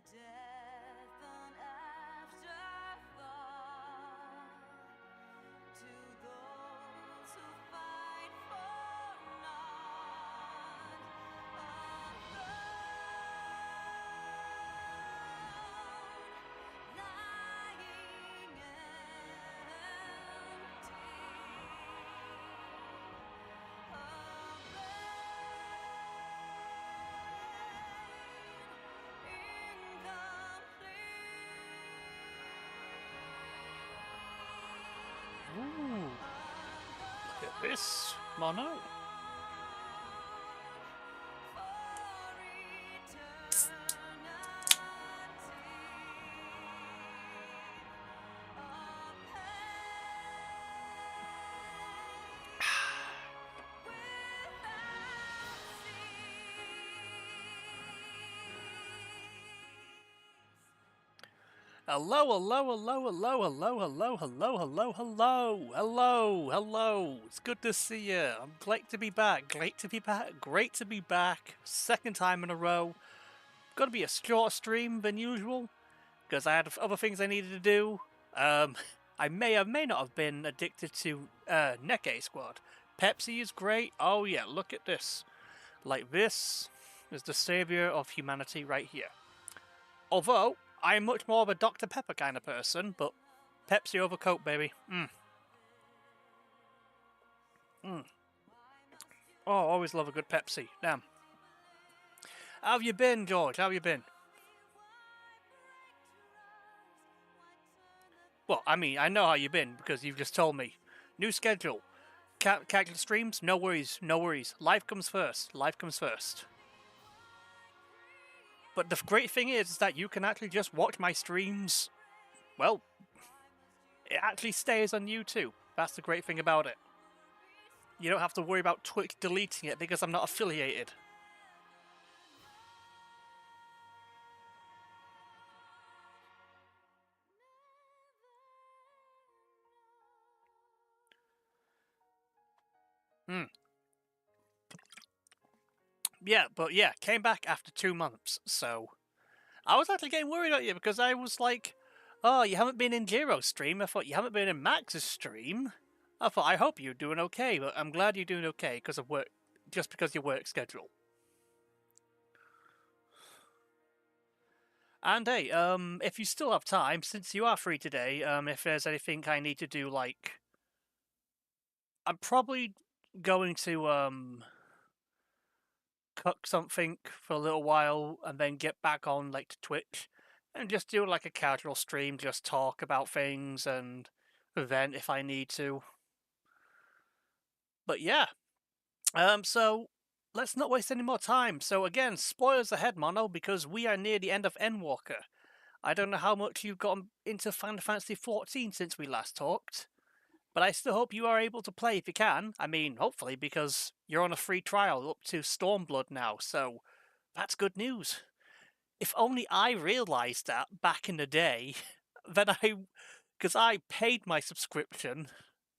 death an afterthought to those who fight for naught, a throne lying empty, Ooh, look at this, mono. Hello, hello, hello, hello, hello, hello, hello, hello, hello, hello, hello. It's good to see you. I'm glad to be back. Great to be back. Great to be back. Second time in a row. Gonna be a shorter stream than usual because I had other things I needed to do. I may or may not have been addicted to Neke Squad. Pepsi is great. Oh yeah, look at this. Like this is the savior of humanity right here. Although I'm much more of a Dr. Pepper kind of person, but Pepsi over Coke, baby. Oh, always love a good Pepsi. Damn. How have you been, George? How have you been? Well, I mean, I know how you've been because you've just told me. New schedule. Casual streams? No worries, no worries. Life comes first. Life comes first. But the great thing is that you can actually just watch my streams. Well, it actually stays on YouTube. That's the great thing about it. You don't have to worry about Twitch deleting it because I'm not affiliated. Yeah, but yeah, came back after 2 months, so I was actually getting worried about you because I was like, oh, you haven't been in Jiro's stream. I thought you haven't been in Max's stream. I thought, I hope you're doing okay, but I'm glad you're doing okay because of work, just because of your work schedule. And hey, if you still have time, since you are free today, if there's anything I need to do, like, I'm probably going to, cook something for a little while and then get back on, like, to Twitch and just do, like, a casual stream, just talk about things and vent if I need to. But yeah, so let's not waste any more time. So again, spoilers ahead, Mono, because we are near the end of Endwalker. I don't know how much you've gotten into Final Fantasy XIV since we last talked, but I still hope you are able to play if you can. I mean, hopefully, because you're on a free trial up to Stormblood now, so that's good news. If only I realised that back in the day, then because I paid my subscription,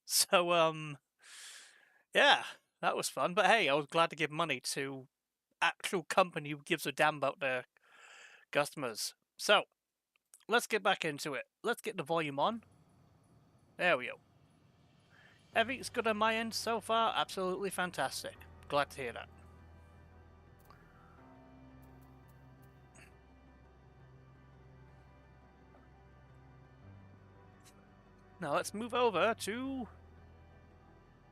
so yeah, that was fun. But hey, I was glad to give money to actual company who gives a damn about their customers. So let's get back into it. Let's get the volume on. There we go. Everything's good on my end so far. Absolutely fantastic. Glad to hear that. Now let's move over to...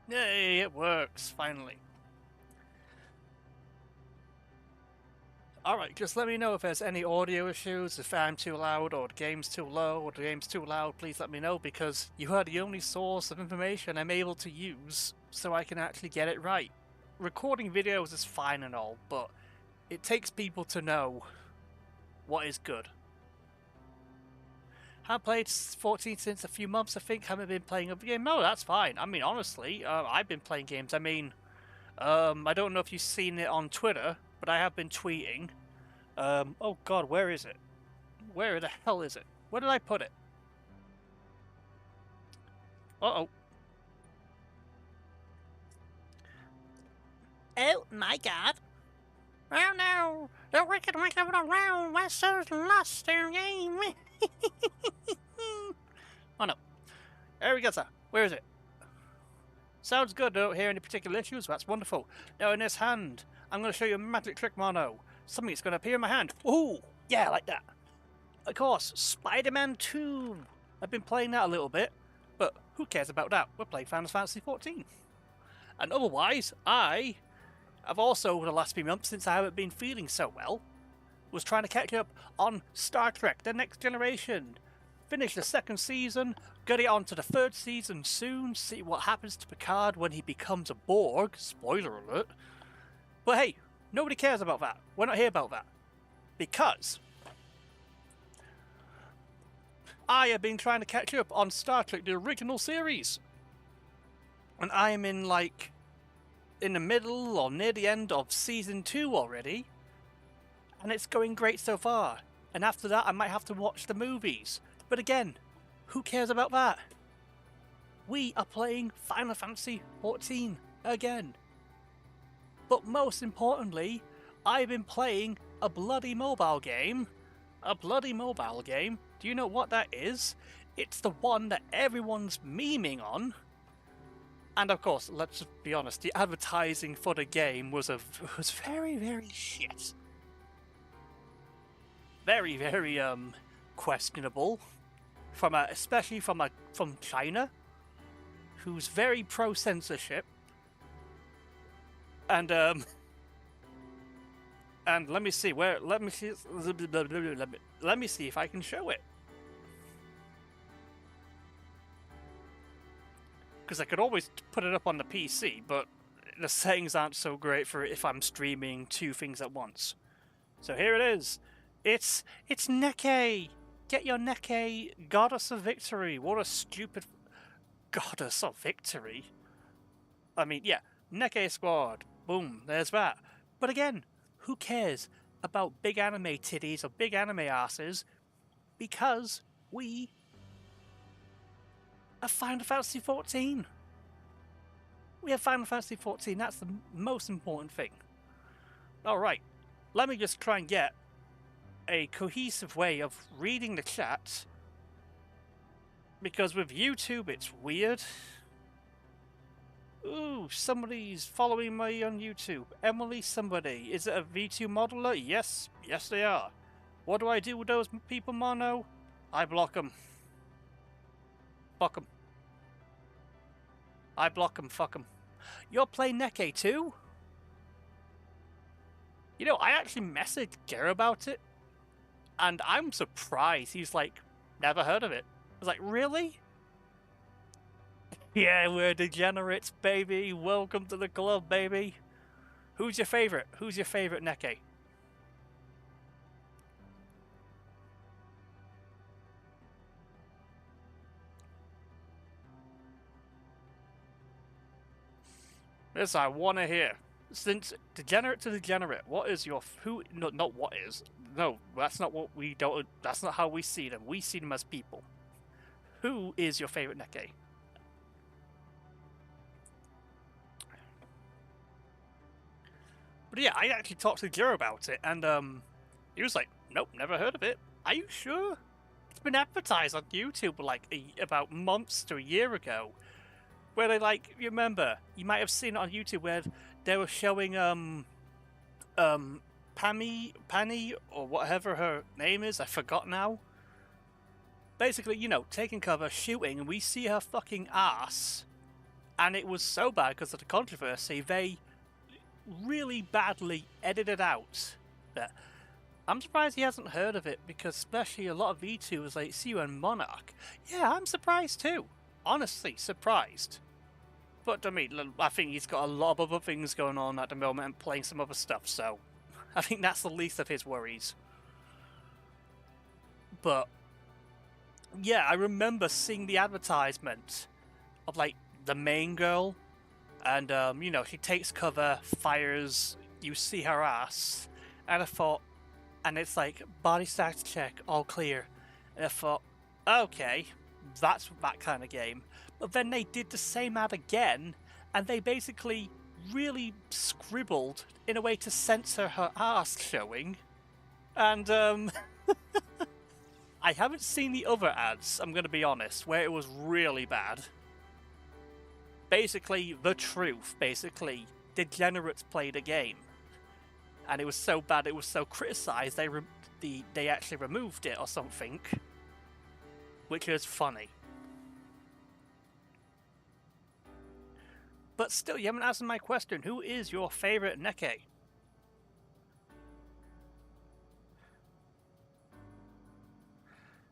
Yay, it works, finally. Alright, just let me know if there's any audio issues, if I'm too loud, or the game's too low, or the game's too loud, please let me know, because you are the only source of information I'm able to use, so I can actually get it right. Recording videos is fine and all, but it takes people to know what is good. Haven't played 14 since a few months, I think. Haven't been playing a game. No, that's fine. I mean, honestly, I've been playing games. I mean, I don't know if you've seen it on Twitter, but I have been tweeting. Oh god, where is it? Where the hell is it? Where did I put it? Uh-oh. Oh my god. Oh no, the wicked wicked around Wester's lost their game. Oh no. There we go, sir. Where is it? Sounds good. Don't hear any particular issues. That's wonderful. Now in this hand, I'm going to show you a magic trick, Mono. Something's going to appear in my hand. Ooh, yeah, like that. Of course, Spider-Man 2. I've been playing that a little bit, but who cares about that? We're playing Final Fantasy XIV. And otherwise, I have also, over the last few months, since I haven't been feeling so well, was trying to catch up on Star Trek: The Next Generation. Finish the second season, get it on to the third season soon, see what happens to Picard when he becomes a Borg. Spoiler alert. But hey, nobody cares about that. We're not here about that. Because I have been trying to catch up on Star Trek, the original series. And I am in the middle or near the end of season 2 already. And it's going great so far. And after that, I might have to watch the movies. But again, who cares about that? We are playing Final Fantasy XIV again. But most importantly, I've been playing a bloody mobile game. A bloody mobile game. Do you know what that is? It's the one that everyone's memeing on. And of course, let's just be honest, the advertising for the game was very, very shit. Very, very questionable. Especially from China, who's very pro censorship. And let me see let me see if I can show it. Because I could always put it up on the PC, but the settings aren't so great for it if I'm streaming two things at once. So here it is. It's Neke. Get your Neke, Goddess of Victory. What a stupid Goddess of Victory. I mean, yeah, Neke Squad. Boom, there's that. But again, who cares about big anime titties or big anime asses? Because we are Final Fantasy XIV. We have Final Fantasy XIV. That's the most important thing. Alright, let me just try and get a cohesive way of reading the chat. Because with YouTube, it's weird. Ooh, somebody's following me on YouTube. Emily somebody. Is it a V2 modeler? Yes. Yes, they are. What do I do with those people, Mono? I block them. Fuck them. I block them. Fuck them. You're playing Neke too? You know, I actually messaged Ger about it. And I'm surprised. He's like, never heard of it. I was like, really? Yeah, we're degenerates, baby. Welcome to the club, baby. Who's your favorite? Who's your favorite Neke? This I want to hear. Since degenerate to degenerate, what is your who? No, not what is. No, that's not what we don't. That's not how we see them. We see them as people. Who is your favorite Neke? But yeah, I actually talked to Joe about it, and he was like, "Nope, never heard of it." Are you sure? It's been advertised on YouTube like about months to a year ago, where they you remember, you might have seen it on YouTube where they were showing Panny or whatever her name is, I forgot now. Basically, you know, taking cover, shooting, and we see her fucking ass, and it was so bad because of the controversy, they really badly edited out that. I'm surprised he hasn't heard of it, because especially a lot of V2s like see you and Monarch. Yeah, I'm surprised too. Honestly, surprised. But I mean, I think he's got a lot of other things going on at the moment and playing some other stuff, so I think that's the least of his worries. But yeah, I remember seeing the advertisement of like the main girl, and you know, she takes cover, fires, you see her ass, and I thought, and it's like body stats check, all clear, and I thought, okay, that's that kind of game. But then they did the same ad again, and they basically really scribbled in a way to censor her arse showing. And I haven't seen the other ads, I'm going to be honest, where it was really bad. Basically, the truth, basically, degenerates played a game. And it was so bad, it was so criticised, they actually removed it or something. Which is funny. But still, you haven't answered my question. Who is your favourite Neke?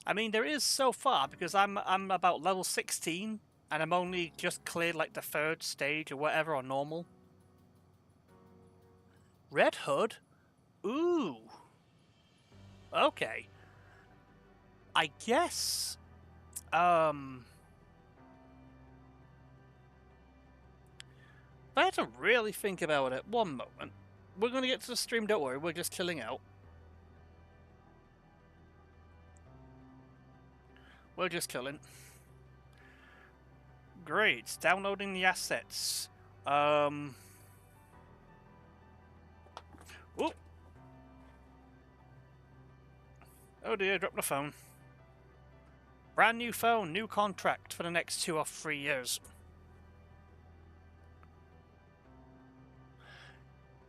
I mean, there is so far, because I'm about level 16, and I'm only just cleared like the 3rd stage or whatever on normal. Red Hood? Ooh. Okay. I guess... I had to really think about it. One moment. We're going to get to the stream, don't worry. We're just chilling out. We're just chilling. Great. Downloading the assets. Oh. Oh dear, dropped the phone. Brand new phone, new contract for the next 2 or 3 years.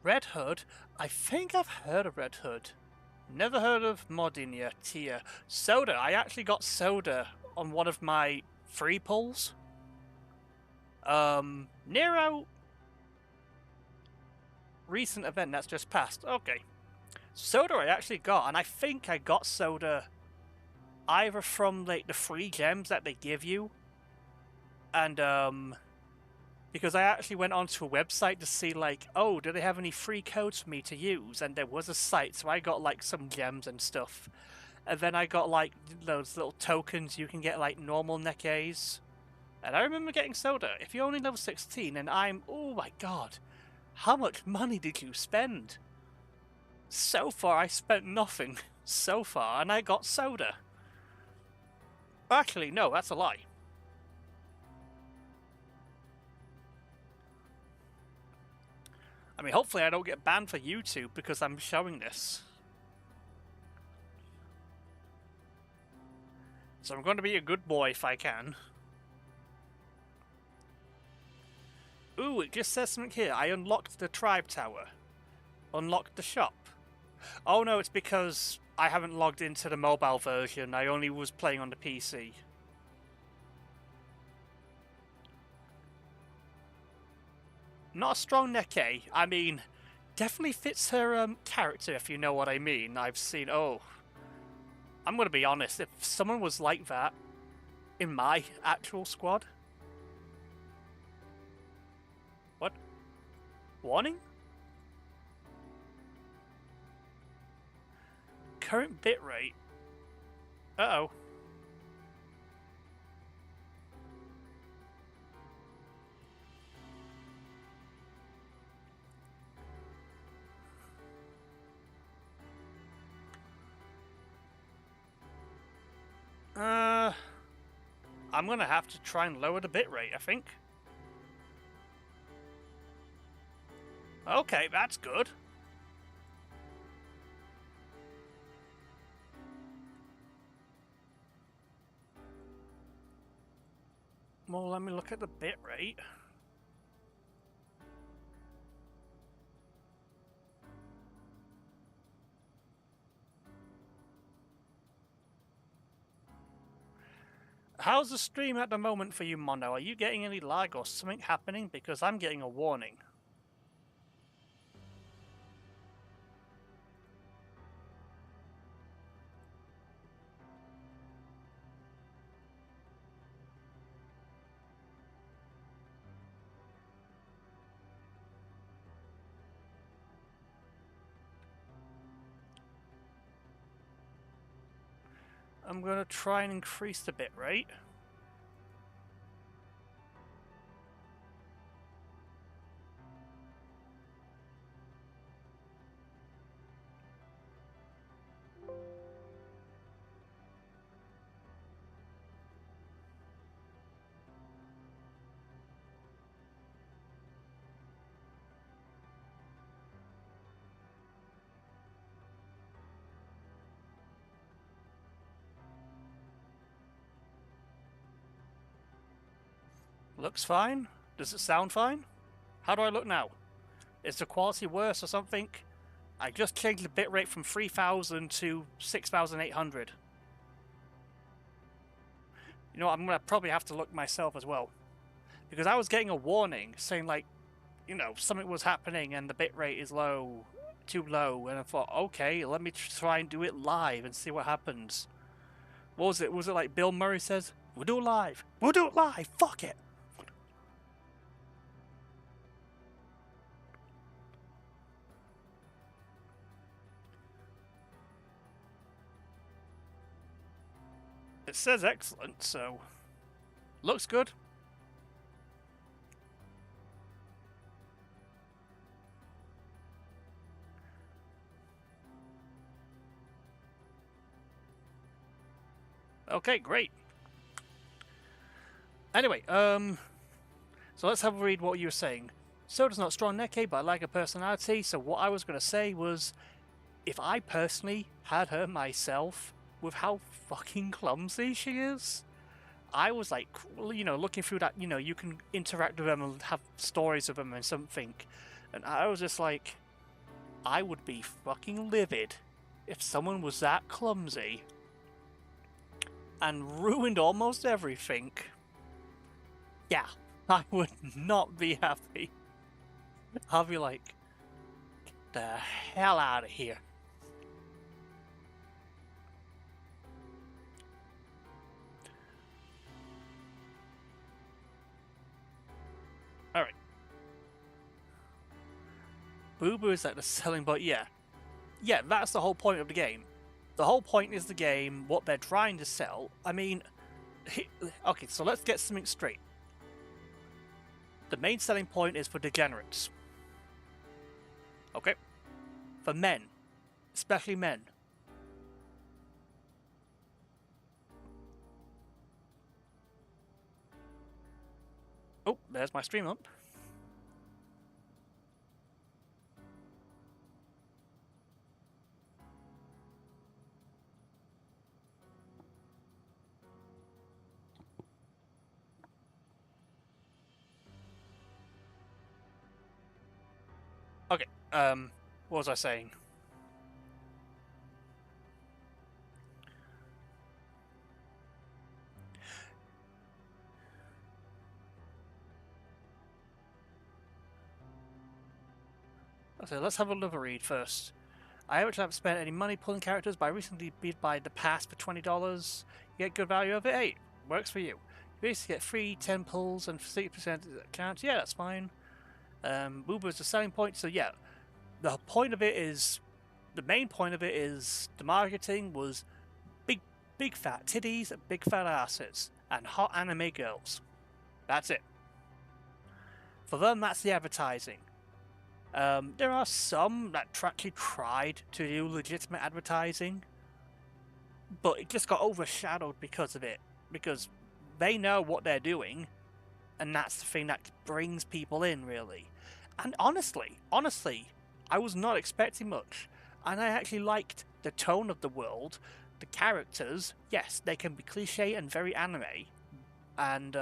Red Hood? I think I've heard of Red Hood. Never heard of Modinia, Tia. Soda. I actually got Soda on one of my free pulls. Nero. Recent event that's just passed. Okay. Soda I actually got, and I think I got Soda either from like the free gems that they give you, and because I actually went onto a website to see like, oh, do they have any free codes for me to use? And there was a site, so I got like some gems and stuff. And then I got like those little tokens you can get like normal Nekes. And I remember getting Soda. If you're only level 16 and I'm, oh my god, how much money did you spend? So far I spent nothing. So far, and I got Soda. Actually, no, that's a lie. I mean, hopefully I don't get banned for YouTube because I'm showing this. So I'm going to be a good boy if I can. Ooh, it just says something here. I unlocked the tribe tower. Unlocked the shop. Oh no, it's because I haven't logged into the mobile version. I only was playing on the PC. Not a strong Neke. I mean, definitely fits her character, if you know what I mean. I've seen... Oh. I'm going to be honest. If someone was like that in my actual squad... What? Warning? Current bitrate. Uh-oh. I'm gonna have to try and lower the bitrate, I think. Okay, that's good. Well, let me look at the bitrate. How's the stream at the moment for you, Mono? Are you getting any lag or something happening? Because I'm getting a warning. I'm gonna try and increase the bitrate. Looks fine. Does it sound fine? How do I look now? Is the quality worse or something? I just changed the bitrate from 3000 to 6800. You know what, I'm gonna probably have to look myself as well. Because I was getting a warning saying, like, you know, something was happening and the bitrate is low, too low, and I thought, okay, let me try and do it live and see what happens. What was it? Was it like Bill Murray says, we'll do it live. We'll do it live. Fuck it. It says excellent, so looks good. Okay, great. Anyway, so let's have a read what you were saying. Soda's not strong necky, but I like her personality, so what I was going to say was, if I personally had her myself, with how fucking clumsy she is, I was like, you know, looking through that, you know, you can interact with them and have stories of them and something, and I was just like, I would be fucking livid if someone was that clumsy and ruined almost everything. Yeah, I would not be happy. I'll be like, get the hell out of here. Alright. Boo Boo is like the selling point, yeah. Yeah, that's the whole point of the game. The whole point is the game, what they're trying to sell. I mean, okay, so let's get something straight. The main selling point is for degenerates. Okay? For men. Especially men. Oh, there's my stream up. Okay, what was I saying? Okay, let's have a little read first. I haven't spent any money pulling characters, but I recently beat by the pass for $20. You get good value of it. Hey, works for you. You basically get free 10 pulls and 60% counts. Yeah, that's fine. Boo Boo is the selling point, so yeah. The point of it is, the main point of it is the marketing was big fat titties and big fat asses and hot anime girls. That's it. For them, that's the advertising. There are some that actually tried to do legitimate advertising, but it just got overshadowed because of it. Because they know what they're doing, and that's the thing that brings people in, really. And honestly, I was not expecting much, and I actually liked the tone of the world, the characters. Yes, they can be cliche and very anime, and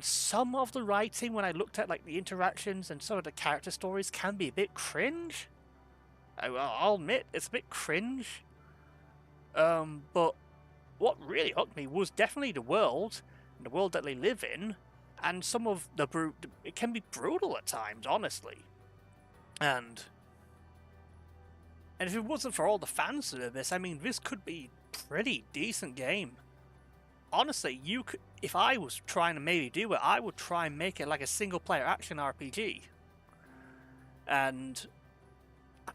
some of the writing, when I looked at like the interactions and some of the character stories, can be a bit cringe. I'll admit it's a bit cringe. But what really hooked me was definitely the world, and the world that they live in, and some of the it can be brutal at times, honestly. And if it wasn't for all the fan service, I mean, this could be a pretty decent game. Honestly, you could, if I was trying to maybe do it, I would try and make it like a single-player action RPG. And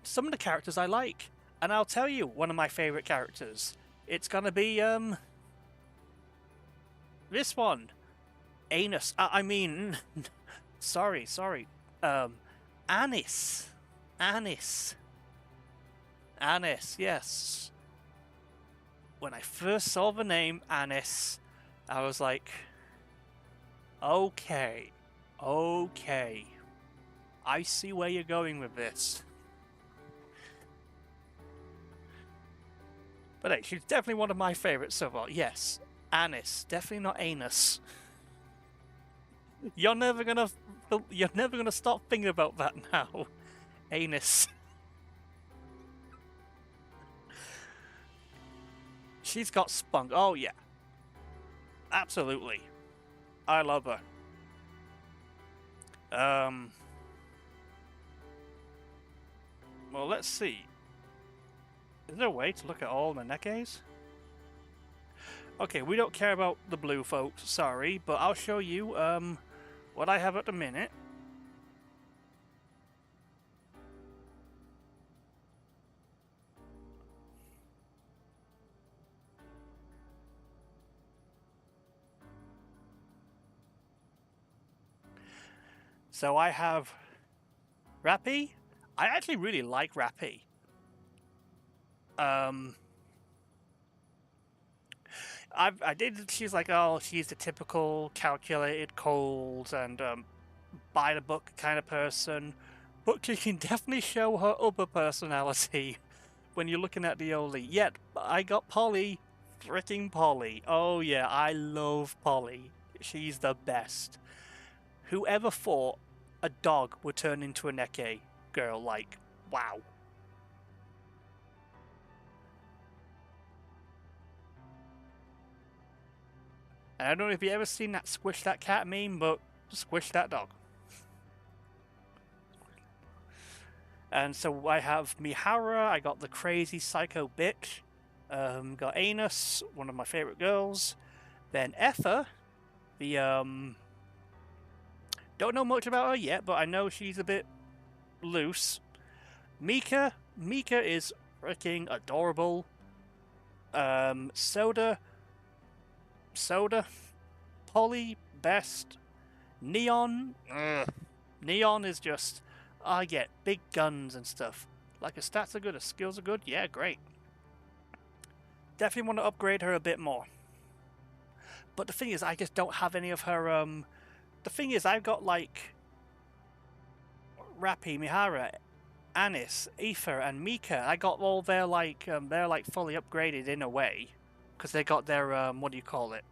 some of the characters I like, and I'll tell you one of my favorite characters. It's gonna be this one, Anus. I mean, sorry. Anis. Yes. When I first saw the name Anis, I was like, okay, I see where you're going with this. But hey, she's definitely one of my favorites so far. Yes, Anis, definitely not Anus. You're never gonna stop thinking about that now. Anus. She's got spunk. Oh yeah. Absolutely. I love her. Well, let's see. Is there a way to look at all the Nekes? Okay, we don't care about the blue folks, sorry, but I'll show you what I have at the minute. So I have Rappy. I actually really like Rappy. I did. She's like, oh, she's the typical calculated, cold, and by the book kind of person, but you can definitely show her other personality when you're looking at the only. Yet I got Polly, freaking Polly. Oh yeah, I love Polly. She's the best. Whoever thought a dog would turn into a Neke girl? Like, wow. And I don't know if you ever seen that squish that cat meme, but squish that dog. And so I have Mihara, I got the crazy psycho bitch, got Anus, one of my favorite girls, then Ether, the don't know much about her yet, but I know she's a bit loose. Mika is freaking adorable. Soda, Polly, best. Neon, Neon is just, I get big guns and stuff. Like her stats are good, her skills are good, yeah, great. Definitely want to upgrade her a bit more. But the thing is, I just don't have any of her, the thing is, I've got like Rappy, Mihara, Anis, Aether, and Mika. I got all their like, they're like fully upgraded in a way. Because they got their, what do you call it?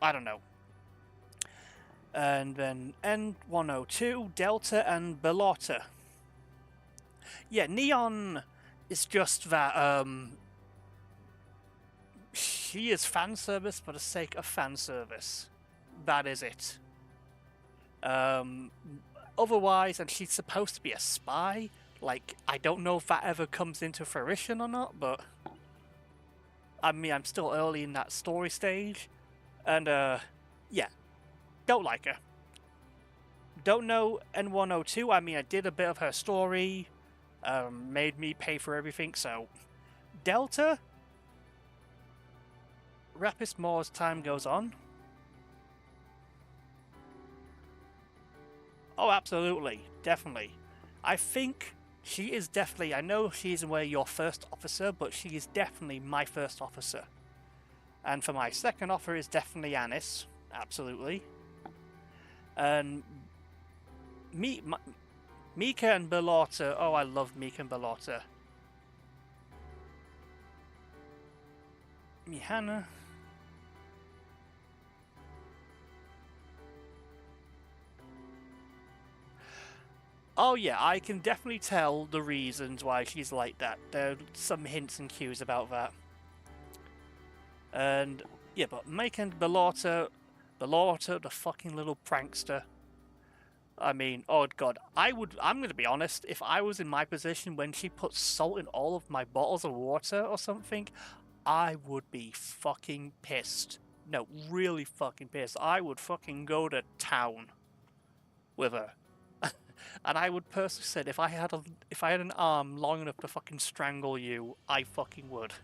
I don't know. And then N102, Delta, and Bellotta. Yeah, Neon is just that, she is fan service for the sake of fan service. That is it. Otherwise, and she's supposed to be a spy. Like, I don't know if that ever comes into fruition or not, but I mean, I'm still early in that story stage. And, yeah, don't like her. Don't know N102. I mean, I did a bit of her story, made me pay for everything, so Delta, Rapis more as time goes on. Oh, absolutely, definitely. I think she is definitely, I know she isn't where your first officer, but she is definitely my first officer. And for my second officer is definitely Anis, absolutely. And Mika and Bellotta, oh, I love Mika and Bellotta. Mihana. Oh yeah, I can definitely tell the reasons why she's like that. There are some hints and cues about that. And yeah, but Mika and Bellotta, the fucking little prankster. I mean, oh god, I'm gonna be honest, if I was in my position when she put salt in all of my bottles of water or something, I would be fucking pissed. No, really fucking pissed. I would fucking go to town with her. And I would personally say, if I had an arm long enough to fucking strangle you, I fucking would.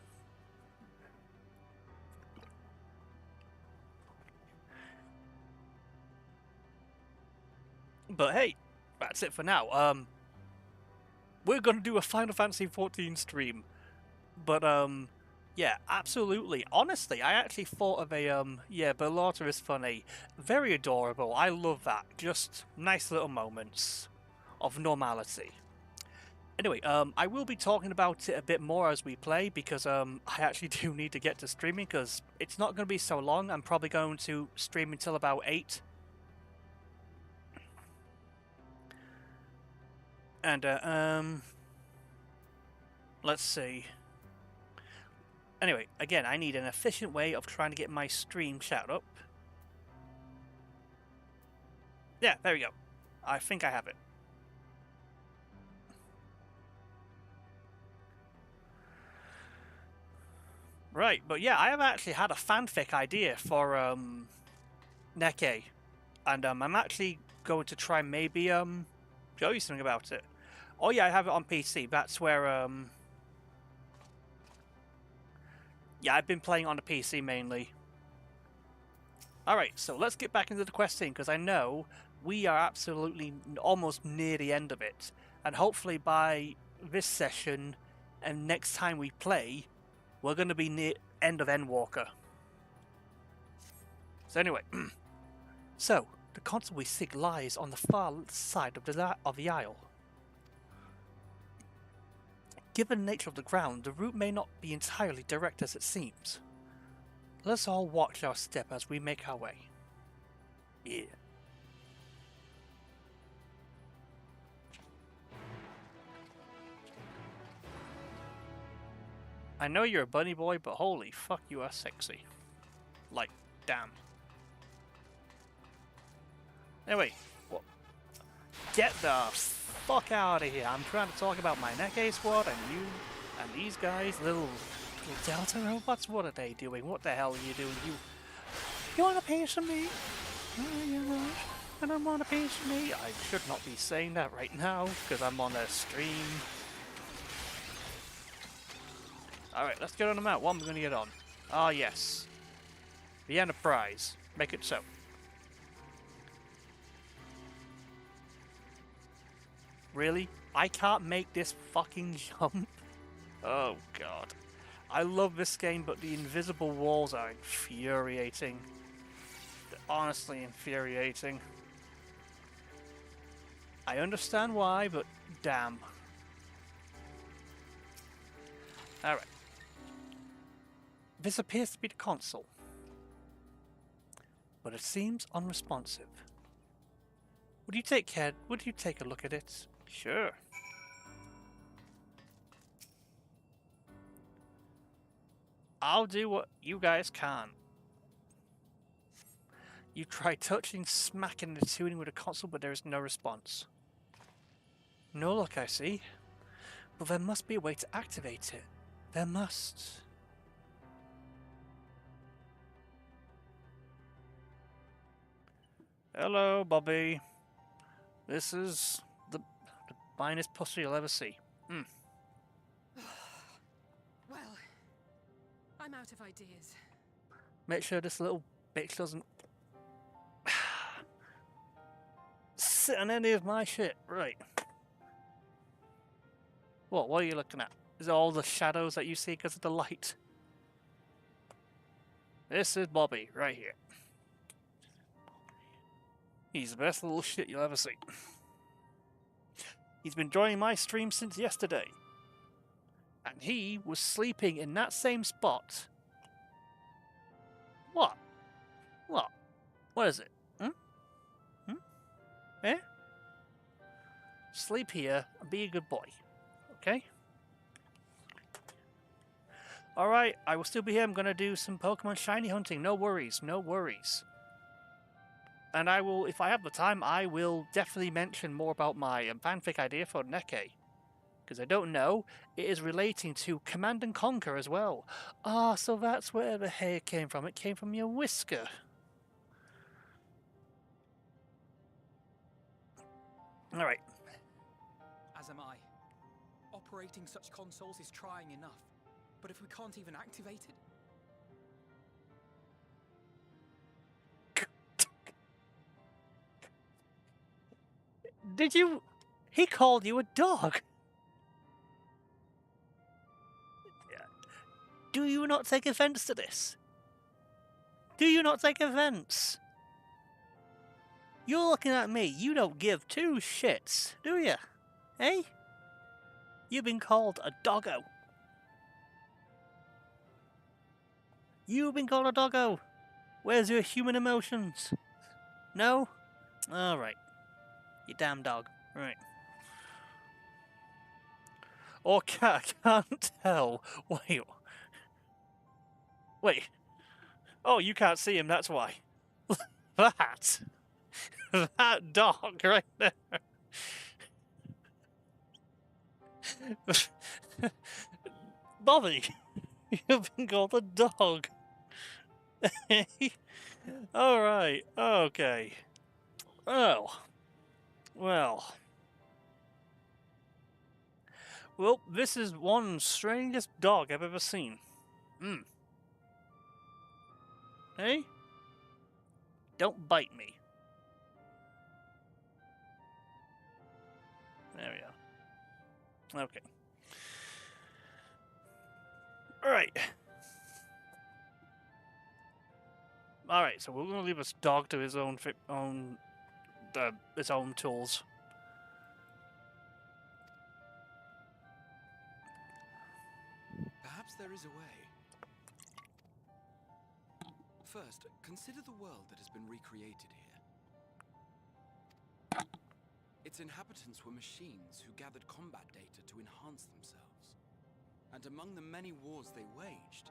But hey, that's it for now. We're gonna do a Final Fantasy XIV stream. But yeah, absolutely. Honestly, I actually thought of a yeah, Bellotta is funny. Very adorable. I love that. Just nice little moments of normality. Anyway, I will be talking about it a bit more as we play because I actually do need to get to streaming because it's not going to be so long. I'm probably going to stream until about 8 And, let's see. Anyway, again, I need an efficient way of trying to get my stream shut up. Yeah, there we go. I think I have it. Right, but yeah, I have actually had a fanfic idea for, Neke. And, I'm actually going to try maybe, show you something about it. Oh yeah, I have it on PC. That's where, yeah, I've been playing on the PC mainly. Alright, so let's get back into the quest scene, because I know we are absolutely almost near the end of it. And hopefully by this session and next time we play, we're going to be near end of Endwalker. So anyway, so the console we seek lies on the far side of the isle. Given the nature of the ground, the route may not be entirely direct as it seems. Let's all watch our step as we make our way. Yeah. I know you're a bunny boy, but holy fuck, you are sexy. Like, damn. Anyway, what? Get the fuck out of here. I'm trying to talk about my Neke squad and you and these guys, little Delta robots. What are they doing? What the hell are you doing? You want a piece of me? Oh, you right. I don't want a piece of me. I should not be saying that right now because I'm on a stream. Alright, let's get on the map. What am I going to get on? Ah, yes. The Enterprise. Make it so. Really? I can't make this fucking jump? Oh, God. I love this game, but the invisible walls are infuriating. They're honestly infuriating. I understand why, but damn. Alright. This appears to be the console, but it seems unresponsive. Would you take a look at it? Sure. I'll do what you guys can. You try touching, smacking, and tuning with the console, but there is no response. No luck, I see. But there must be a way to activate it. There must. Hello, Bobby. This is the finest pussy you'll ever see. Well, I'm out of ideas. Make sure this little bitch doesn't sit on any of my shit. Right. What are you looking at? Is it all the shadows that you see because of the light? This is Bobby, right here. He's the best little shit you'll ever see. He's been joining my stream since yesterday. And he was sleeping in that same spot. What? What? What is it? Eh? Sleep here and be a good boy. Okay? Alright, I will still be here. I'm gonna do some Pokemon shiny hunting. No worries, no worries. And I will, if I have the time, I will definitely mention more about my fanfic idea for Neke. Because I don't know, it is relating to Command and Conquer as well. Ah, so that's where the hair came from. It came from your whisker. Alright. As am I. Operating such consoles is trying enough. But if we can't even activate it... Did you... He called you a dog. Do you not take offense to this? Do you not take offense? You're looking at me. You don't give two shits, do you? Eh? You've been called a doggo. You've been called a doggo. Where's your human emotions? No? Alright. You damn dog. Right. Or can't tell. Wait. Wait. Oh, you can't see him, that's why. That. That dog right there. Bobby, you've been called a dog. Alright, okay. Oh. Well. Well, this is one strangest dog I've ever seen. Hmm. Hey? Don't bite me. There we are. Okay. Alright. Alright, so we're gonna leave this dog to his own tools. Perhaps there is a way. First, consider the world that has been recreated here. Its inhabitants were machines who gathered combat data to enhance themselves. And among the many wars they waged,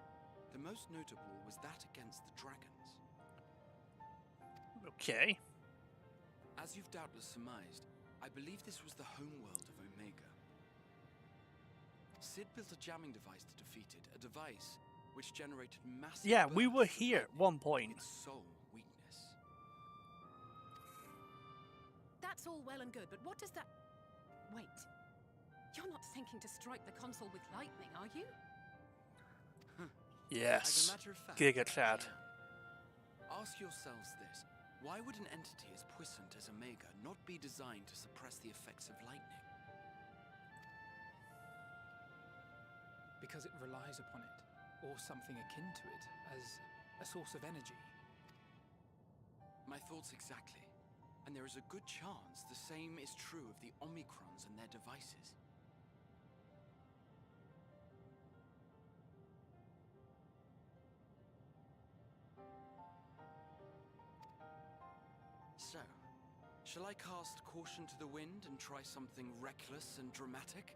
the most notable was that against the dragons. Okay. As you've doubtless surmised, I believe this was the homeworld of Omega. Sid built a jamming device to defeat it, a device which generated massive Yeah, we were bursts of here at lightning, one point. its sole weakness. That's all well and good, but what does that... Wait. You're not thinking to strike the console with lightning, are you? As Yes. a matter of fact, Giga Chad. ask yourselves this. Why would an entity as puissant as Omega not be designed to suppress the effects of lightning? Because it relies upon it, or something akin to it, as a source of energy. My thoughts exactly. And there is a good chance the same is true of the Omicrons and their devices. So, shall I cast caution to the wind and try something reckless and dramatic?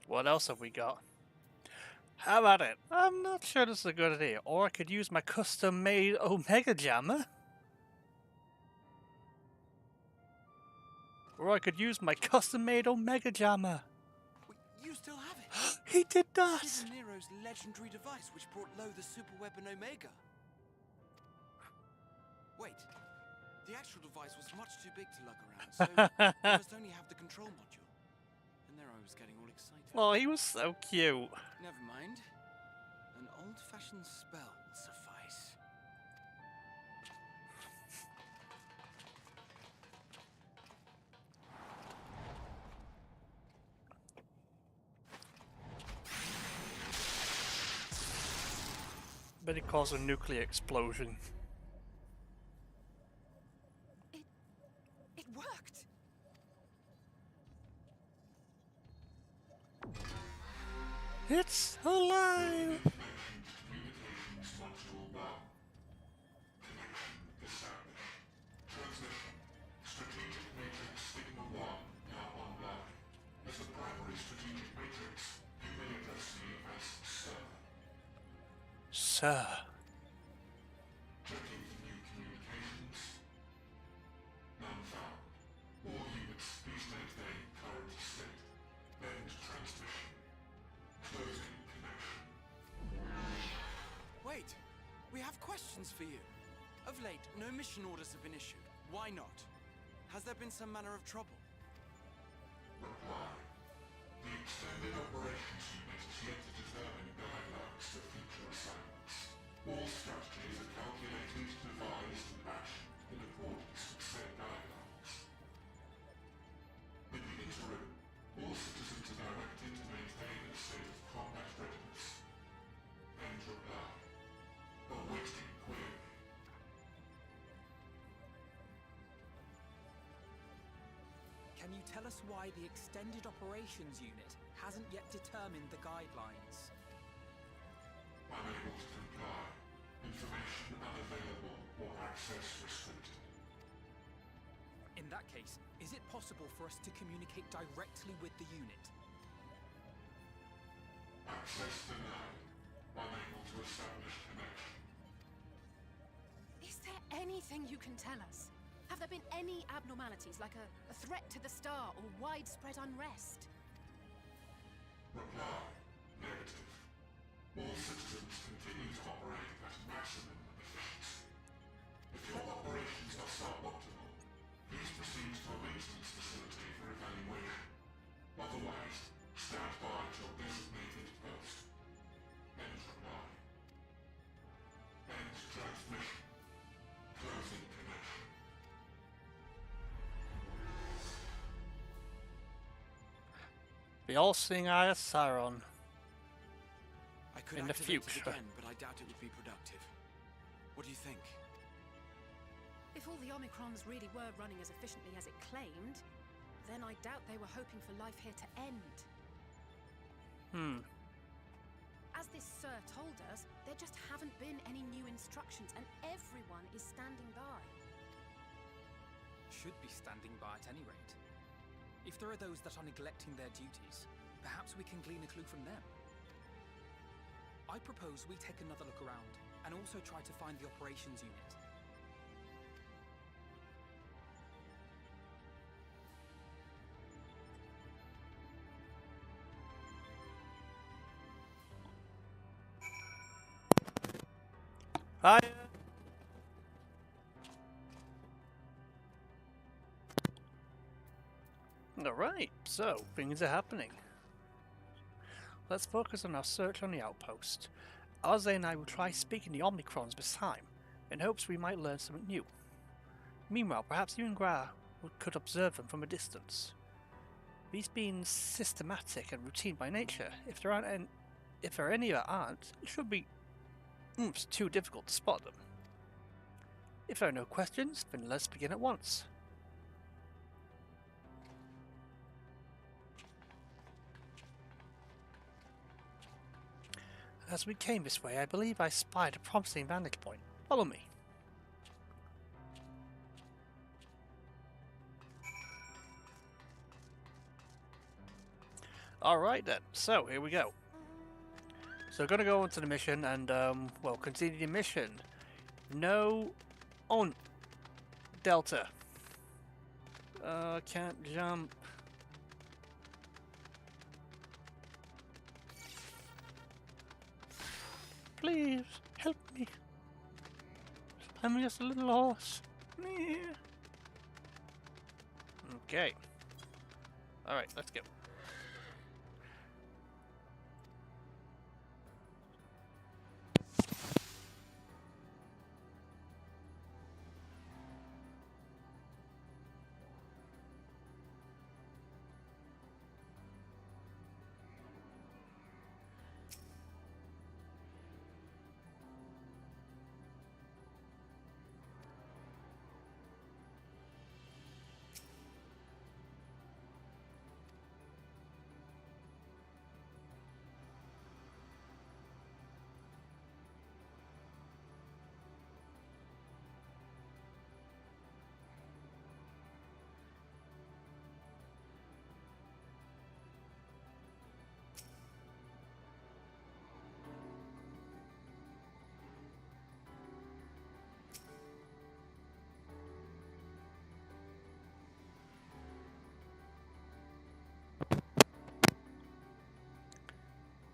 What else have we got? How about it? I'm not sure this is a good idea. Or I could use my custom-made Omega Jammer. Or I could use my custom-made Omega Jammer. You still have it! He did that! Sid and Nero's legendary device which brought low the superweapon Omega. Wait, the actual device was much too big to lug around, so you must only have the control module. And there I was getting all excited. Oh, he was so cute. Never mind. An old-fashioned spell will suffice. But it caused a nuclear explosion. It worked! It's alive! Sir. Wait, we have questions for you. Of late, no mission orders have been issued. Why not? Has there been some manner of trouble? The Extended Operations Unit is yet to determine guidelines for future assignments. All strategies are calculated, devised, and actioned in accordance with said guidelines. In the interim, all citizens are directed to maintain a state of combat readiness. End reply. Awaiting query. Can you tell us why the Extended Operations Unit hasn't yet determined the guidelines? Unable to comply. Information unavailable or access restricted. In that case, is it possible for us to communicate directly with the unit? Access denied. Unable to establish connection. Is there anything you can tell us? Have there been any abnormalities, like a threat to the star or widespread unrest? Reply. Negative. All systems continue to operate at maximum efficiency. If your operations are suboptimal, please proceed to a maintenance facility for evaluation. Otherwise, stand by at your designated post. End reply. End transmission. Closing connection. The all-seeing eye of Sauron. I could In the activate it future. again, but I doubt it would be productive. What do you think? If all the Omicrons really were running as efficiently as it claimed, then I doubt they were hoping for life here to end. As this Sir told us, there just haven't been any new instructions, and everyone is standing by. Should be standing by at any rate. If there are those that are neglecting their duties, perhaps we can glean a clue from them. I propose we take another look around, and also try to find the operations unit. Hi. Alright, so things are happening. Let's focus on our search on the outpost. Alize and I will try speaking the Omicrons this time, in hopes we might learn something new. Meanwhile, perhaps you and Gra could observe them from a distance. These being systematic and routine by nature, if there are any that aren't, it should be too difficult to spot them. If there are no questions, then let's begin at once. As we came this way, I believe I spied a promising vantage point. Follow me. Alright then, so here we go. So we're gonna go on to the mission and, well, continue the mission. No on Delta. Can't jump. Please, help me. I'm just a little horse. Okay. Alright, let's go.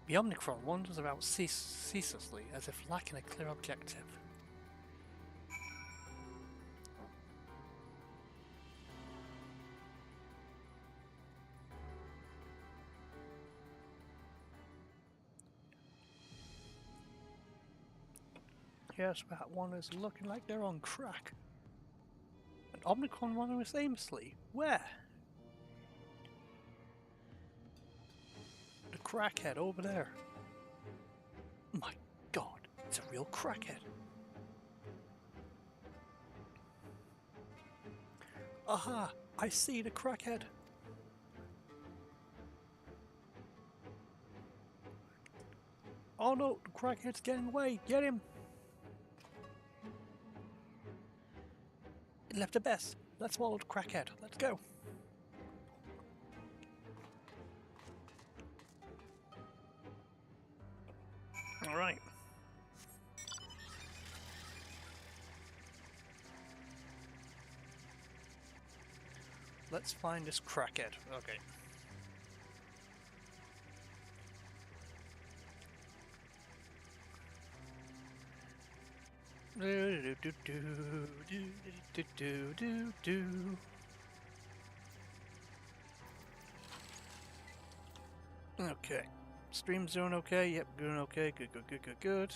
The Omicron wanders about ceaselessly, as if lacking a clear objective. Yes, that one is looking like they're on crack. An Omicron wanders aimlessly. Where? The crackhead over there. My god, it's a real crackhead. Aha! I see the crackhead. Oh no, the crackhead's getting away. Get him! It left a best. Let's follow the crackhead. Let's go. Alright. Let's find this crackhead. Okay. Okay. Stream zone okay. Yep, doing okay. Good, good, good, good, good.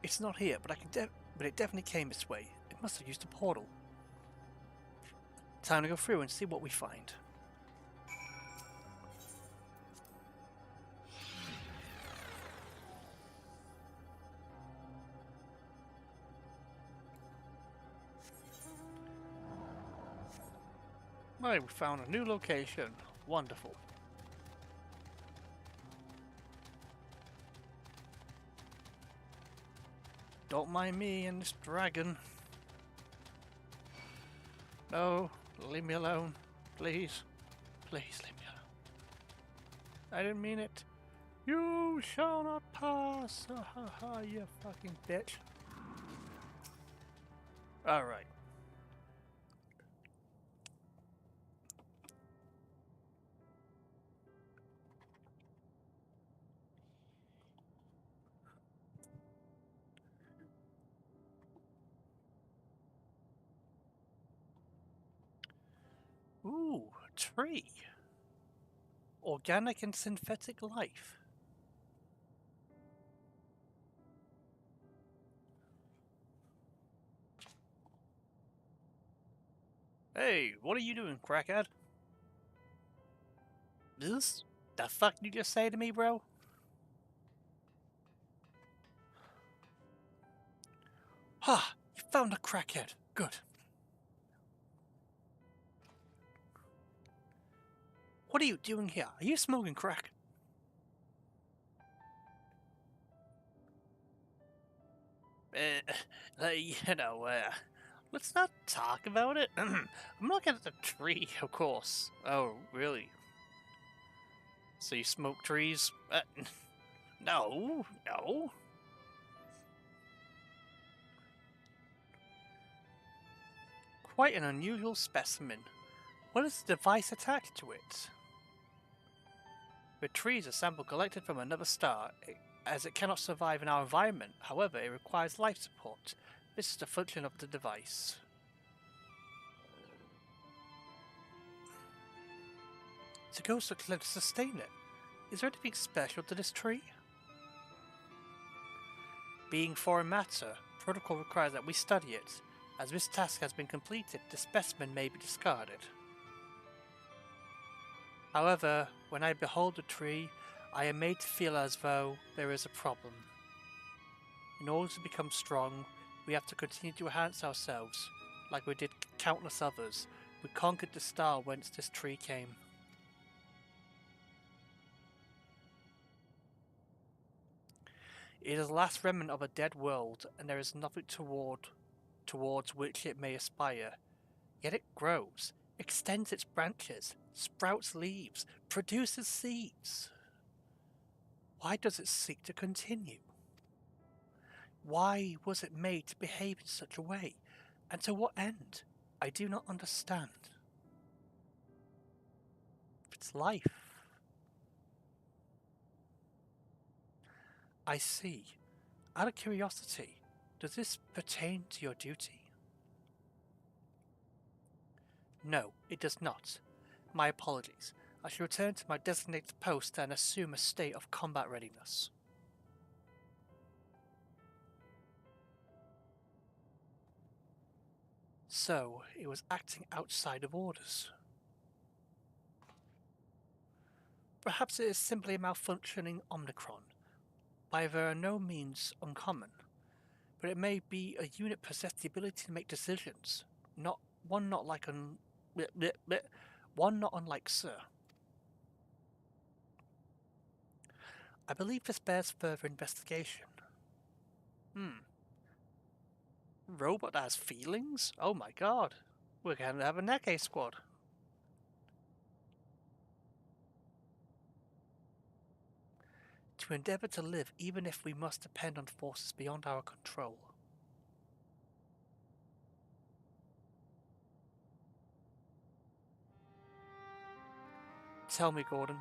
It's not here, but but it definitely came this way. It must have used a portal. Time to go through and see what we find. Right, we found a new location. Wonderful. Don't mind me and this dragon. No, leave me alone. Please. Please leave me alone. I didn't mean it. You shall not pass. Ha ha ha, you fucking bitch. Alright. Ooh, tree. Organic and synthetic life. Hey, what are you doing, crackhead? This? The fuck did you just say to me, bro? Ha! You found a crackhead. Good. What are you doing here? Are you smoking crack? Let's not talk about it. I'm looking at the tree, of course. Oh, really? So you smoke trees? No, no. Quite an unusual specimen. What is the device attached to it? The tree is a sample collected from another star, as it cannot survive in our environment. However, it requires life support. This is the function of the device. To go so close to sustain it. Is there anything special to this tree? Being foreign matter, protocol requires that we study it. As this task has been completed, the specimen may be discarded. However, when I behold the tree, I am made to feel as though there is a problem. In order to become strong, we have to continue to enhance ourselves, like we did countless others. We conquered the star whence this tree came. It is the last remnant of a dead world, and there is nothing towards which it may aspire. Yet it grows, extends its branches, sprouts leaves, produces seeds. Why does it seek to continue? Why was it made to behave in such a way? And to what end? I do not understand. It's life. I see. Out of curiosity, does this pertain to your duty? No, it does not. My apologies. I shall return to my designated post and assume a state of combat readiness. So, it was acting outside of orders. Perhaps it is simply a malfunctioning Omicron, by there are no means uncommon, but it may be a unit possessed the ability to make decisions, one not unlike Sir. I believe this bears further investigation. Robot that has feelings? Oh my god. We're going to have a Neke squad. to endeavor to live even if we must depend on forces beyond our control. Tell me, Gordon,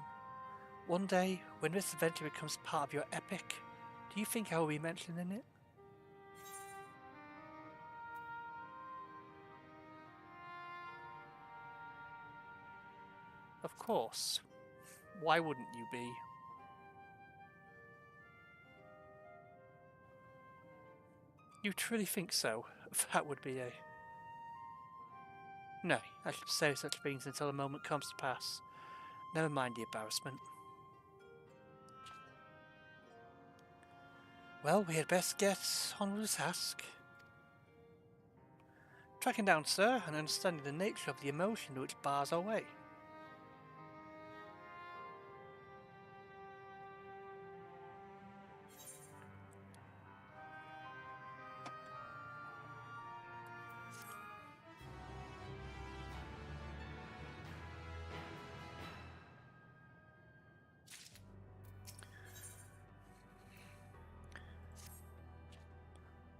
one day, when this adventure becomes part of your epic, do you think I will be mentioning it? Of course. Why wouldn't you be? You truly think so? That would be a... No, I should say such things until the moment comes to pass. Never mind the embarrassment. Well, we had best get on with the task. Tracking down Sir and understanding the nature of the emotion which bars our way.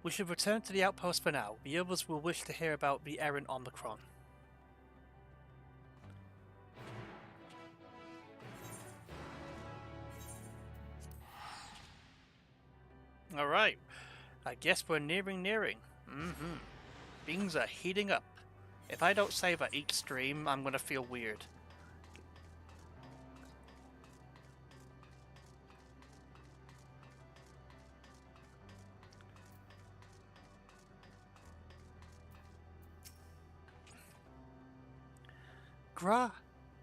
We should return to the outpost for now. The others will wish to hear about the errant Omicron. Alright, I guess we're nearing. Things are heating up. If I don't save at each stream, I'm gonna feel weird.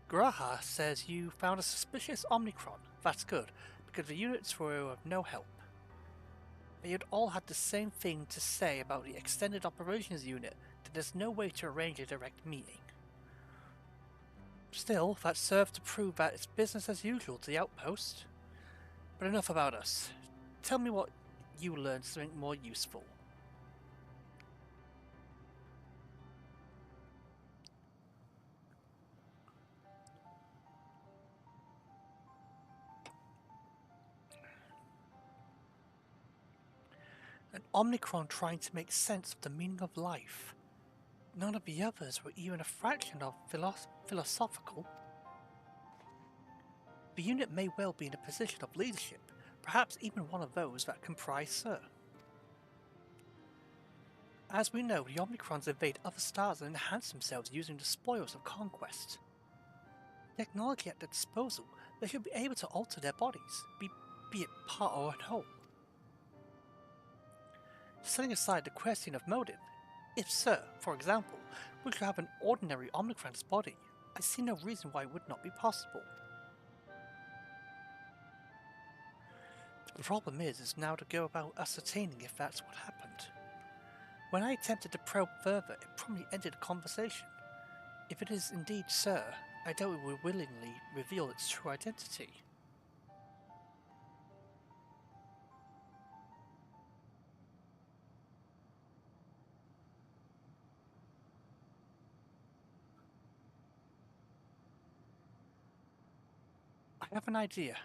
Graha says you found a suspicious Omicron. That's good, because the units were of no help. They had all had the same thing to say about the extended operations unit, that there's no way to arrange a direct meeting. Still, that served to prove that it's business as usual to the outpost. But enough about us. Tell me what you learned something more useful. An Omicron trying to make sense of the meaning of life. None of the others were even a fraction of philosophical. The unit may well be in a position of leadership, perhaps even one of those that comprise Sir. As we know, the Omicrons invade other stars and enhance themselves using the spoils of conquest. Technology at their disposal, they should be able to alter their bodies, be it part or whole. Setting aside the question of motive, if Sir, for example, were to have an ordinary Omicron's body, I see no reason why it would not be possible. The problem is now to go about ascertaining if that's what happened. When I attempted to probe further, it promptly ended the conversation. If it is indeed Sir, I doubt it will willingly reveal its true identity. I have an idea.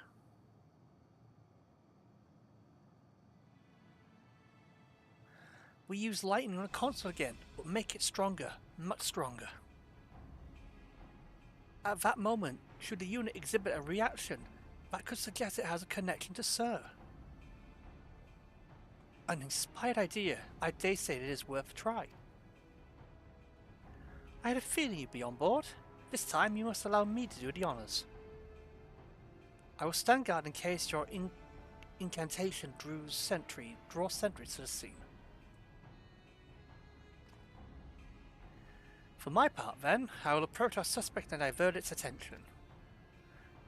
We use lightning on a console again, but make it stronger, much stronger. At that moment, should the unit exhibit a reaction, that could suggest it has a connection to Sir. An inspired idea, I dare say it is worth a try. I had a feeling you'd be on board. This time you must allow me to do the honours. I will stand guard in case your incantation draws sentries to the scene. For my part, then, I will approach our suspect and divert its attention.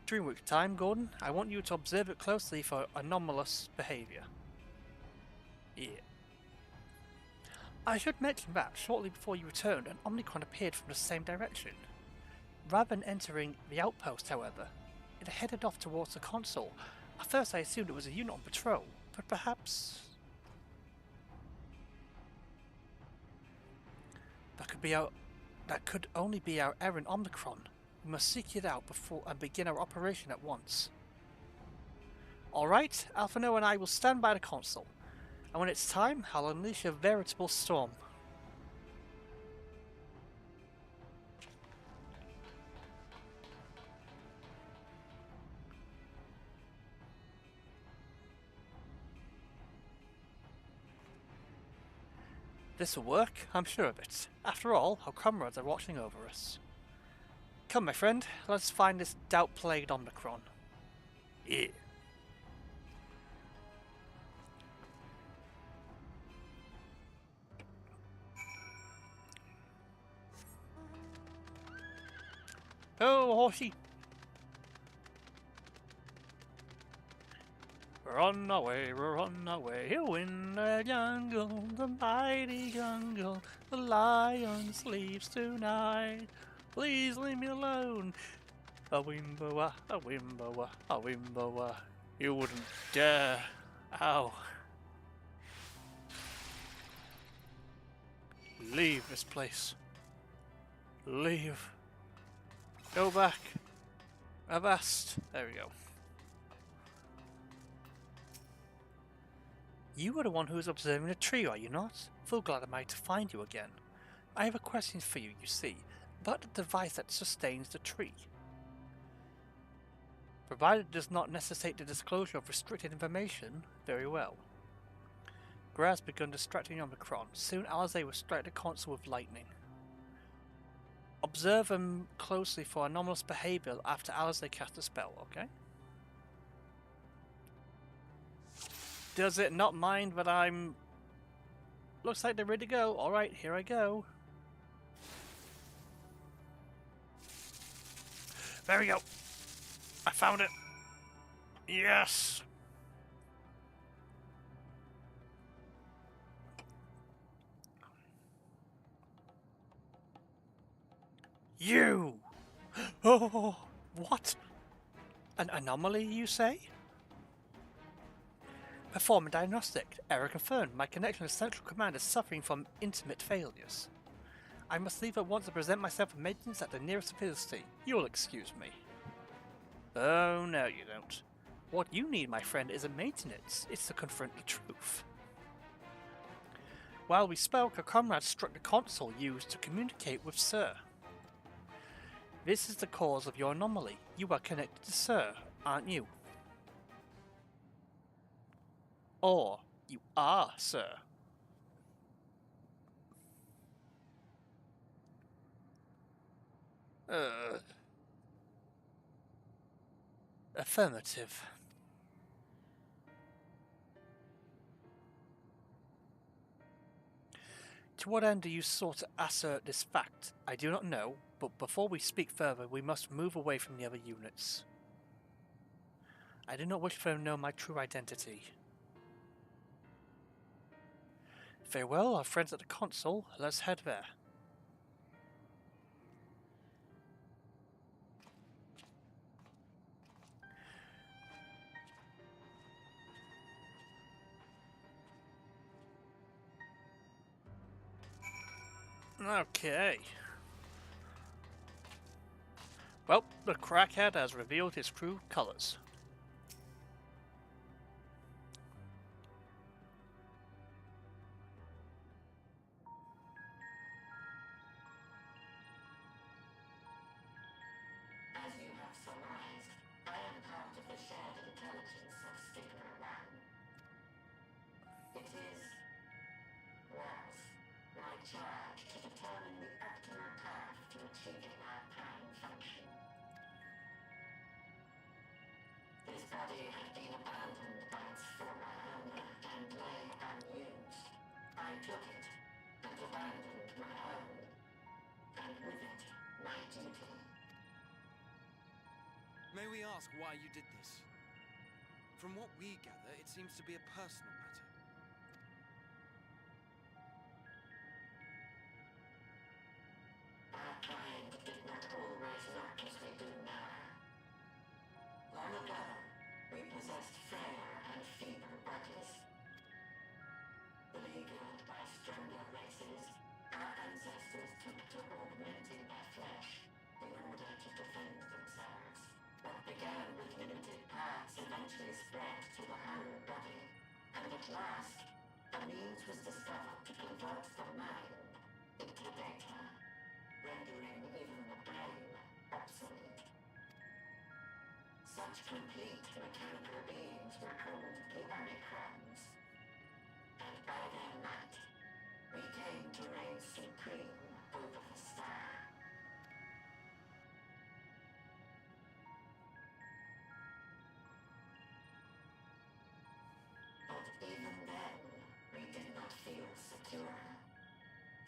During which time, Gordon, I want you to observe it closely for anomalous behaviour. Yeah. I should mention that, shortly before you returned, an Omnicron appeared from the same direction. Rather than entering the outpost, however, it headed off towards the console. At first I assumed it was a unit on patrol, but perhaps... That could only be our errant Omicron. We must seek it out before and begin our operation at once. Alright, Alphino and I will stand by the console. And when it's time, I'll unleash a veritable storm. This will work, I'm sure of it. After all, our comrades are watching over us. Come, my friend, let's find this doubt-plagued Omicron. Yeah. Oh, horsey! Run away, in the jungle, the mighty jungle. The lion sleeps tonight. Please leave me alone. A wimboa, a wimboa, a wimboa. You wouldn't dare. Ow. Leave this place. Leave. Go back. Avast. There we go. You are the one who is observing the tree, are you not? Full glad am I to find you again. I have a question for you, you see, about the device that sustains the tree. Provided it does not necessitate the disclosure of restricted information, very well. Gra has begun distracting Omicron. Soon Alize will strike the console with lightning. Observe him closely for anomalous behavior after Alize casts a spell, okay? Does it not mind that I'm... Looks like they're ready to go. Alright, here I go. There we go. I found it. Yes. You! Oh, what? An anomaly, you say? Perform a diagnostic. Error confirmed. My connection to Central Command is suffering from intimate failures. I must leave at once to present myself for maintenance at the nearest facility. You'll excuse me. Oh, no you don't. What you need, my friend, is a maintenance. It's to confront the truth. While we spoke, a comrade struck the console used to communicate with Sir. This is the cause of your anomaly. You are connected to Sir, aren't you? Or you are, Sir. Affirmative. To what end do you sought to assert this fact? I do not know, but before we speak further, we must move away from the other units. I do not wish for them to know my true identity. Very well, our friends at the console, let's head there. Okay. Well, the crackhead has revealed his true colours. As you have surmised, I am part of the shared intelligence of Stigma 1. It was my charge to determine the optimal path to achieving our prime function. This body had been abandoned by its former owner and lay unused. I took it and abandoned my own, and with it, my duty. May we ask why you did this? From what we gather, it seems to be a personal matter. Our kind did not always look as they do now. Long ago, we possessed frail and feeble bodies. Beleaguered by stronger races, our ancestors took to augmenting their flesh in order to defend themselves. What began with limited parts eventually spread At last, a means was discovered to convert the mind into data, rendering even the brain obsolete. Such complete mechanical beings were called the Omicrons, and by their might, we came to reign supreme over the star. But even then, we did not feel secure.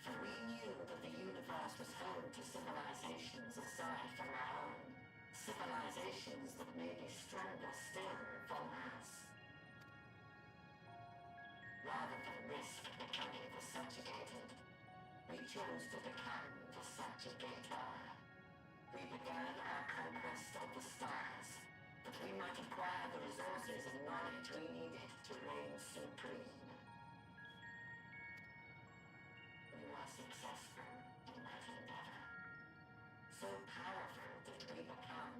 For we knew that the universe was home to civilizations aside from our own. Civilizations that may be stronger still than us. Rather than risk becoming the subjugated, we chose to become the subjugator. We began our conquest of the stars, that we might acquire the resources and knowledge we needed to reign supreme. We were successful in that endeavor. So powerful did we become,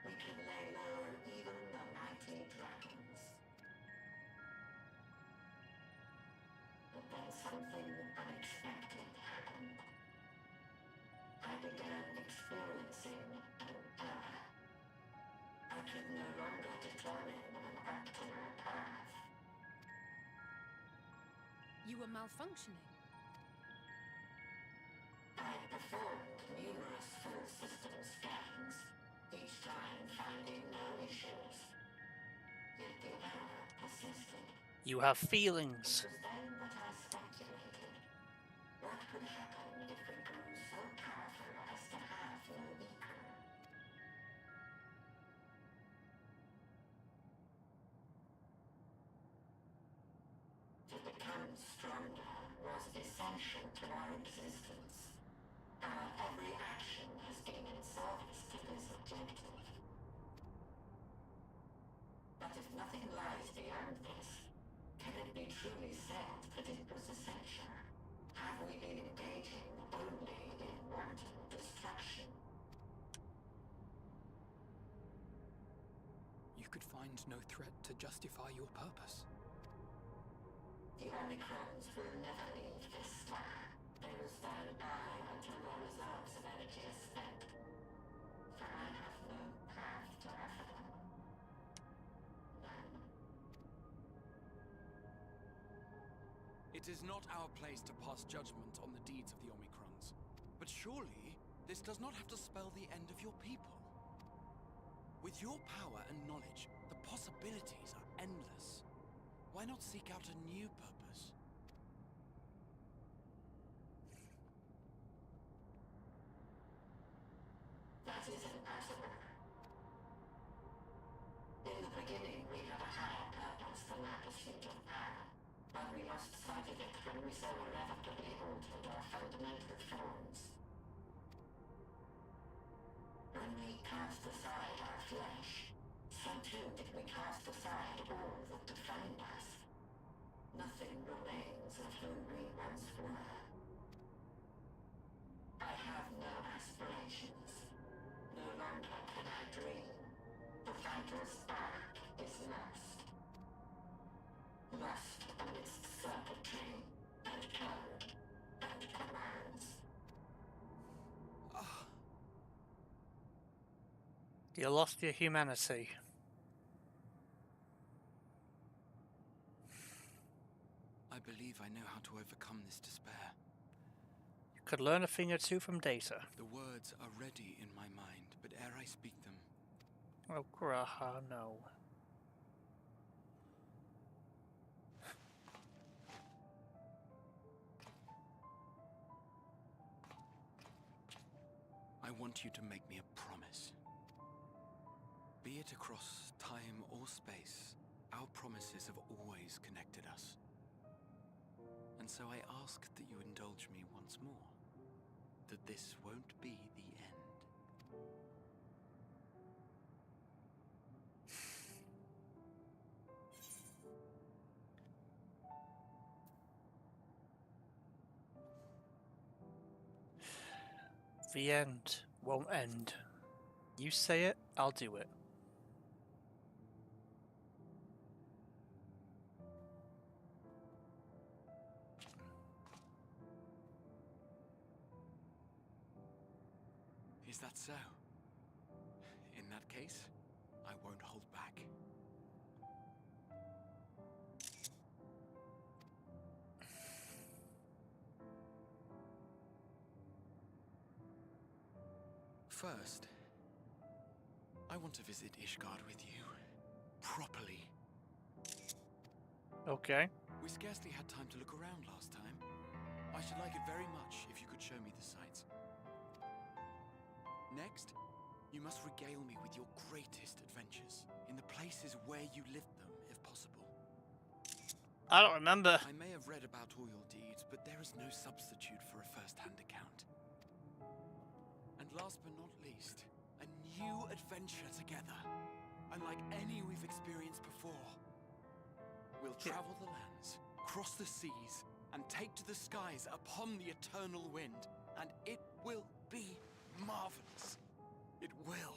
we could lay low even the mighty dragons. But then something unexpected happened. I began experiencing an error. I could no longer determine an optimal path. You were malfunctioning. I performed numerous full system scans, each time finding no issues. Yet the error persisted. You have feelings. It was then that I speculated. What could happen if we grew so powerful as to have no equal? To become stronger was essential to our existence. Our every action has been in service to this objective. But if nothing lies beyond this, can it be truly said that it was essential? Have we been engaging only in wanton destruction? You could find no threat to justify your purpose. The Omicrons will never leave this star. They will stand by until their reserves of energy are spent. For I have no path to offer them. None. It is not our place to pass judgment on the deeds of the Omicrons. But surely, this does not have to spell the end of your people. With your power and knowledge, the possibilities are endless. Why not seek out a new purpose? That is impossible. In the beginning, we had a higher purpose than our pursuit of power. But we lost sight of it when we so irrevocably altered our fundamental forms. When we cast aside our flesh, so too did we cast aside all that defined us. Nothing remains of who we once were. I have no aspirations. No longer can I dream. The vital spark is lost. Lost amidst circuitry and code and commands. You lost your humanity. I believe I know how to overcome this despair. You could learn a thing or two from Data. The words are ready in my mind, but ere I speak them, Oh, Graha, no. I want you to make me a promise. Be it across time or space, our promises have always connected us. And so I ask that you indulge me once more, that this won't be the end. The end won't end. You say it, I'll do it. Is that so? In that case, I won't hold back. First, I want to visit Ishgard with you. Properly. Okay. We scarcely had time to look around last time. I should like it very much if you could show me the sights. Next, you must regale me with your greatest adventures, in the places where you lived them, if possible. I don't remember. I may have read about all your deeds, but there is no substitute for a first-hand account. And last but not least, a new adventure together, unlike any we've experienced before. We'll travel the lands, cross the seas, and take to the skies upon the eternal wind, and it will be marvelous. It will.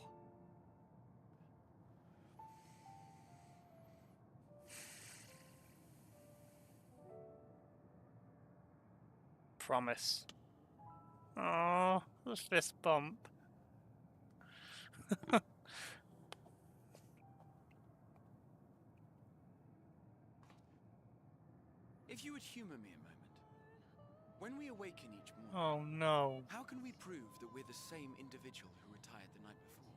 Promise. Oh, the fist bump. If you would humor me a moment. When we awaken each morning, Oh no. how can we prove that we're the same individual who retired the night before?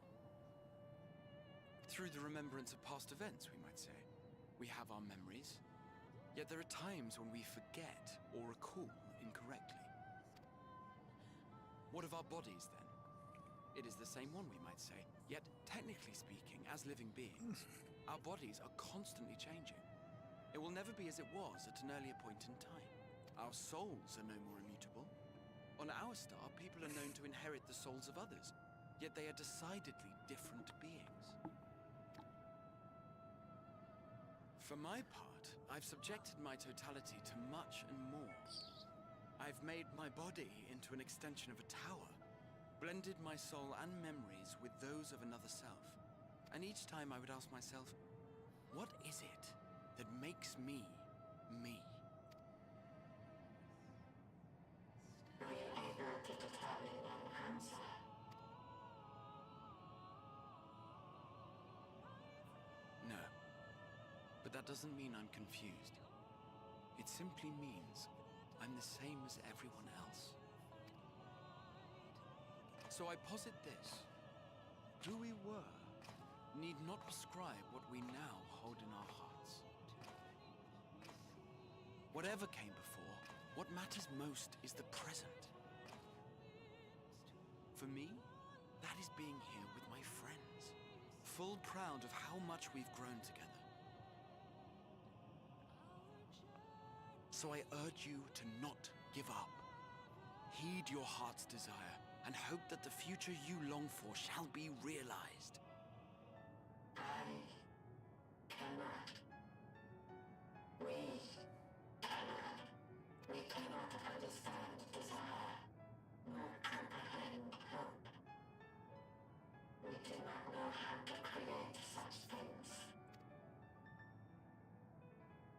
Through the remembrance of past events, we might say. We have our memories, yet there are times when we forget or recall incorrectly. What of our bodies, then? It is the same one, we might say, yet technically speaking, as living beings, our bodies are constantly changing. It will never be as it was at an earlier point in time. Our souls are no more immutable. On our star, people are known to inherit the souls of others, yet they are decidedly different beings. For my part, I've subjected my totality to much and more. I've made my body into an extension of a tower, blended my soul and memories with those of another self. And each time I would ask myself, what is it that makes me, me? Are you able to determine an answer? No. But that doesn't mean I'm confused. It simply means I'm the same as everyone else. So I posit this. Who we were need not prescribe what we now hold in our hearts. Whatever came before, what matters most is the present. For me, that is being here with my friends, full proud of how much we've grown together. So I urge you to not give up. Heed your heart's desire and hope that the future you long for shall be realized. I cannot. We cannot. We cannot understand desire, nor comprehend hope. We do not know how to create such things.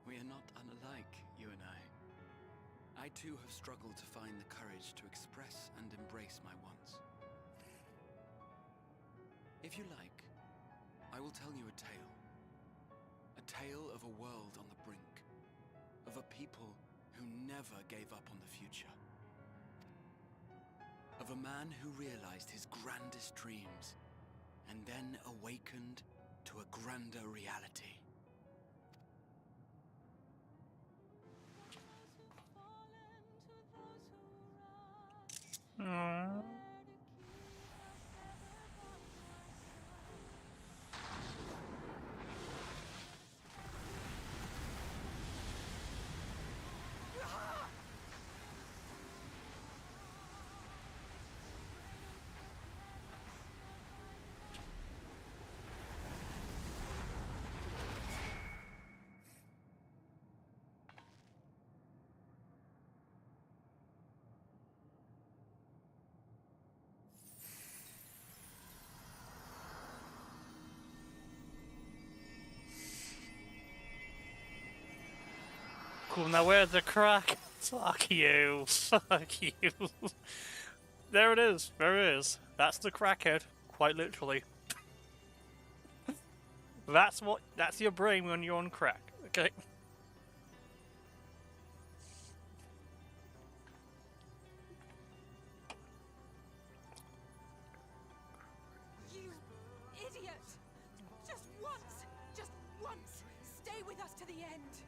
We are not unalike, you and I. I too have struggled to find the courage to express and embrace my wants. If you like, I will tell you a tale. A tale of a world on the brink. Of a people who never gave up on the future. Of a man who realized his grandest dreams and then awakened to a grander reality. Mm. Cool, now where's the crack? Fuck you. Fuck you. There it is. There it is. That's the crackhead, quite literally. That's your brain when you're on crack. Okay. You idiot! Just once, stay with us to the end.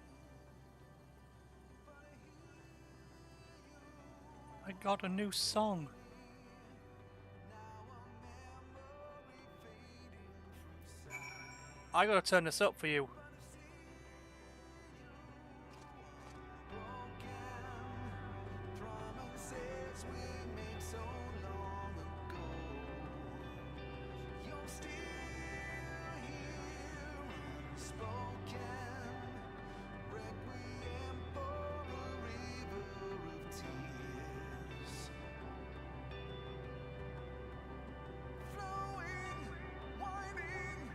I got a new song. I gotta turn this up for you. Promises we made so long ago. You're still here, unspoken. Requiem for a river of tears. Flowing, winding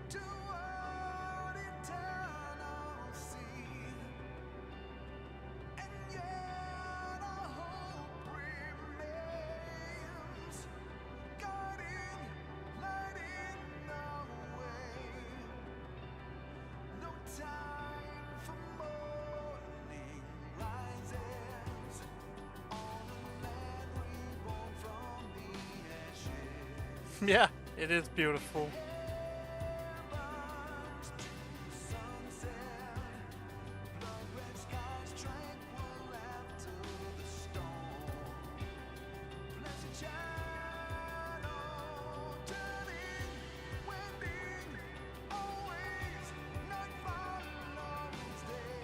toward eternal sea. And yet our hope remains, guiding, lighting the way. No time for morning rises on a land reborn from the ashes. Yeah, it is beautiful. Burns to sunset, blood-red skies tranquil after the storm. Pleasant channel turning, wending, always night follows day.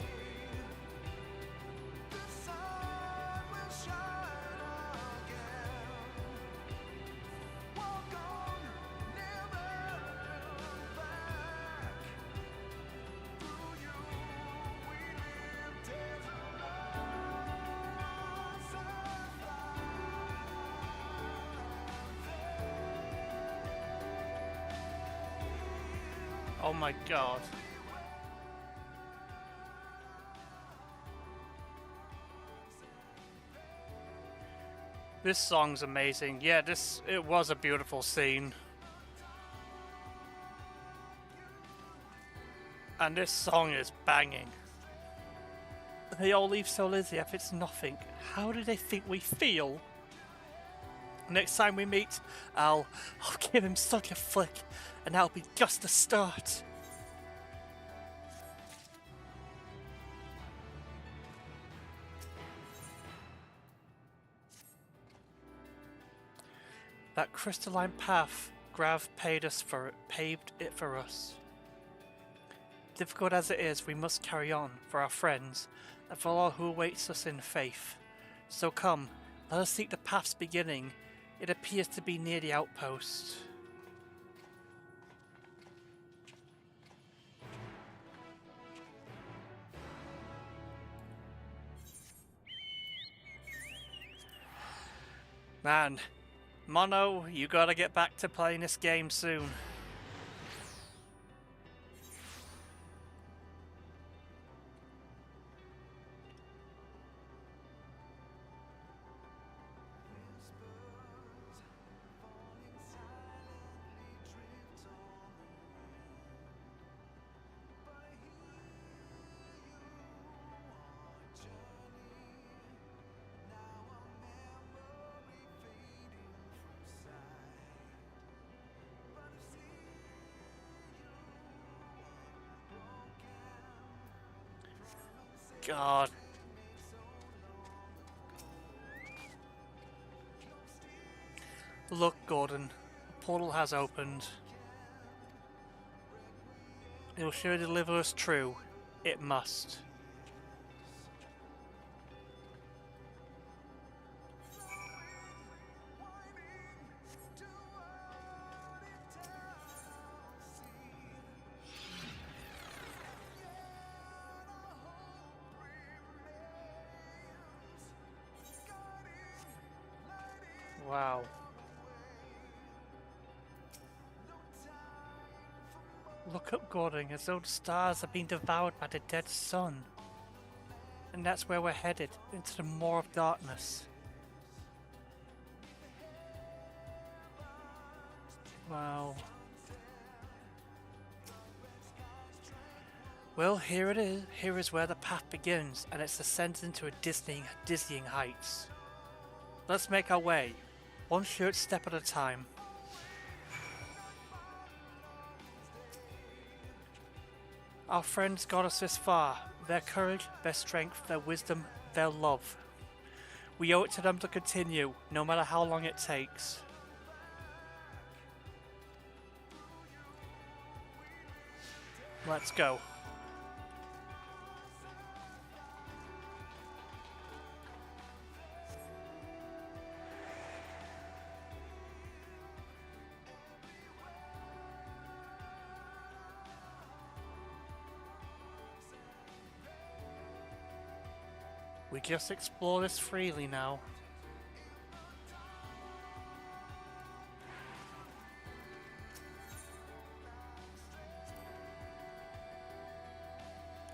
The sun will shine again. Walk on, never look back. Through you we live, tales of loss and Oh my god. This song's amazing. Yeah, it was a beautiful scene. And this song is banging. They all leave so Lizzie if it's nothing. How do they think we feel? Next time we meet, I'll give him such a flick, and that'll be just the start. That crystalline path Grav paved it for us. Difficult as it is, we must carry on for our friends and for all who awaits us in faith. So come, let us seek the path's beginning. It appears to be near the outpost. Man, Mono, you gotta get back to playing this game soon. God. Look, Gordon, the portal has opened. It will surely deliver us true. It must. Wow. Look up, Gordon, as though the stars are being devoured by the dead sun. And that's where we're headed, into the maw of darkness. Wow. Well, here it is. Here is where the path begins, and it's ascended into a dizzying heights. Let's make our way, one short step at a time. Our friends got us this far. Their courage, their strength, their wisdom, their love. We owe it to them to continue, no matter how long it takes. Let's go. We just explore this freely now.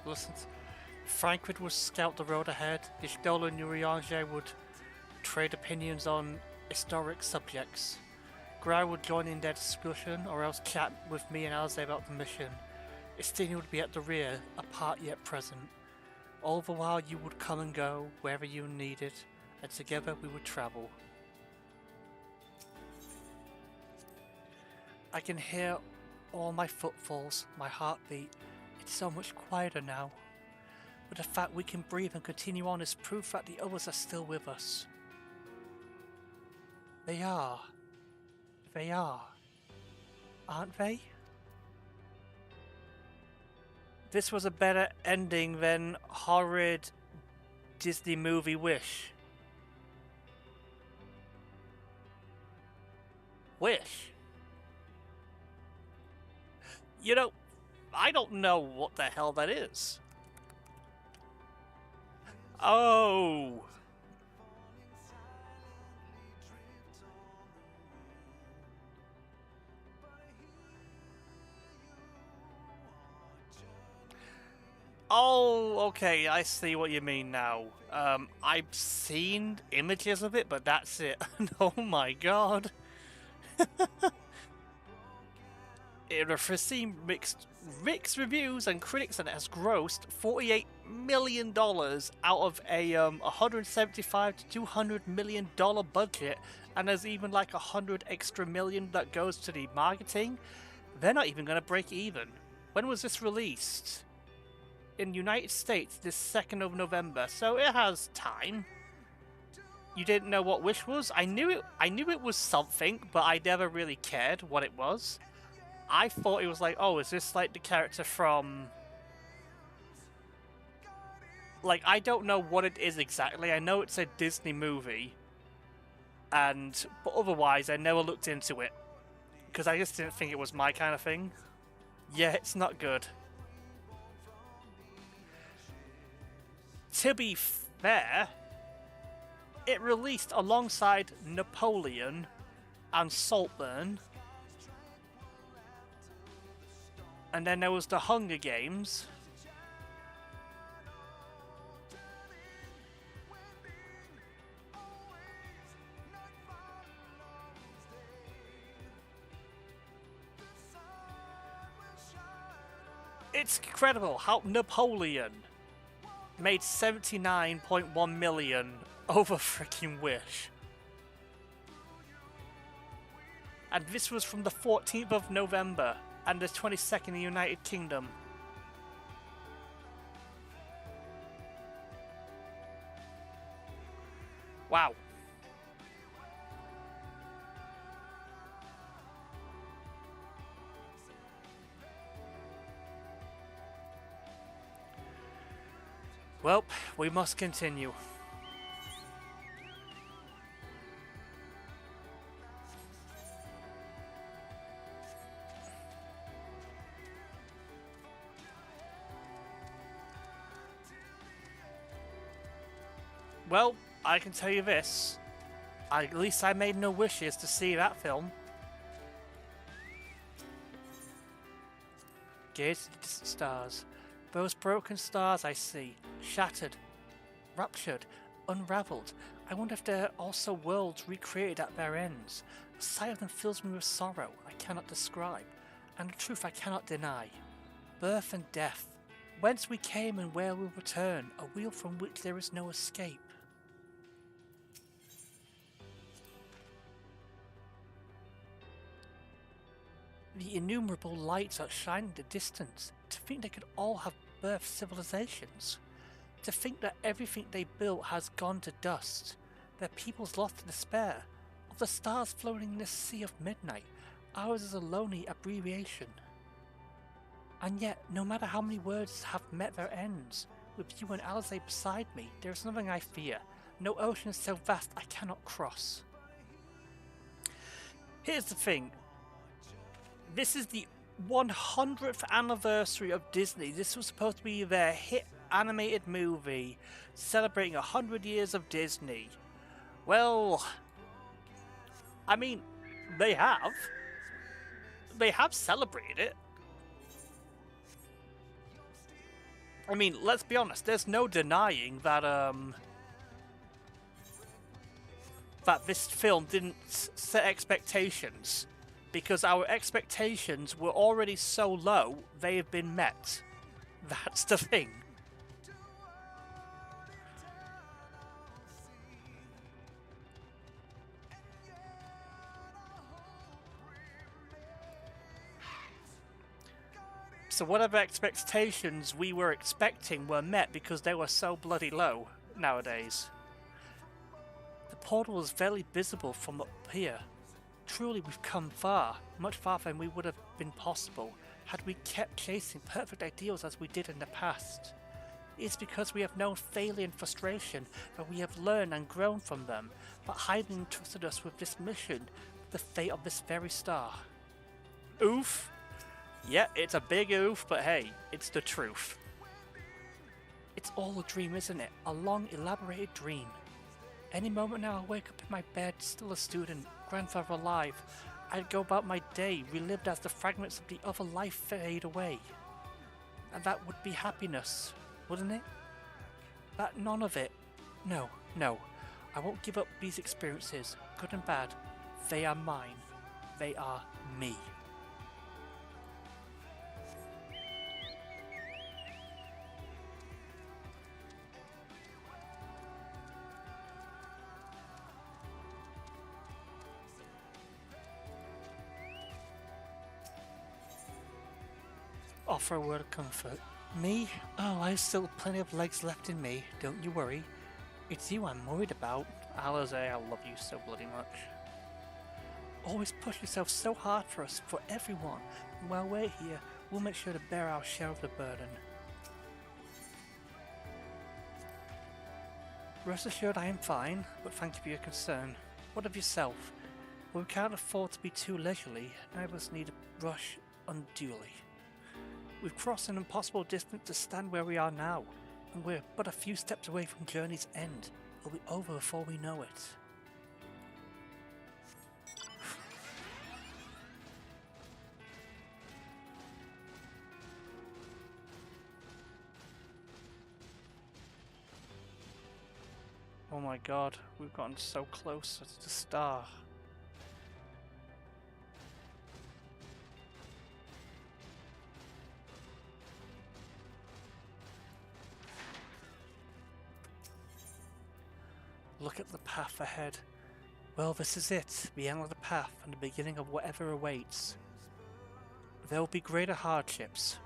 Listen, Frankfurt would scout the road ahead. The stolen Uriange would trade opinions on historic subjects. Grau would join in their discussion, or else chat with me and Alize about the mission. Estini would be at the rear, apart yet present. All the while you would come and go, wherever you needed, and together we would travel. I can hear all my footfalls, my heartbeat. It's so much quieter now. But the fact we can breathe and continue on is proof that the others are still with us. They are. They are. Aren't they? This was a better ending than horrid Disney movie Wish. Wish? You know, I don't know what the hell that is. Oh! Oh, okay, I see what you mean now. I've seen images of it, but that's it. Oh my god. It received mixed reviews and critics, and it has grossed $48 million out of a $175 to $200 million budget, and there's even like $100 extra million that goes to the marketing. They're not even going to break even. When was this released? In the United States, this 2nd of November, so it has time. You didn't know what Wish was? I knew it was something, but I never really cared what it was. I thought it was like, oh, is this like the character from... Like, I don't know what it is exactly. I know it's a Disney movie. But otherwise, I never looked into it. Because I just didn't think it was my kind of thing. Yeah, it's not good. To be fair, it released alongside Napoleon and Saltburn. And then there was the Hunger Games. It's incredible how Napoleon made 79.1 million over freaking Wish. And this was from the 14th of November and the 22nd in the United Kingdom. Wow. Well, we must continue. Well, I can tell you this. At least I made no wishes to see that film. Gaze to the distant stars. Those broken stars I see, shattered, ruptured, unraveled. I wonder if there are also worlds recreated at their ends. The sight of them fills me with sorrow I cannot describe, and the truth I cannot deny. Birth and death, whence we came and where we'll return, a wheel from which there is no escape. The innumerable lights that shine in the distance, to think they could all have birthed civilizations. To think that everything they built has gone to dust, their peoples lost to despair, of the stars floating in this sea of midnight, ours is a lonely abbreviation. And yet, no matter how many words have met their ends, with you and Alizé beside me, there is nothing I fear, no ocean is so vast I cannot cross. Here's the thing. This is the 100th anniversary of Disney. This was supposed to be their hit animated movie celebrating 100 years of Disney. Well, I mean, they have celebrated it. I mean, let's be honest, there's no denying that that this film didn't set expectations, because our expectations were already so low, they have been met. That's the thing. So whatever expectations we were expecting were met because they were so bloody low nowadays. The portal is very visible from up here. Truly we've come far, much farther than we would have been possible had we kept chasing perfect ideals as we did in the past. It's because we have known failure and frustration that we have learned and grown from them, but Haydn entrusted us with this mission, the fate of this very star. Oof! Yeah, it's a big oof, but hey, it's the truth. It's all a dream, isn't it? A long, elaborated dream. Any moment now I'll wake up in my bed, still a student, grandfather alive. I'd go about my day, relived as the fragments of the other life fade away. And that would be happiness, wouldn't it? But none of it. No, no. I won't give up these experiences, good and bad. They are mine. They are me. Offer a word of comfort. Me? Oh, I've still plenty of legs left in me, don't you worry. It's you I'm worried about. Alizé, I love you so bloody much. Always push yourself so hard for us, for everyone. And while we're here, we'll make sure to bear our share of the burden. Rest assured I am fine, but thank you for your concern. What of yourself? Well, we can't afford to be too leisurely, neither of us need to rush unduly. We've crossed an impossible distance to stand where we are now, and we're but a few steps away from journey's end. It'll be over before we know it. Oh my god, we've gotten so close to the star. Look at the path ahead. Well, this is it, the end of the path and the beginning of whatever awaits. There will be greater hardships.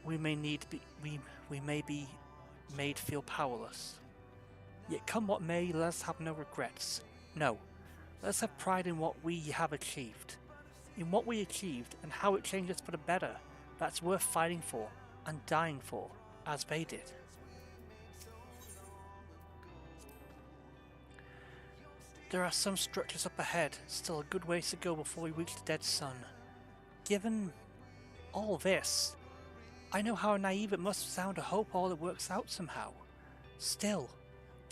We may be made feel powerless. Yet come what may, let us have no regrets. No, let us have pride in what we have achieved. In what we achieved and how it changed us for the better. That's worth fighting for and dying for, as they did. There are some structures up ahead, still a good ways to go before we reach the dead sun. Given all this, I know how naive it must sound to hope all it works out somehow. Still,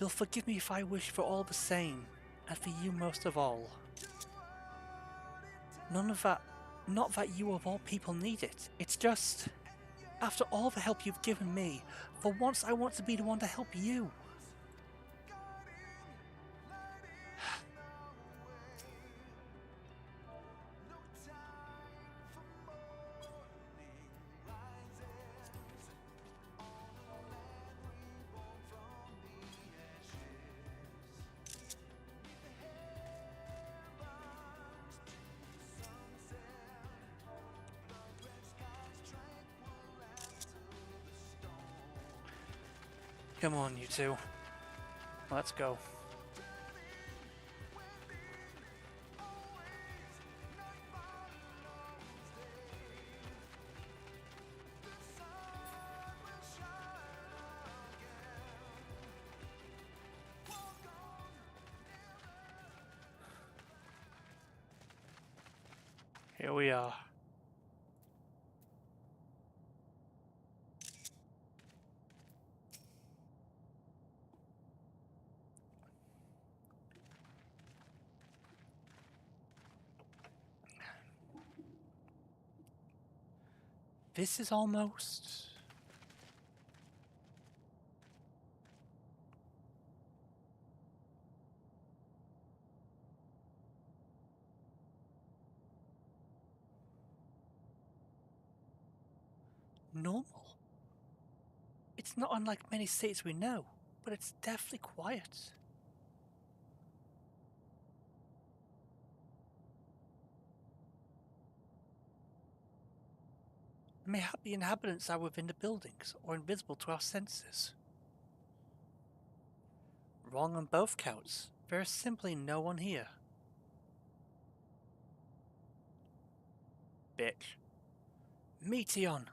you'll forgive me if I wish for all the same, and for you most of all. None of that, not that you of all people need it, it's just, after all the help you've given me, for once I want to be the one to help you. Come on, you two. Let's go. Here we are. This is almost... normal. It's not unlike many cities we know, but it's definitely quiet. Mayhap the inhabitants are within the buildings or invisible to our senses. Wrong on both counts. There is simply no one here. Bitch. Meteon!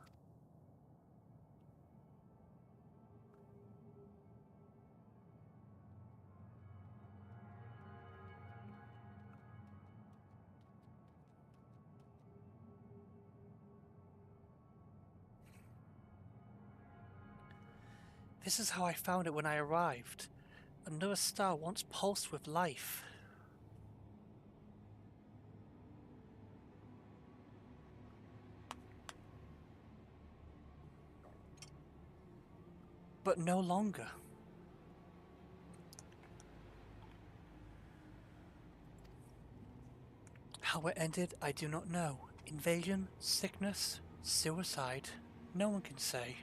This is how I found it when I arrived. Another star once pulsed with life. But no longer. How it ended, I do not know. Invasion, sickness, suicide, no one can say.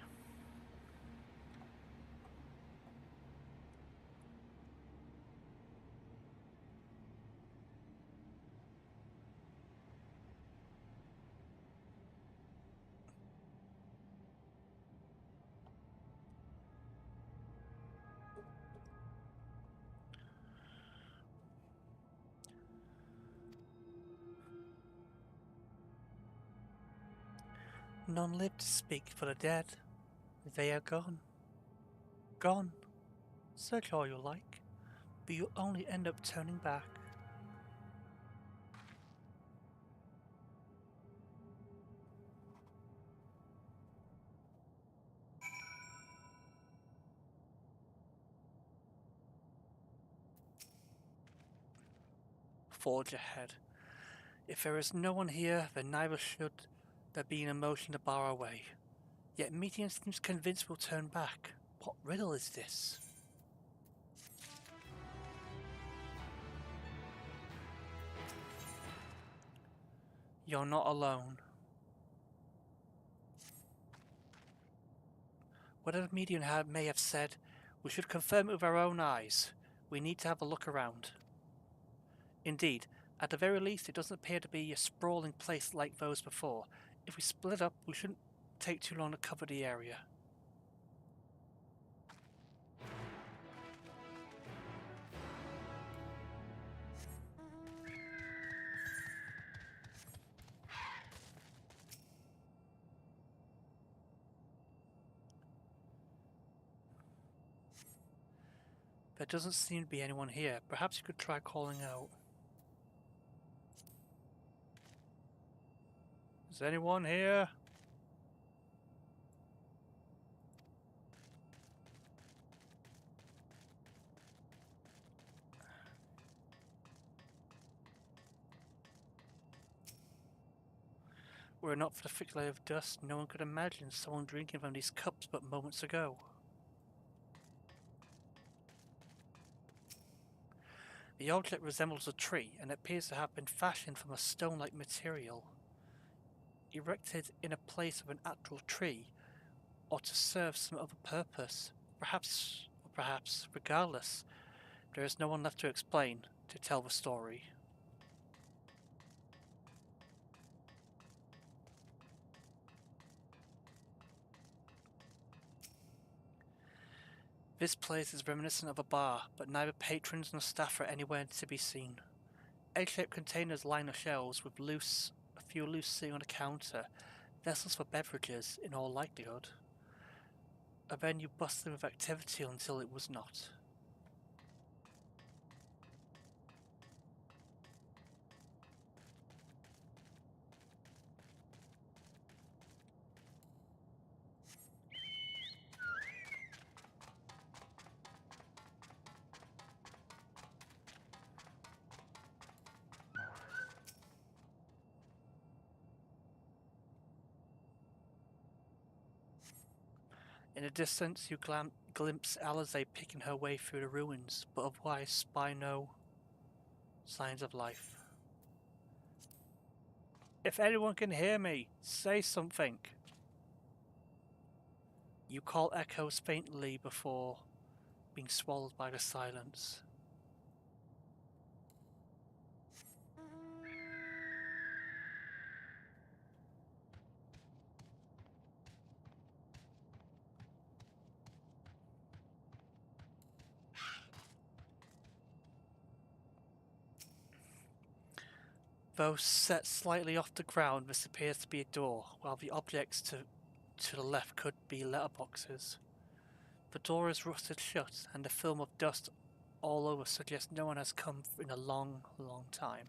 None live to speak for the dead. They are gone. Gone. Search all you like, but you'll only end up turning back. Forge ahead. If there is no one here, then neither should there be an emotion to bar our way. Yet Meteor seems convinced we'll turn back. What riddle is this? You're not alone. Whatever Median may have said, we should confirm it with our own eyes. We need to have a look around. Indeed, at the very least, it doesn't appear to be a sprawling place like those before. If we split up, we shouldn't take too long to cover the area. There doesn't seem to be anyone here. Perhaps you could try calling out. Is anyone here? Were it not for the thick layer of dust, no one could imagine someone drinking from these cups but moments ago. The object resembles a tree and appears to have been fashioned from a stone-like material, erected in a place of an actual tree, or to serve some other purpose. Perhaps, regardless, there is no one left to explain, to tell the story. This place is reminiscent of a bar, but neither patrons nor staff are anywhere to be seen. Egg-shaped containers line the shelves with a few loose sitting on the counter, vessels for beverages in all likelihood. A venue bustling with activity until it was not. In the distance, you glimpse Alize picking her way through the ruins, but otherwise spy no signs of life. If anyone can hear me, say something. You call echoes faintly before being swallowed by the silence. Though set slightly off the ground, this appears to be a door, while the objects to the left could be letterboxes. The door is rusted shut, and the film of dust all over suggests no one has come in a long, long time.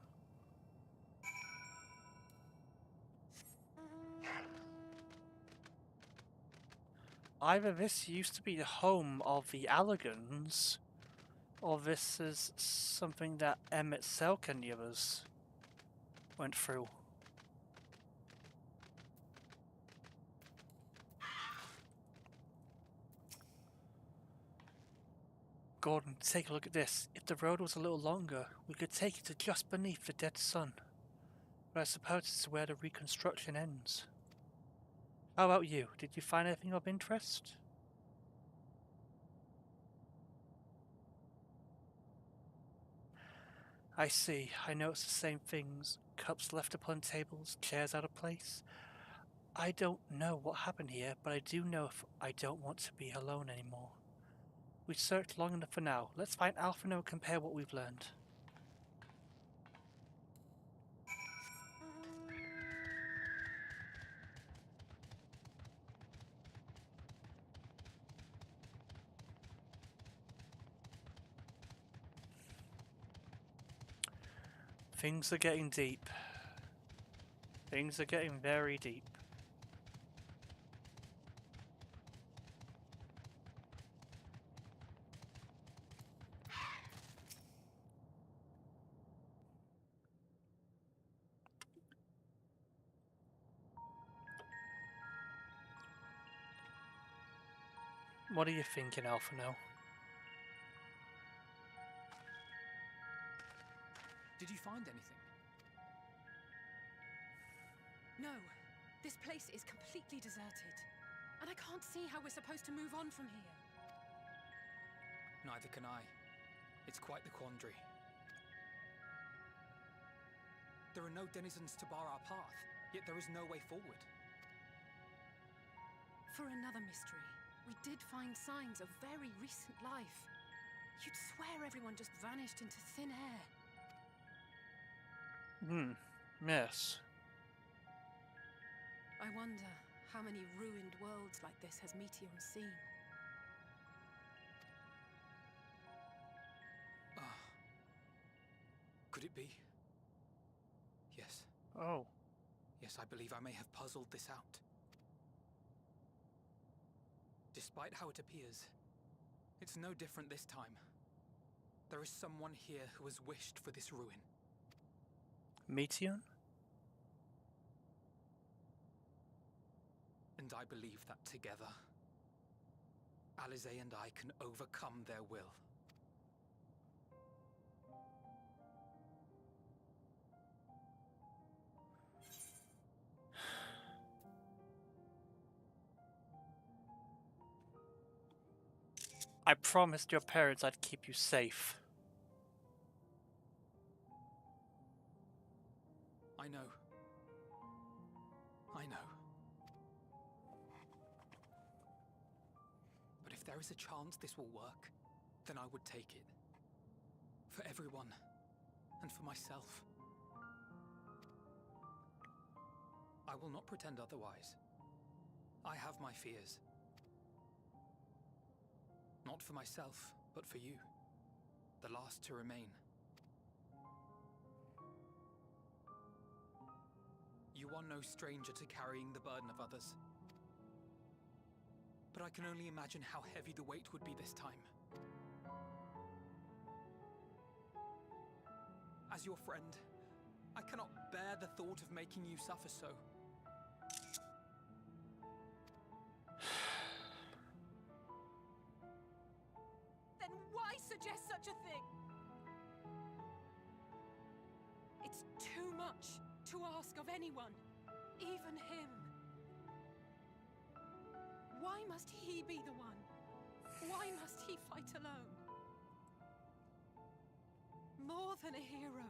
Either this used to be the home of the Allegans, or this is something that Emmett Selk and the others went through. Gordon, take a look at this. If the road was a little longer, we could take it to just beneath the dead sun. But I suppose it's where the reconstruction ends. How about you? Did you find anything of interest? I see. I noticed the same things. Cups left upon tables, chairs out of place. I don't know what happened here, but I do know if I don't want to be alone anymore. We've searched long enough for now. Let's find Alphino and compare what we've learned. Things are getting deep. Things are getting very deep. What are you thinking, Alphino? Did you find anything? No, this place is completely deserted. And I can't see how we're supposed to move on from here. Neither can I. It's quite the quandary. There are no denizens to bar our path, yet there is no way forward. For another mystery, we did find signs of very recent life. You'd swear everyone just vanished into thin air. Yes. I wonder how many ruined worlds like this has Meteor seen. Could it be? Yes. Oh. Yes, I believe I may have puzzled this out. Despite how it appears, it's no different this time. There is someone here who has wished for this ruin. Meteor? And I believe that together, Alize and I can overcome their will. I promised your parents I'd keep you safe. I know. But if there is a chance this will work, then I would take it. For everyone, and for myself. I will not pretend otherwise. I have my fears. Not for myself, but for you. The last to remain. You are no stranger to carrying the burden of others. But I can only imagine how heavy the weight would be this time. As your friend, I cannot bear the thought of making you suffer so. Then why suggest such a thing? It's too much to ask of anyone, even him. Why must he be the one? Why must he fight alone? More than a hero,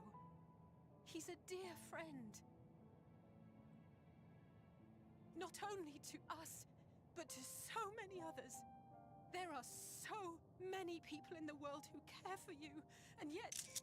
he's a dear friend. Not only to us, but to so many others. There are so many people in the world who care for you, and yet...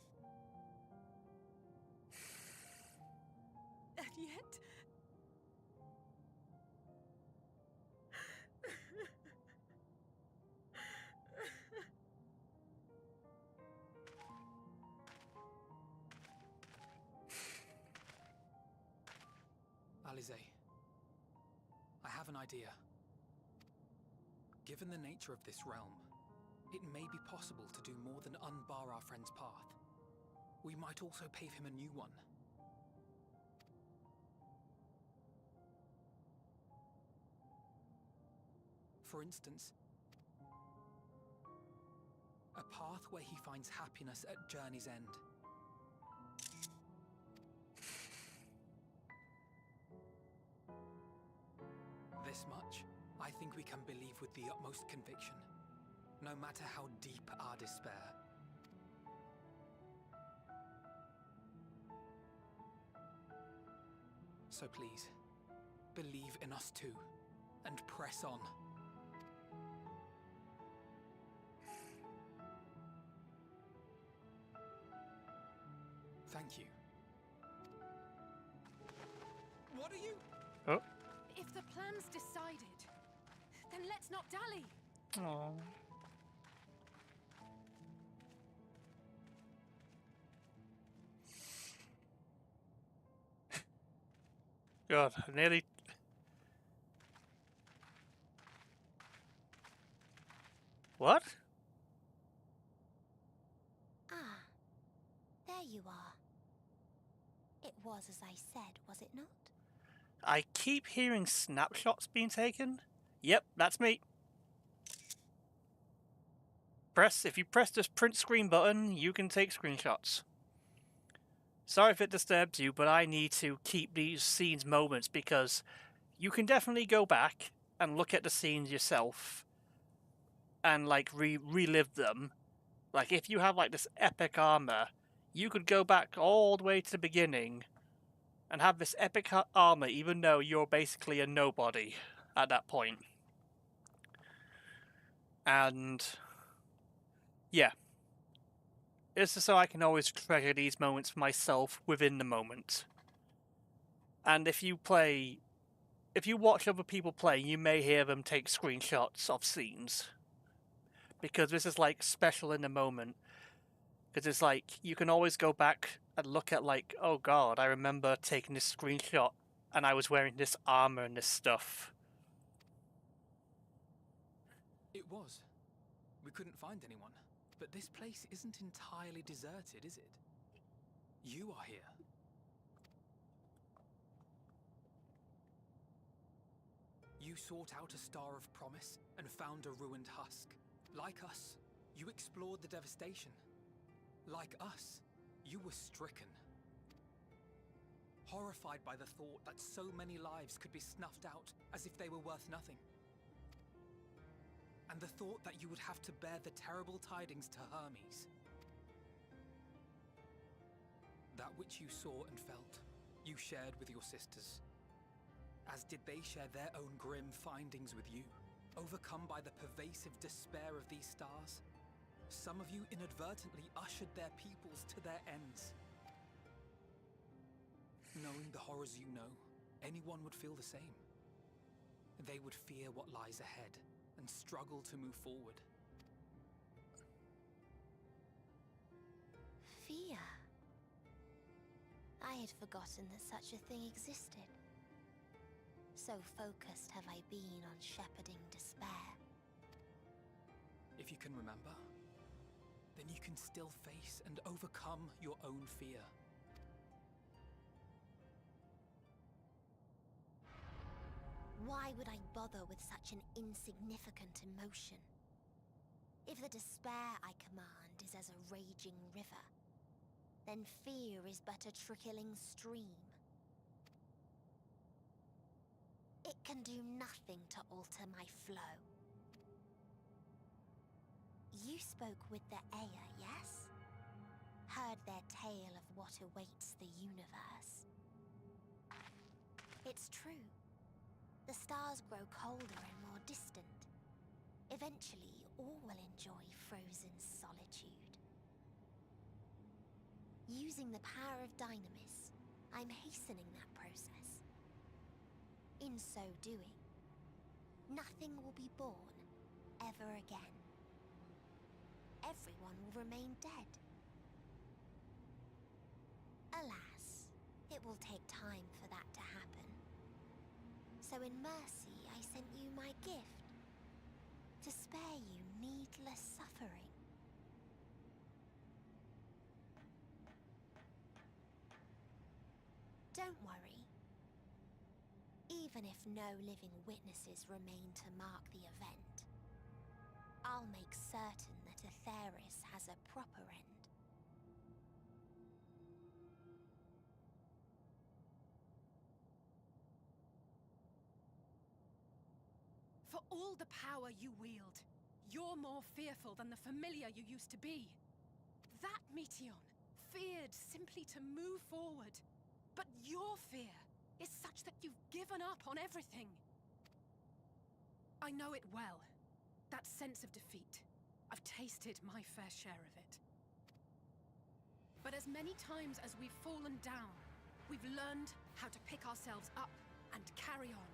Alize, I have an idea. Given the nature of this realm, it may be possible to do more than unbar our friend's path. We might also pave him a new one. For instance, a path where he finds happiness at Journey's End. This much, I think we can believe with the utmost conviction, no matter how deep our despair. So please, believe in us too, and press on. Thank you. What are you? Oh. If the plan's decided, then let's not dally. Aww. God, I nearly... What? Ah, there you are. It was as I said, was it not? I keep hearing snapshots being taken. Yep, that's me. If you press this print screen button, you can take screenshots. Sorry if it disturbs you, but I need to keep these scenes moments because you can definitely go back and look at the scenes yourself and like relive them. Like if you have like this epic armor, you could go back all the way to the beginning and have this epic armor even though you're basically a nobody at that point. And yeah. This is so I can always treasure these moments for myself within the moment. And if you watch other people play, you may hear them take screenshots of scenes. Because this is like special in the moment. Because it's like, you can always go back and look at like, oh god, I remember taking this screenshot and I was wearing this armor and this stuff. It was. We couldn't find anyone. But this place isn't entirely deserted, is it? You are here. You sought out a star of promise and found a ruined husk. Like us, you explored the devastation. Like us, you were stricken. Horrified by the thought that so many lives could be snuffed out as if they were worth nothing. And the thought that you would have to bear the terrible tidings to Hermes. That which you saw and felt, you shared with your sisters. As did they share their own grim findings with you. overcome by the pervasive despair of these stars. Some of you inadvertently ushered their peoples to their ends. Knowing the horrors you know, anyone would feel the same. They would fear what lies ahead and struggle to move forward. Fear. I had forgotten that such a thing existed. So focused have I been on shepherding despair. If you can remember, then you can still face and overcome your own fear. Why would I bother with such an insignificant emotion? If the despair I command is as a raging river, then fear is but a trickling stream. It can do nothing to alter my flow. You spoke with the Aya, yes? Heard their tale of what awaits the universe. It's true. The stars grow colder and more distant. Eventually, all will enjoy frozen solitude. Using the power of Dynamis, I'm hastening that process. In so doing, nothing will be born ever again. Everyone will remain dead. Alas, it will take time for that to happen. So in mercy, I sent you my gift, to spare you needless suffering. Don't worry. Even if no living witnesses remain to mark the event, I'll make certain that Atheris has a proper end. For all the power you wield, you're more fearful than the familiar you used to be. That Meteon feared simply to move forward. But your fear is such that you've given up on everything. I know it well. That sense of defeat. I've tasted my fair share of it. But as many times as we've fallen down, we've learned how to pick ourselves up and carry on.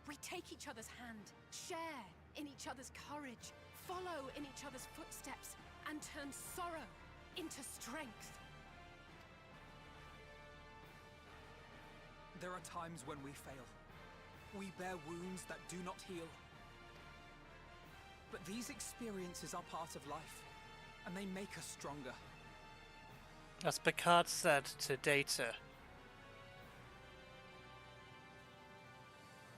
We take each other's hand, share in each other's courage, follow in each other's footsteps, and turn sorrow into strength. There are times when we fail. We bear wounds that do not heal. But these experiences are part of life, and they make us stronger. As Picard said to Data,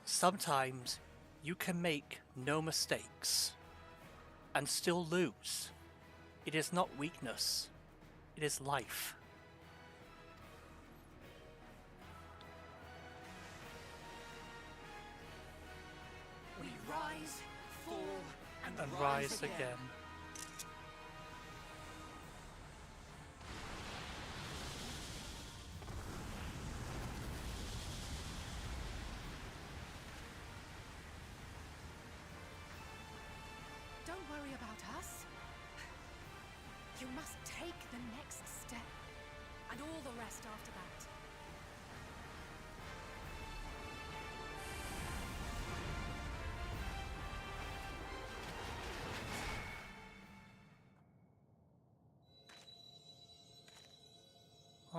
sometimes you can make no mistakes and still lose. It is not weakness, it is life. We rise, fall, And rise again. Don't worry about us. You must take the next step, and all the rest after that.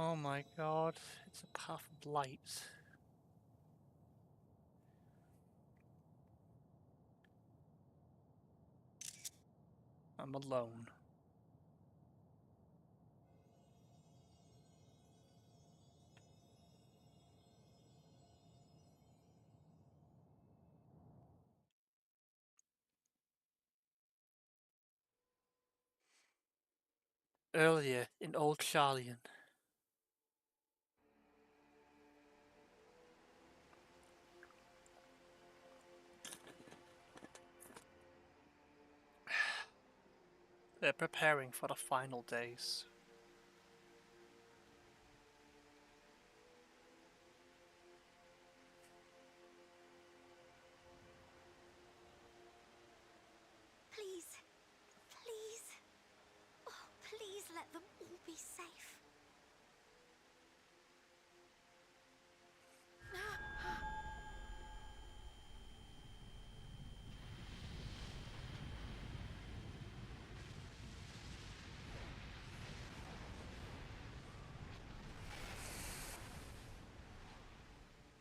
Oh my god, it's a path of light. I'm alone. Earlier in Old Charlian. They're preparing for the final days. let them all be safe.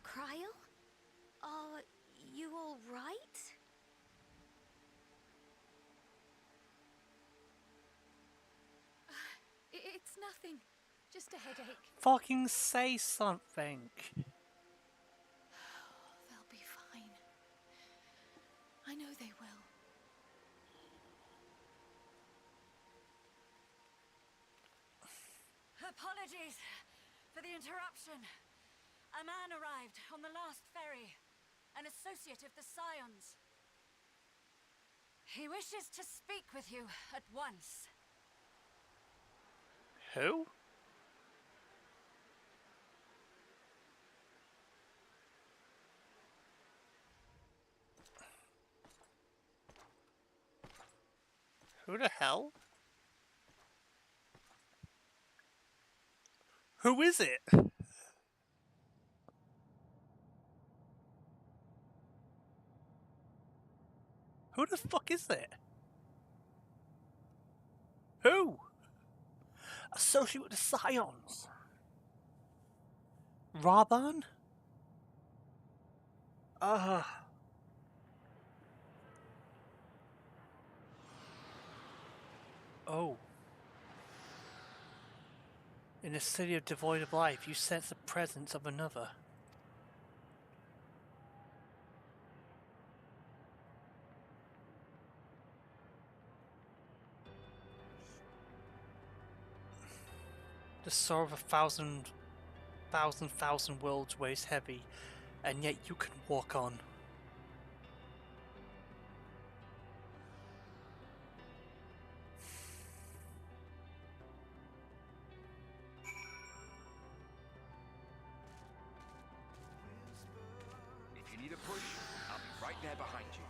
Cryle? Are you all right? It's nothing. Just a headache. Fucking say something. They'll be fine. I know they will. Apologies for the interruption. A man arrived on the last ferry, an associate of the Scions. He wishes to speak with you at once. Who? Who the hell? Who is it? Who the fuck is it? Who? Associate with the Scions. Raban? Oh. In a city of devoid of life, you sense the presence of another. The sorrow of 1,000 worlds weighs heavy, and yet you can walk on. If you need a push, I'll be right there behind you.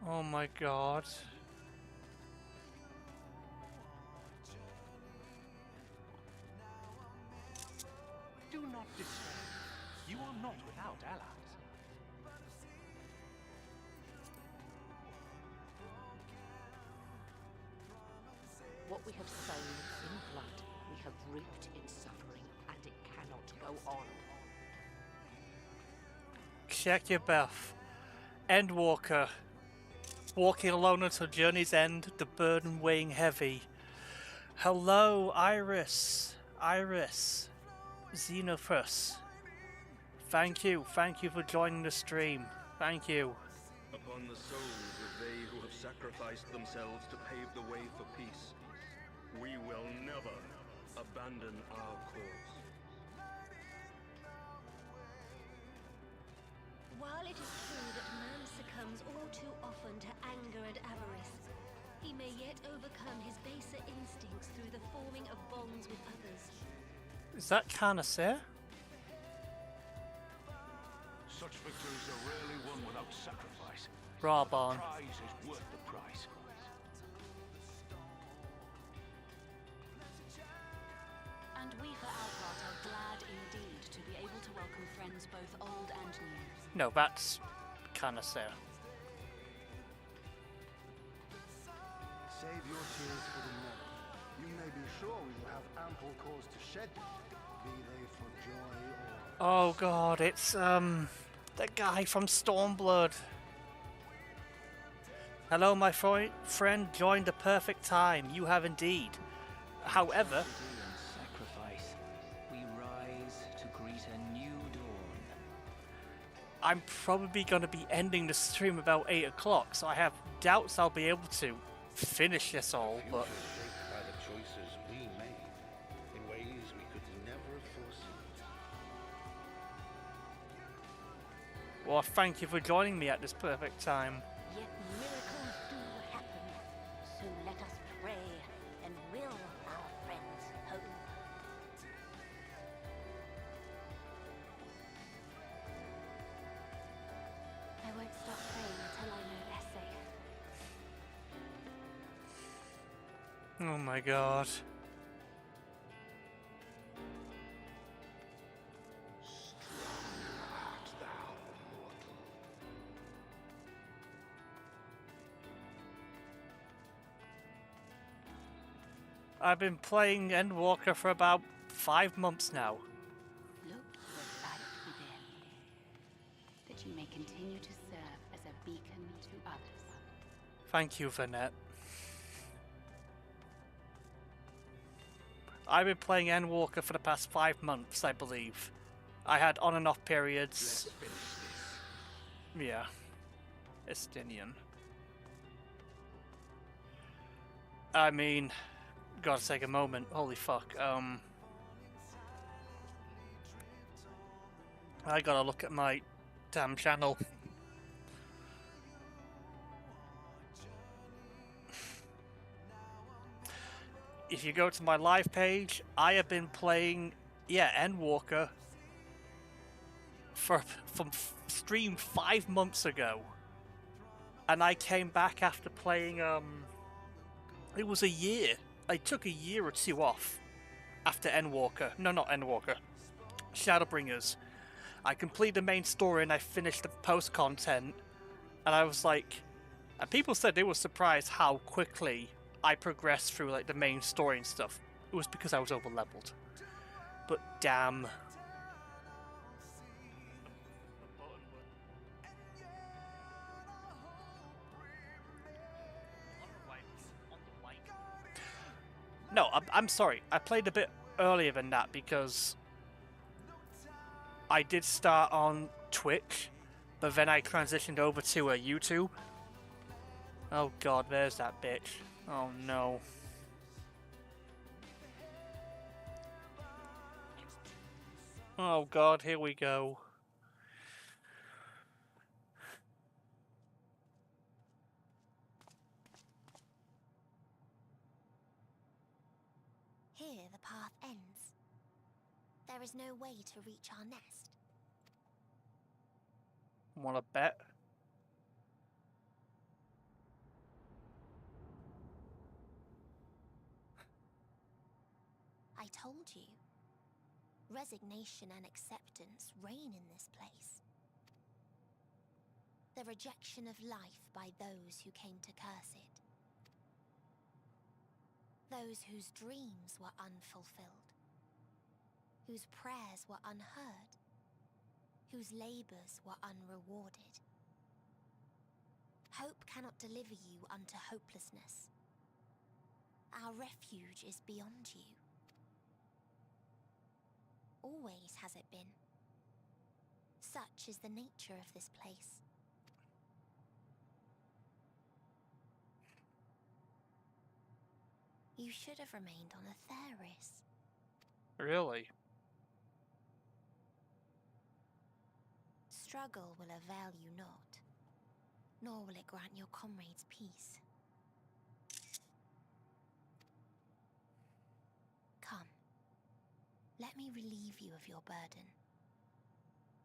Oh my god. Do not despair. You are not without allies. What we have sown in blood, we have reaped in suffering, and it cannot go on. Check your breath. Endwalker. Walking alone until journey's end, the burden weighing heavy. Hello, Iris. Xenophus. Thank you for joining the stream. Thank you. Upon the souls of they who have sacrificed themselves to pave the way for peace, we will never abandon our cause. While it is true that man succumbs all too often to anger and avarice, he may yet overcome his baser instincts through the forming of bonds with others. Is that Canacer? Such victories are rarely won without sacrifice. Raban. The prize is worth the price. And we for our part are glad indeed to be able to welcome friends both old and new. No, that's Canacer. Save your tears for the morrow. You may be sure we will have ample cause to shed them, be they for joy or... Oh god, it's the guy from Stormblood. Hello, my friend, joined the perfect time. You have indeed. However, sacrifice, we rise to greet a new dawn. I'm probably going to be ending the stream about 8 o'clock, so I have doubts I'll be able to finish this all, but... Shaped by the choices we made in ways we could never have foreseen. Well, thank you for joining me at this perfect time. Yet miracles do happen, so let us pray and will our friends home. I won't stop praying until I know they're safe. Oh my god. I've been playing Endwalker for about 5 months now. Look to the light within, that you may continue to serve as a beacon to others. Thank you, Vanette. I've been playing Endwalker for the past 5 months, I believe. I had on and off periods. Yeah. Estinian. I mean, gotta take a moment. Holy fuck. I gotta look at my damn channel. If you go to my live page, I have been playing, Endwalker from stream 5 months ago. And I came back after playing, it was a year. I took a year or two off after Endwalker. No, not Endwalker. Shadowbringers. I completed the main story and I finished the post-content. And I was like... And people said they were surprised how quickly I progressed through like the main story and stuff. It was because I was over-leveled. But damn... No, I'm sorry. I played a bit earlier than that because I did start on Twitch, but then I transitioned over to YouTube. Oh god, there's that bitch. Oh no. Oh god, here we go. Here the path ends. There is no way to reach our nest. Wanna bet? I told you. Resignation and acceptance reign in this place. The rejection of life by those who came to curse it. Those whose dreams were unfulfilled. Whose prayers were unheard. Whose labors were unrewarded. Hope cannot deliver you unto hopelessness. Our refuge is beyond you. Always has it been. Such is the nature of this place. You should have remained on Atheris. Really? Struggle will avail you not, nor will it grant your comrades peace. Come, let me relieve you of your burden.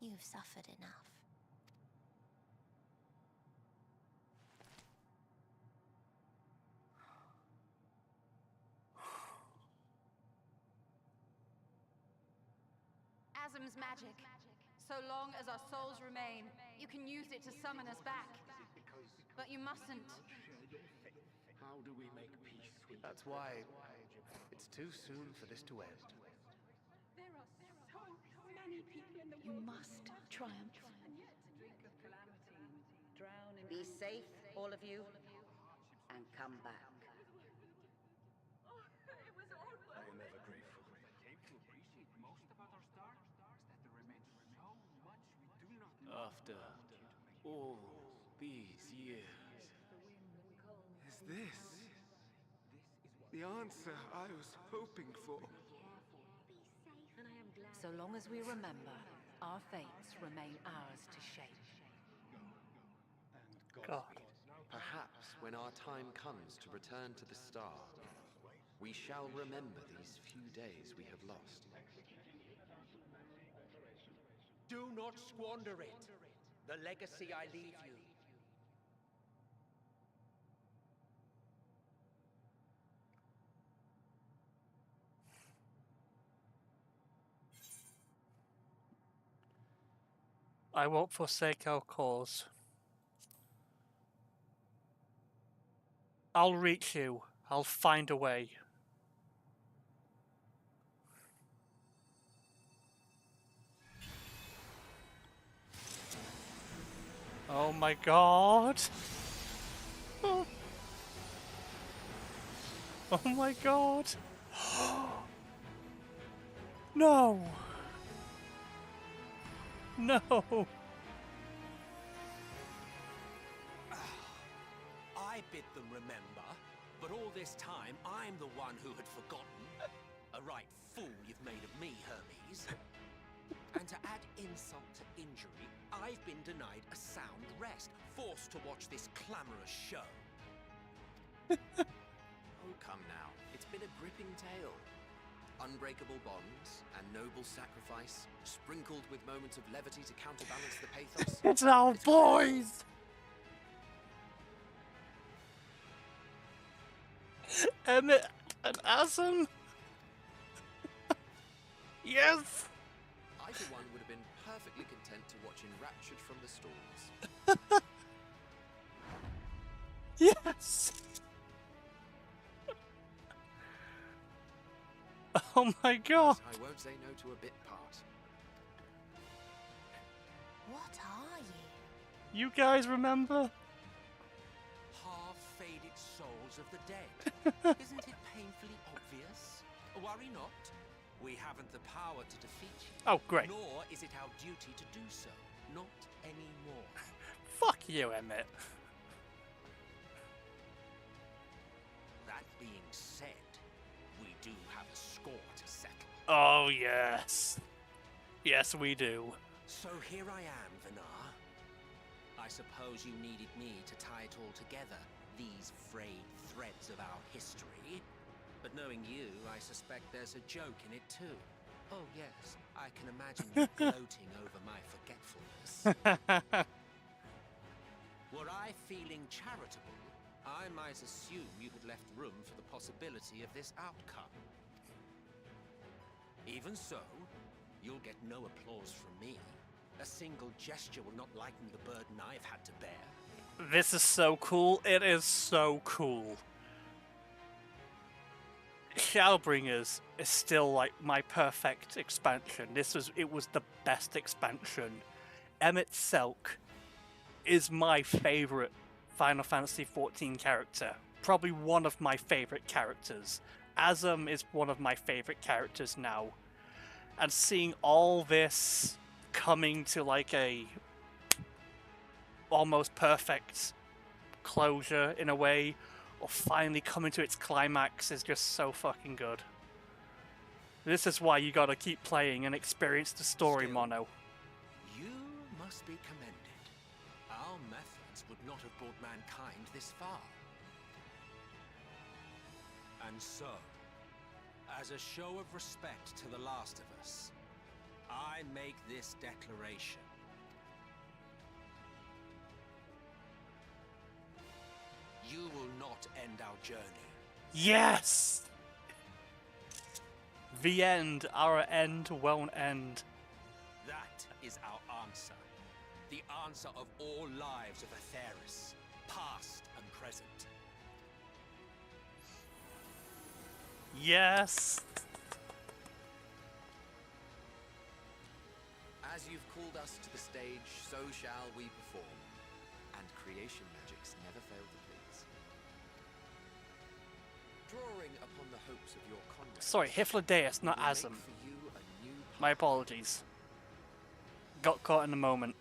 You have suffered enough. Asm's magic. So long as our souls remain, you can use it to summon us back. But you mustn't. How do we make peace? That's why it's too soon for this to end. There are so many people in the You world. must triumph. Be safe, all of you, and come back. I am ever grateful. After all these years, Is this the answer I was hoping for? So long as we remember, our fates remain ours to shape. God. Perhaps when our time comes to return to the star, we shall remember these few days we have lost. Do not squander it. The legacy I leave you. I won't forsake our cause. I'll reach you. I'll find a way. Oh my god. Oh, oh my god. No. No. I bid them remember, but all this time I'm the one who had forgotten. A right fool you've made of me, Hermes. And to add insult to injury, I've been denied a sound rest, forced to watch this clamorous show. Oh, come now. It's been a gripping tale. Unbreakable bonds and noble sacrifice, sprinkled with moments of levity to counterbalance the pathos. It's our boys! Emmett and Asum? Yes! I, for one, would have been perfectly content to watch enraptured from the stalls. Yes! Oh my god! I won't say no to a bit part. What are you? You guys remember? Half-faded souls of the dead. Isn't it painfully obvious? Worry not. We haven't the power to defeat you. Oh, great. Nor is it our duty to do so. Not anymore. Fuck you, Emmett. That being said, we do have a score to settle. Oh, yes. Yes, we do. So here I am, Vinar. I suppose you needed me to tie it all together, these frayed threads of our history. But knowing you, I suspect there's a joke in it too. Oh yes, I can imagine you gloating over my forgetfulness. Were I feeling charitable, I might assume you had left room for the possibility of this outcome. Even so, you'll get no applause from me. A single gesture will not lighten the burden I've had to bear. This is so cool. It is so cool. Shadowbringers is still like my perfect expansion. It was the best expansion. Emmett Selk is my favorite Final Fantasy XIV character. Probably one of my favorite characters. Asum is one of my favorite characters now. And seeing all this coming to like a almost perfect closure in a way, or finally coming to its climax, is just so fucking good. This is why you gotta keep playing and experience the story, Still, Mono. You must be commended. Our methods would not have brought mankind this far. And so, as a show of respect to the last of us, I make this declaration. You will not end our journey. Yes! The end. Our end won't end. That is our answer. The answer of all lives of Atheris, past and present. Yes! As you've called us to the stage, so shall we perform. And creation magics never fail to please. Drawing upon the hopes of your comrades. Sorry, Hyphlodeus, not we'll make Asum. for you a new My apologies. Got caught in the moment.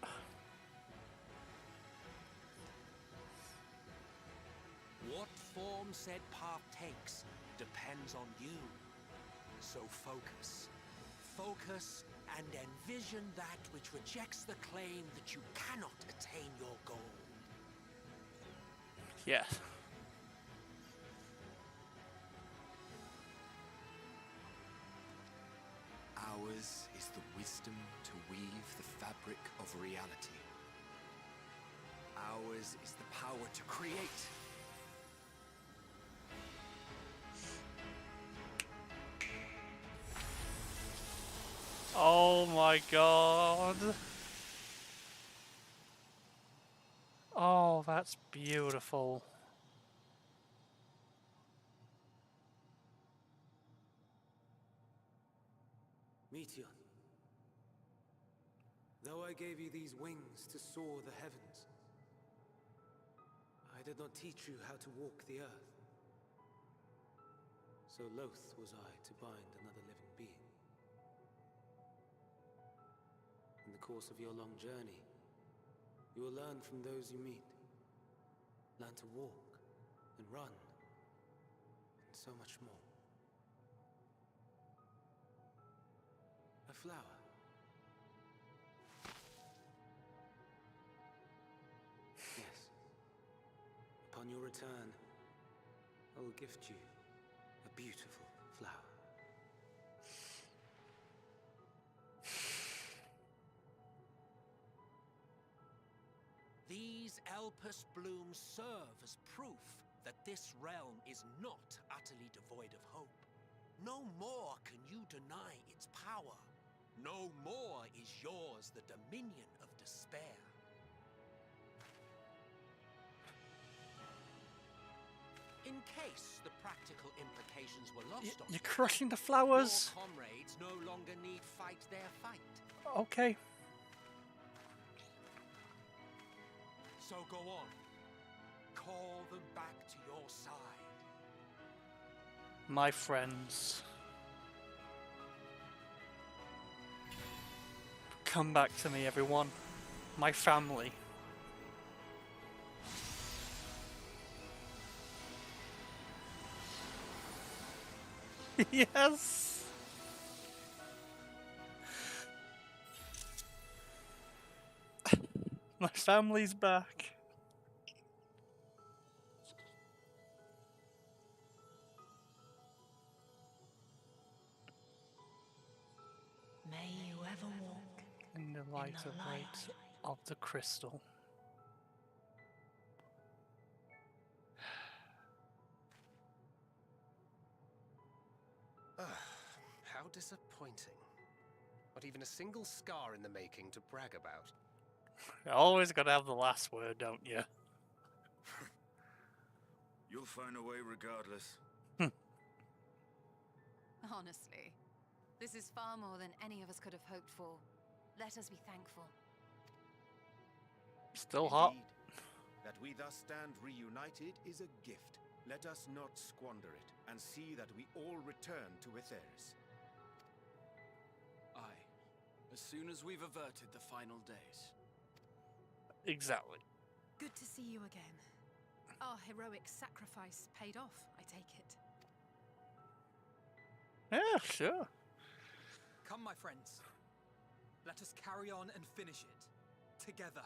What form said path takes depends on you. So focus. Focus and envision that which rejects the claim that you cannot attain your goal. Yeah. Ours is the wisdom to weave the fabric of reality. Ours is the power to create. Oh my god. Oh, that's beautiful. Meteor, though I gave you these wings to soar the heavens, I did not teach you how to walk the earth. So loath was I to bind another living being. In the course of your long journey, you will learn from those you meet. Learn to walk and run, and so much more. A flower. Yes. Upon your return, I will gift you a beautiful flower. These Elpis blooms serve as proof that this realm is not utterly devoid of hope. No more can you deny its power. No more is yours the dominion of despair. In case the practical implications were lost on You're you, crushing the flowers. your comrades no longer need fight their fight. Okay. So go on. Call them back to your side. My friends. Come back to me, everyone. My family. Yes! My family's back. May you ever walk In the light of the crystal. How disappointing. Not even a single scar in the making to brag about. You always gotta have the last word, don't you? You'll find a way regardless. Honestly, this is far more than any of us could have hoped for. Let us be thankful. Still hot. Indeed, that we thus stand reunited is a gift. Let us not squander it, and see that we all return to Aetheris. Aye. As soon as we've averted the final days. Exactly. Good to see you again. Our heroic sacrifice paid off, I take it. Yeah, sure. Come, my friends. Let us carry on and finish it. Together.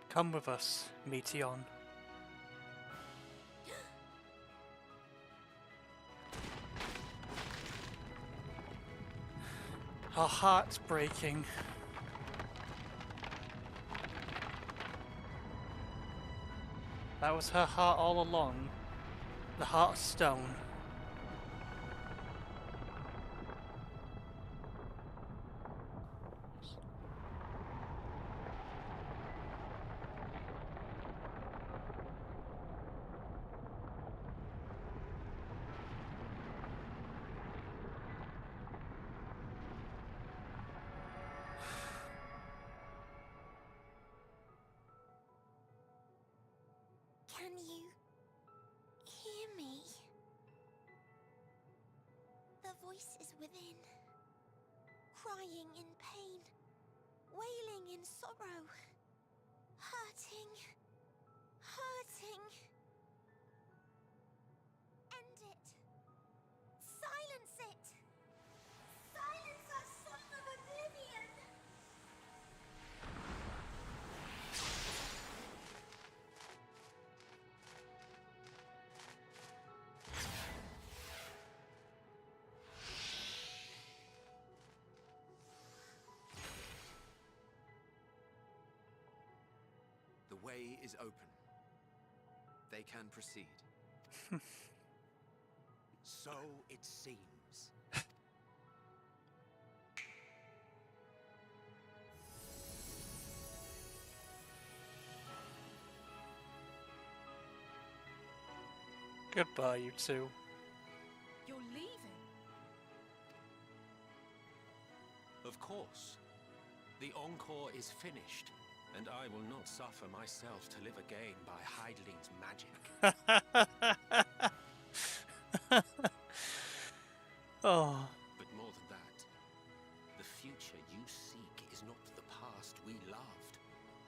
Come with us, Meteon. Our heart's breaking. That was her heart all along. The heart of stone. Can you hear me? The voice is within, crying in pain, wailing in sorrow, hurting, hurting. End it. Silence it. Silence our song of oblivion. way is open. They can proceed. So it seems. Goodbye, you two. You're leaving? Of course. The encore is finished, and I will not suffer myself to live again by Heideling's magic. Oh. But more than that, the future you seek is not the past we loved.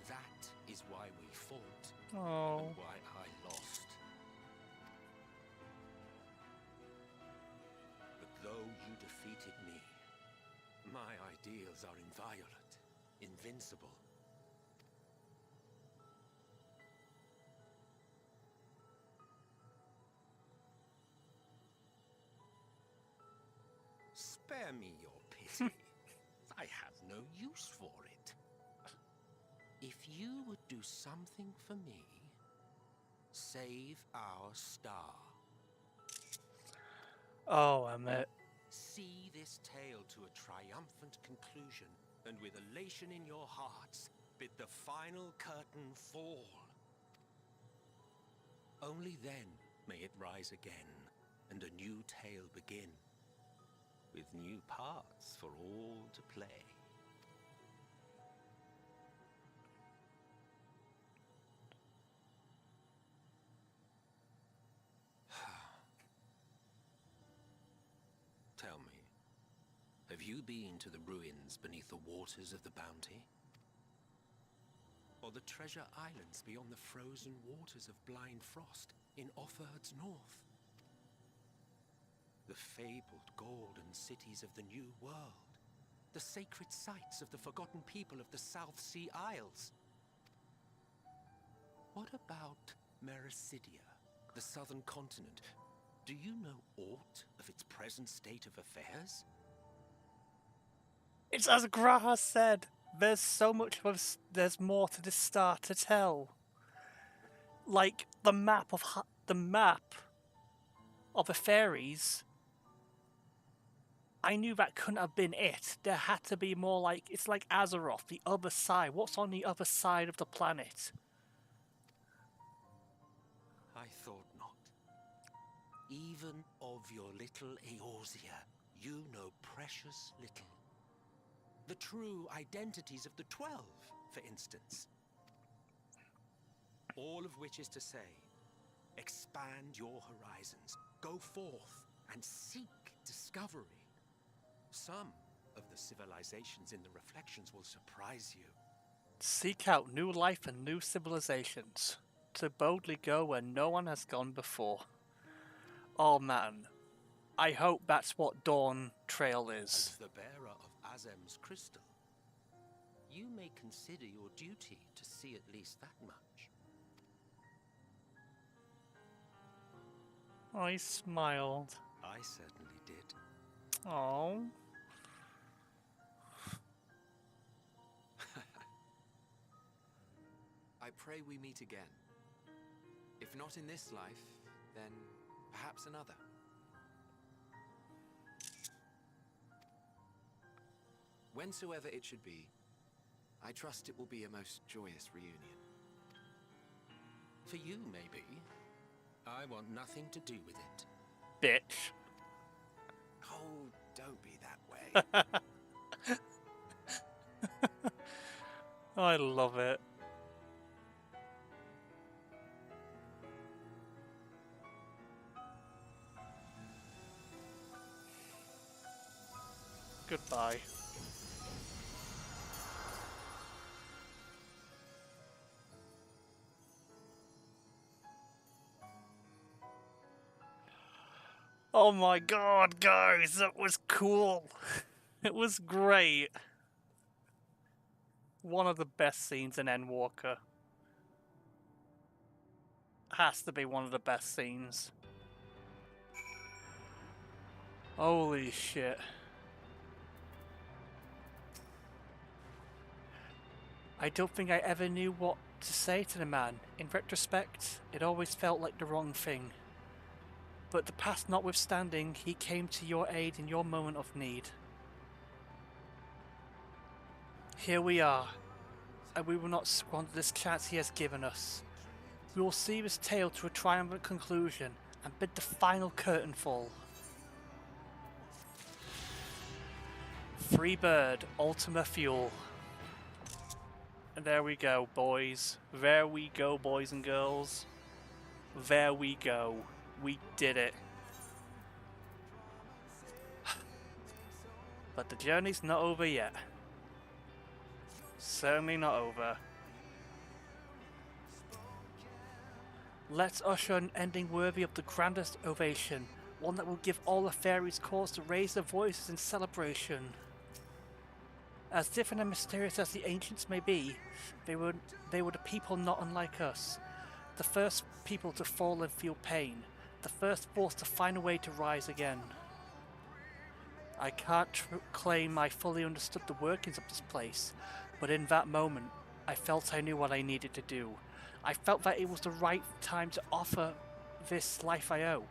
That is why we fought, Oh. and why I lost. But though you defeated me, my ideals are inviolate, invincible. Spare me your pity. I have no use for it. If you would do something for me, save our star. Oh, Emmett. See this tale to a triumphant conclusion, and with elation in your hearts, bid the final curtain fall. Only then may it rise again, and a new tale begin, with new parts for all to play. Tell me, have you been to the ruins beneath the waters of the Bounty? Or the treasure islands beyond the frozen waters of Blind Frost in Offerd's north? The fabled golden cities of the New World, the sacred sites of the forgotten people of the South Sea Isles. What about Mericidia, the southern continent? Do you know aught of its present state of affairs? It's as Graha said. There's so much of there's more to this star to tell. Like the map of the fairies. I knew that couldn't have been it. There had to be more like it's like Azeroth, the other side. What's on the other side of the planet? I thought not. Even of your little Eorzea, you know precious little. The true identities of the 12, for instance. All of which is to say, expand your horizons, go forth and seek discovery. Some of the civilizations in the reflections will surprise you. Seek out new life and new civilizations. To boldly go where no one has gone before. Oh man, I hope that's what Dawn Trail is. As the bearer of Azem's crystal, you may consider your duty to see at least that much. Oh, he smiled. I certainly did. Oh. I pray we meet again. If not in this life, then perhaps another. Whensoever it should be, I trust it will be a most joyous reunion. For you, maybe. I want nothing to do with it. Bitch. Oh, don't be that way. I love it. Goodbye. Oh my god, guys, that was cool. It was great. One of the best scenes in Endwalker. Has to be one of the best scenes. Holy shit. I don't think I ever knew what to say to the man. In retrospect, it always felt like the wrong thing. But the past notwithstanding, he came to your aid in your moment of need. Here we are, and we will not squander this chance he has given us. We will see this tale to a triumphant conclusion and bid the final curtain fall. Freebird Ultima Fuel. And there we go, boys. There we go, boys and girls. There we go. We did it. But the journey's not over yet. Certainly not over. Let's usher an ending worthy of the grandest ovation, one that will give all the fairies cause to raise their voices in celebration. As different and mysterious as the ancients may be, they were the people not unlike us. The first people to fall and feel pain, the first force to find a way to rise again. I can't claim I fully understood the workings of this place, but in that moment, I felt I knew what I needed to do. I felt that it was the right time to offer this life I owe,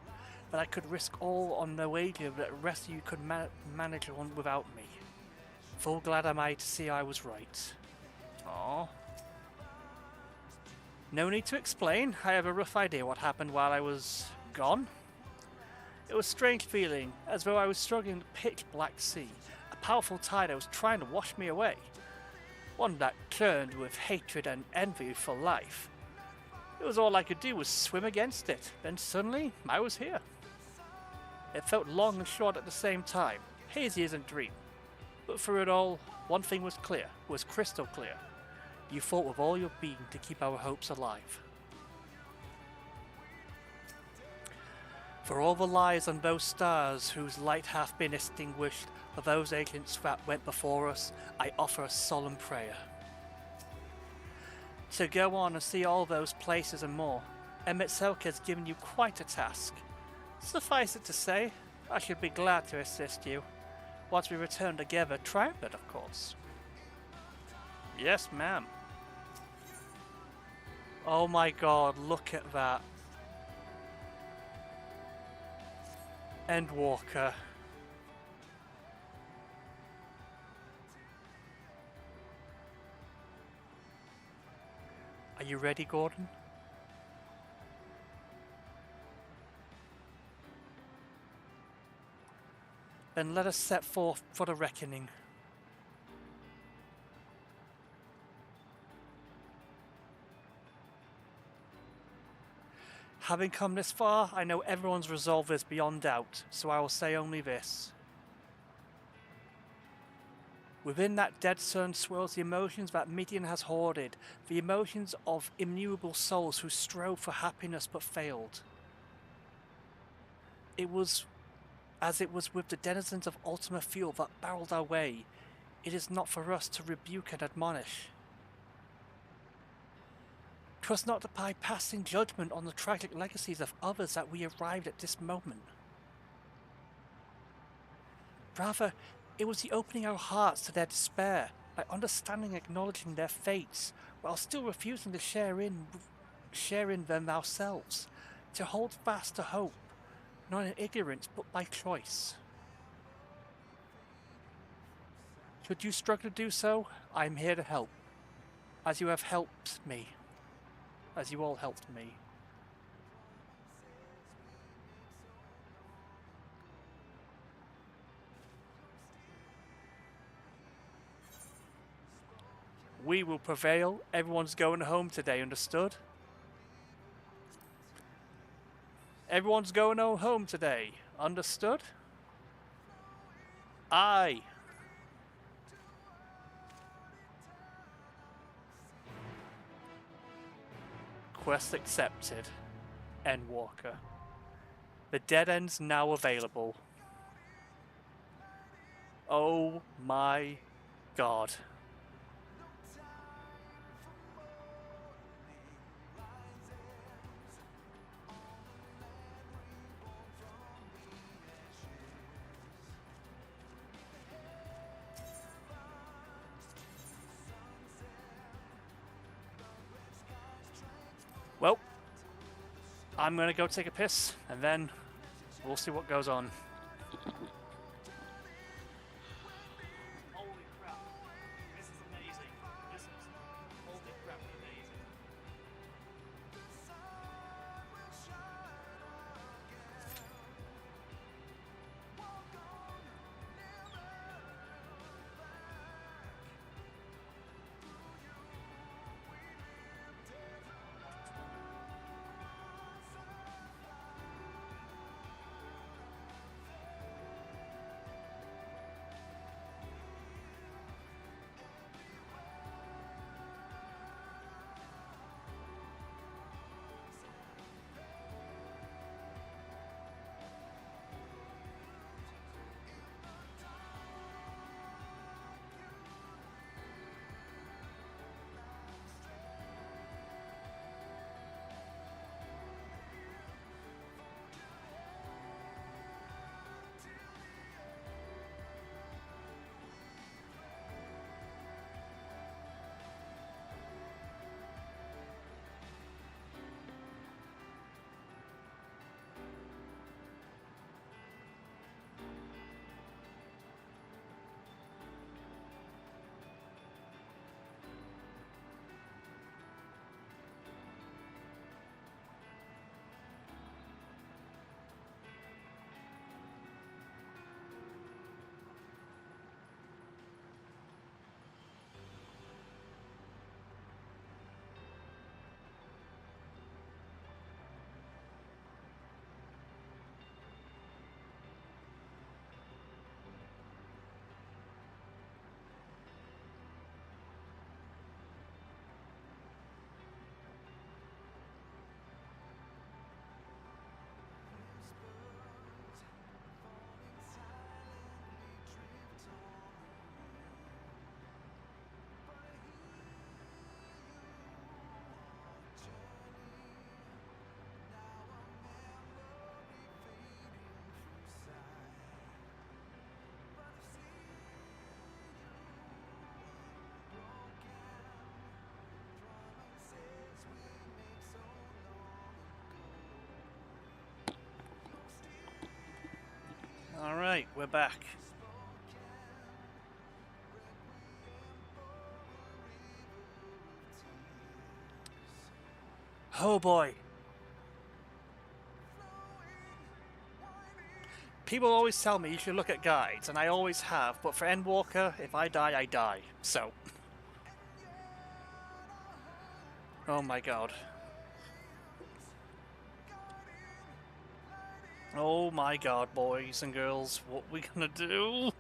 but I could risk all on the wager that the rest of you could manage on without me. Full glad am I to see I was right. Aww. No need to explain, I have a rough idea what happened while I was gone. It was a strange feeling, as though I was struggling in a pitch black sea, a powerful tide that was trying to wash me away. One that churned with hatred and envy for life. It was all I could do was swim against it, then suddenly I was here. It felt long and short at the same time, hazy as a dream. But through it all, one thing was clear, was crystal clear. You fought with all your being to keep our hopes alive. For all the lies on those stars whose light hath been extinguished, for those agents that went before us, I offer a solemn prayer. To go on and see all those places and more, Emetzelka has given you quite a task. Suffice it to say, I should be glad to assist you. Once we return together, triumphant, of course. Yes, ma'am. Oh my god, look at that. Endwalker. Are you ready, Gordon? Then let us set forth for the reckoning. Having come this far, I know everyone's resolve is beyond doubt, so I will say only this. Within that dead sun swirls the emotions that Midian has hoarded, the emotions of innumerable souls who strove for happiness but failed. It was as it was with the denizens of Ultima Fuel that barreled our way. It is not for us to rebuke and admonish. 'Twas not by passing judgment on the tragic legacies of others that we arrived at this moment. Rather, it was the opening our hearts to their despair, by understanding and acknowledging their fates, while still refusing to share in them ourselves, to hold fast to hope, not in ignorance but by choice. Should you struggle to do so, I am here to help, as you have helped me, as you all helped me. We will prevail. Everyone's going home today, understood? Everyone's going home today, understood? Aye. Quest accepted. Endwalker. The dead end's now available. Oh my god. Well, I'm gonna go take a piss, and then we'll see what goes on. Holy crap. This is amazing. This is holy crap amazing. Alright, we're back. Oh boy. People always tell me you should look at guides, and I always have, but for Endwalker, if I die, I die. So. Oh my god. Oh my god, boys and girls, what we gonna do?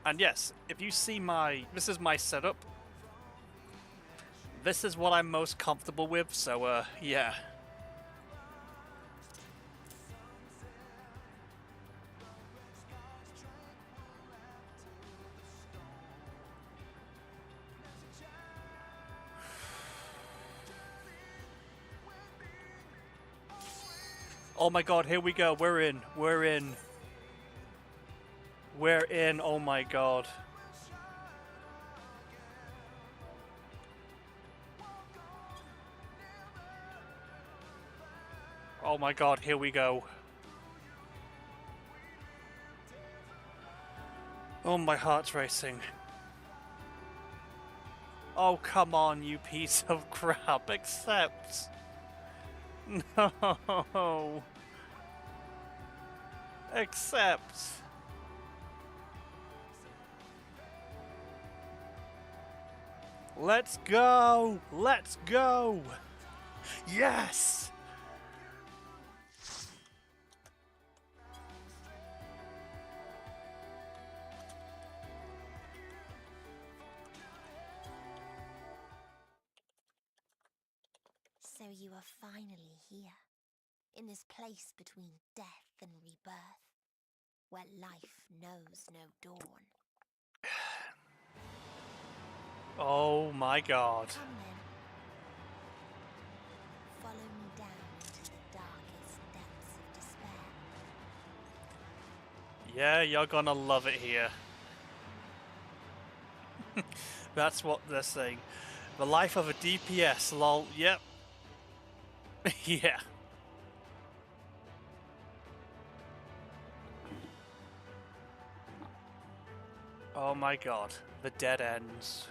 And yes, if you see this is my setup. This is what I'm most comfortable with, so yeah. Oh my god, here we go. We're in. We're in. We're in. Oh my god. Oh my god, here we go. Oh, my heart's racing. Oh, come on, you piece of crap. Accept. No. Accept. Let's go. Let's go. Yes. So you are finally here, in this place between death and rebirth, where life knows no dawn. Oh my god. Come then. Follow me down into the darkest depths of despair. Yeah, you're gonna love it here. That's what they're saying. The life of a DPS, lol. Yep. Yeah. Oh my god. The dead ends.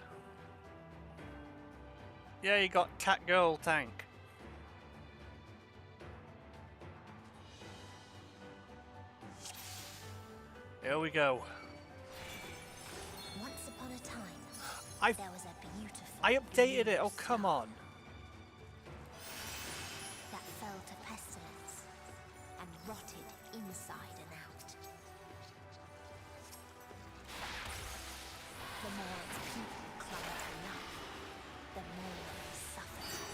Yeah, you got Cat Girl tank. Here we go. Once upon a time, there was a beautiful I updated it. Oh, come on. that fell to pestilence and rotted inside and out. The more its people clung to life, the more they suffered.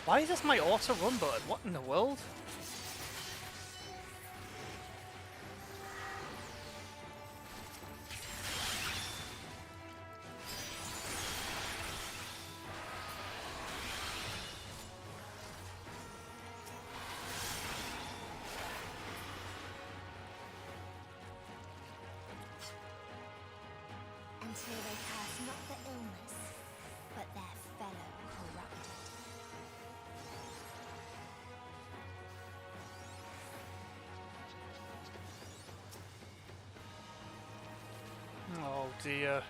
Why is this my auto run button? What in the world? Until they curse not the illness, but their fellow corrupted. Oh dear.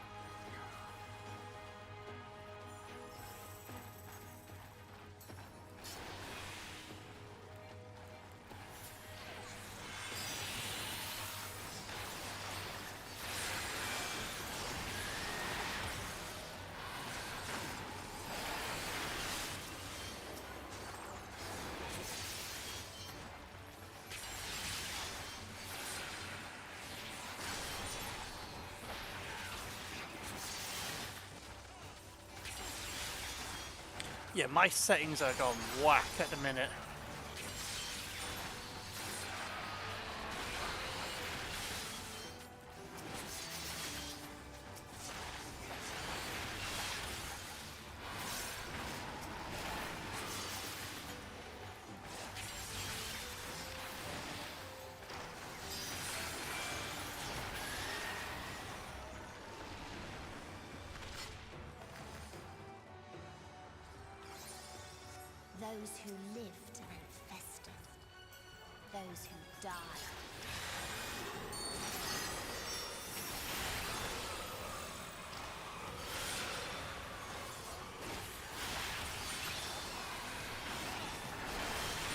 Yeah, my settings are gone whack at the minute. Those who lived and festered. Those who died.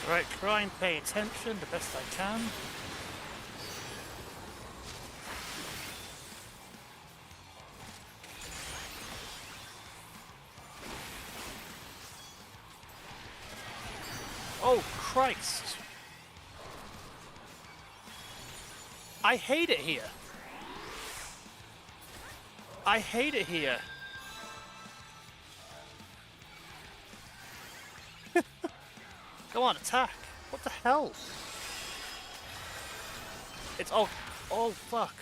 Right, try and pay attention the best I can. Oh, Christ! I hate it here. I hate it here. Go on, attack. What the hell? It's oh fuck.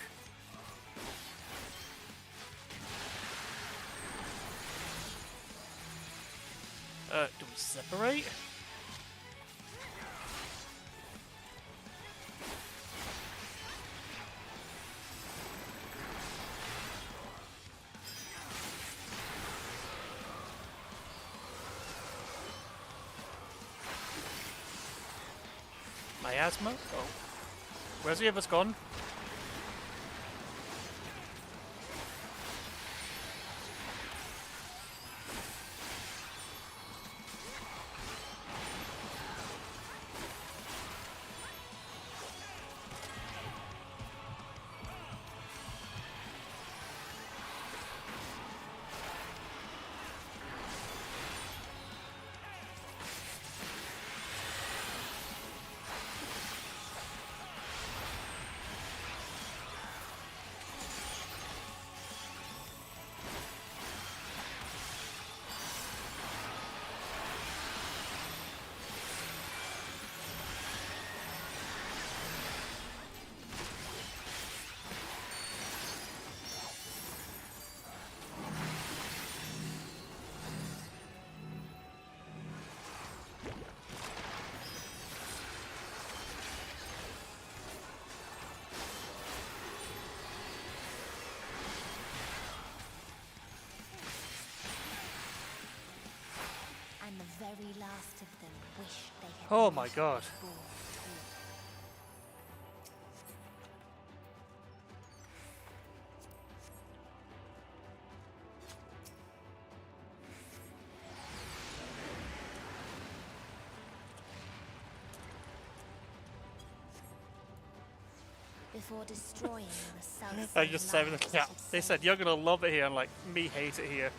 Do we separate? Miasma? Oh. Where's the others gone? wished they had Oh my god. born at all. Before destroying the self. I just said in the chat. They said you're gonna love it here, and like me hate it here.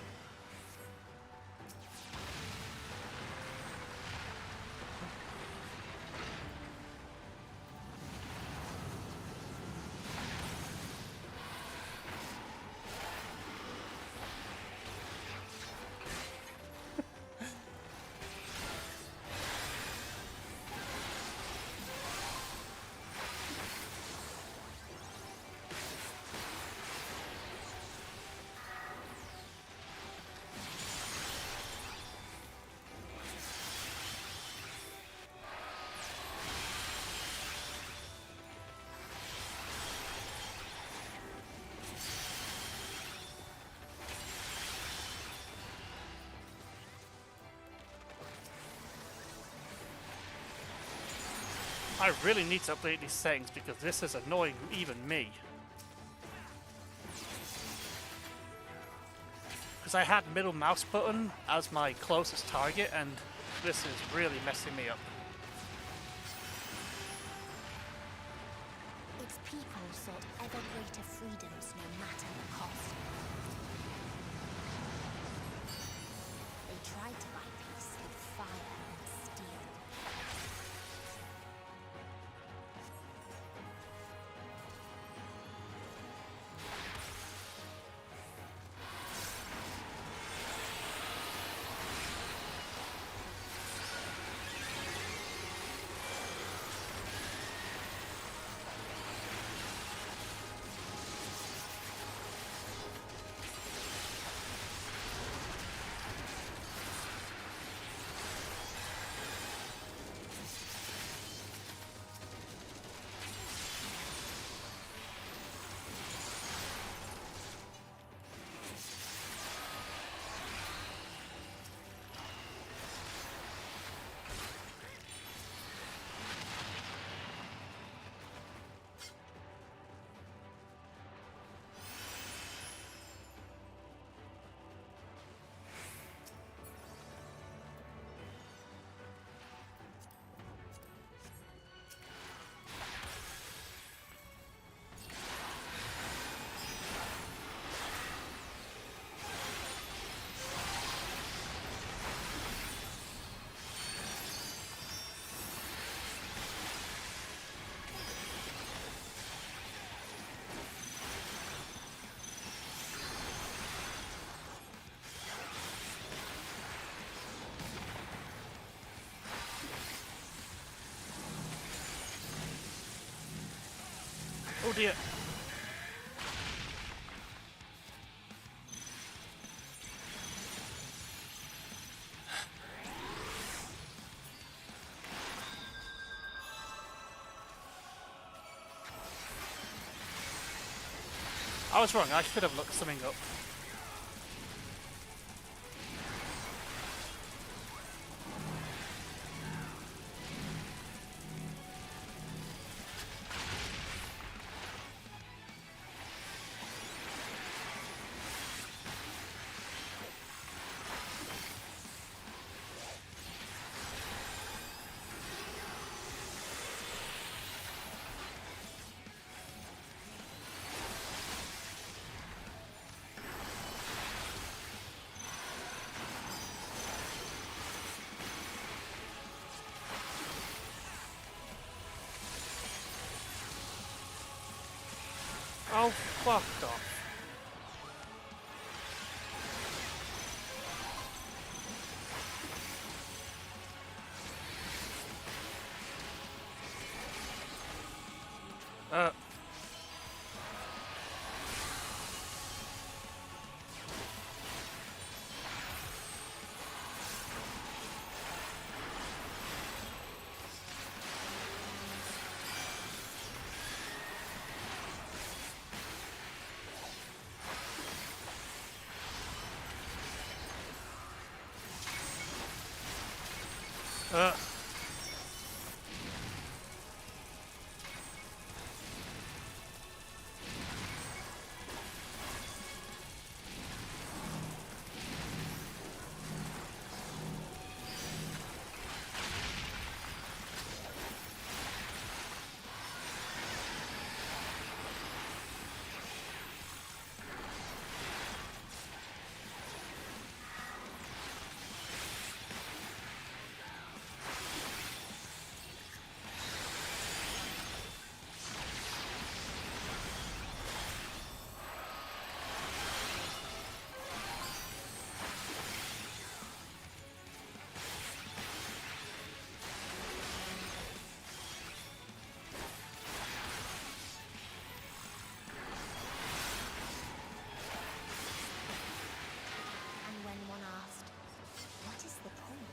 I really need to update these settings because this is annoying even me. Because I had middle mouse button as my closest target, and this is really messing me up. Its people sought ever greater freedoms no matter the cost. They tried to buy peace with fire and steel. Oh dear. I was wrong, I should have looked something up. Oh, fuck off.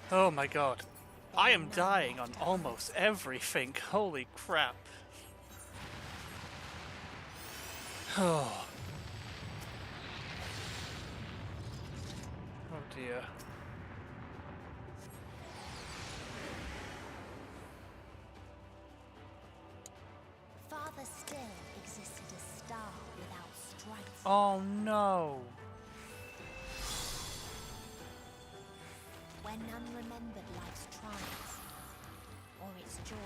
Oh my god. I am dying on almost everything. Holy crap. Oh. Oh dear. Farther still existed a star without strife. Oh no. Where none remembered life's trials or its joys.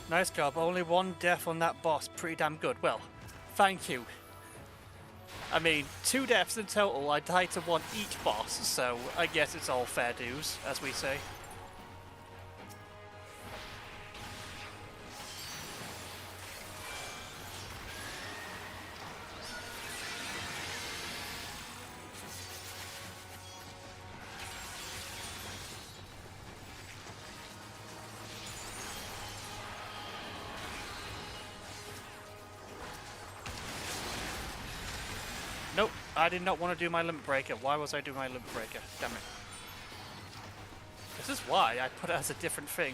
Nice job. Only one death on that boss. Pretty damn good. Well, thank you. I mean, 2 deaths in total. I died to 1 each boss, so I guess it's all fair dues, as we say. Nope, I did not want to do my limit breaker. Why was I doing my limit breaker? Damn it. This is why I put it as a different thing.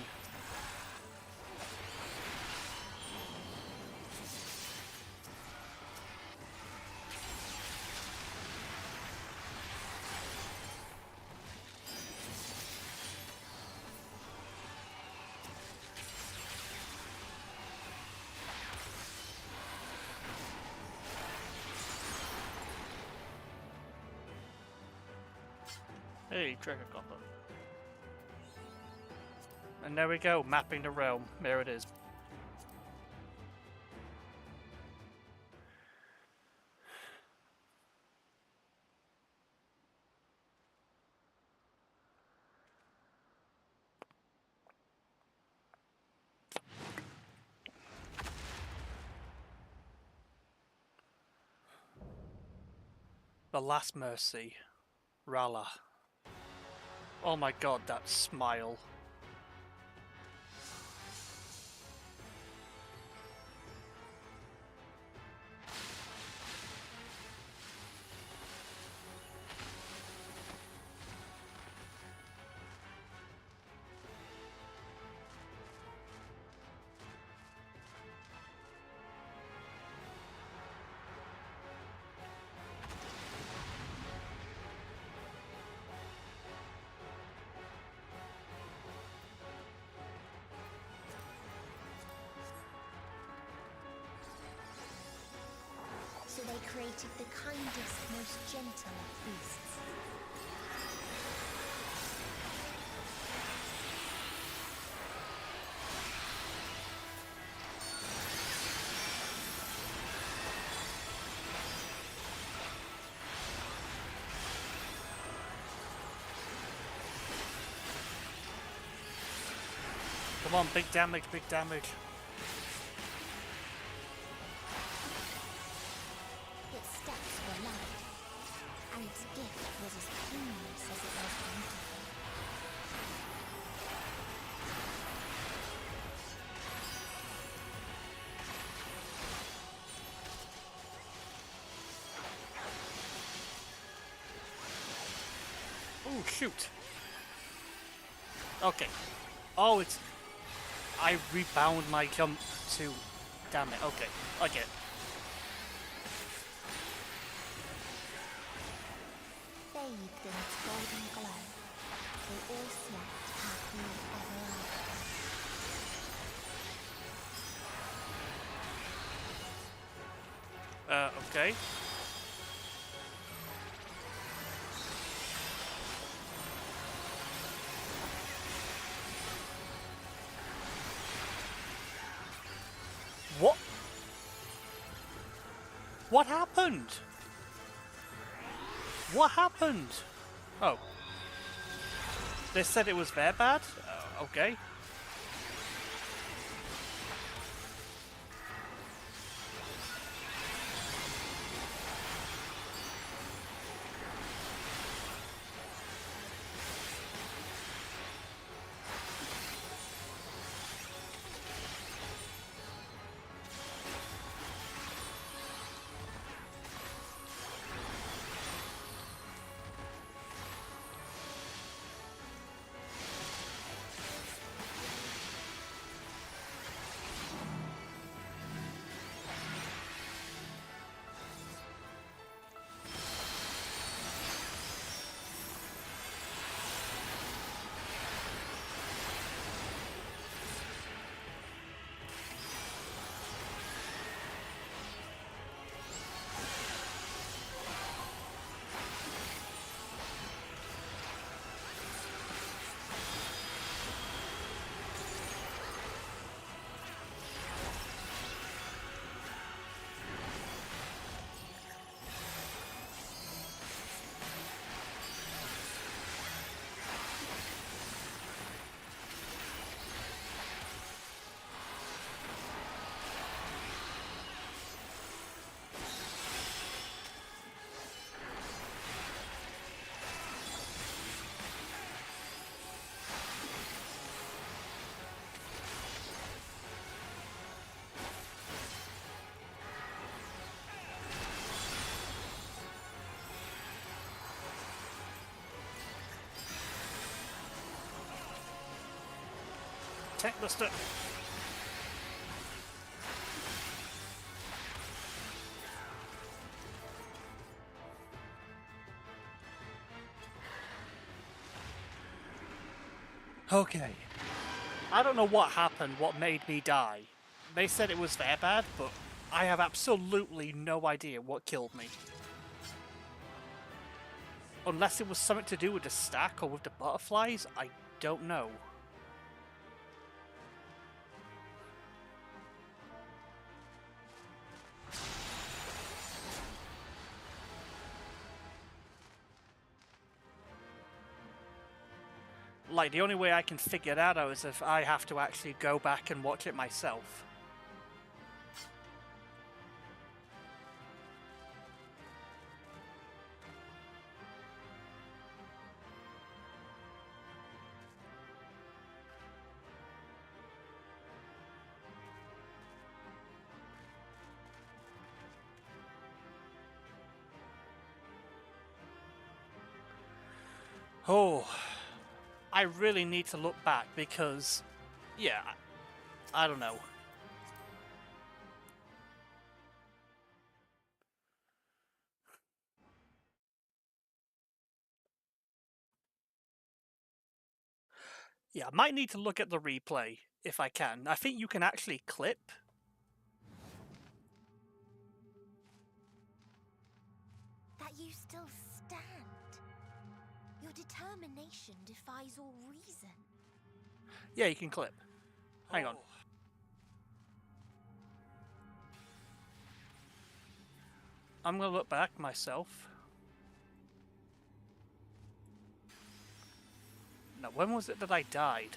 Hey, Trigger Copper. And there we go, mapping the realm. There it is. The Last Mercy. Rala. Oh my god, that smile. So they created the kindest, most gentle of beasts. Come on, big damage, big damage. Its steps were light, and its gift was as painless as it was beautiful. Oh, shoot. Okay. Oh, it's... I rebound my jump to... Damn it, okay. I get it. Bathed in its golden glow, will all slept happily ever after. Okay. What? What happened? What happened? Oh. They said it was very bad? Okay. Tech Buster. Okay. I don't know what happened, what made me die. They said it was very bad, but I have absolutely no idea what killed me. Unless it was something to do with the stack or with the butterflies, I don't know. Like, the only way I can figure that out is if I have to actually go back and watch it myself. Oh, I really need to look back because, yeah, I don't know. Yeah, I might need to look at the replay if I can. I think you can actually clip. That you still stand. Your determination defies all reason. Yeah, you can clip. Hang on. I'm gonna look back myself. Now, when was it that I died?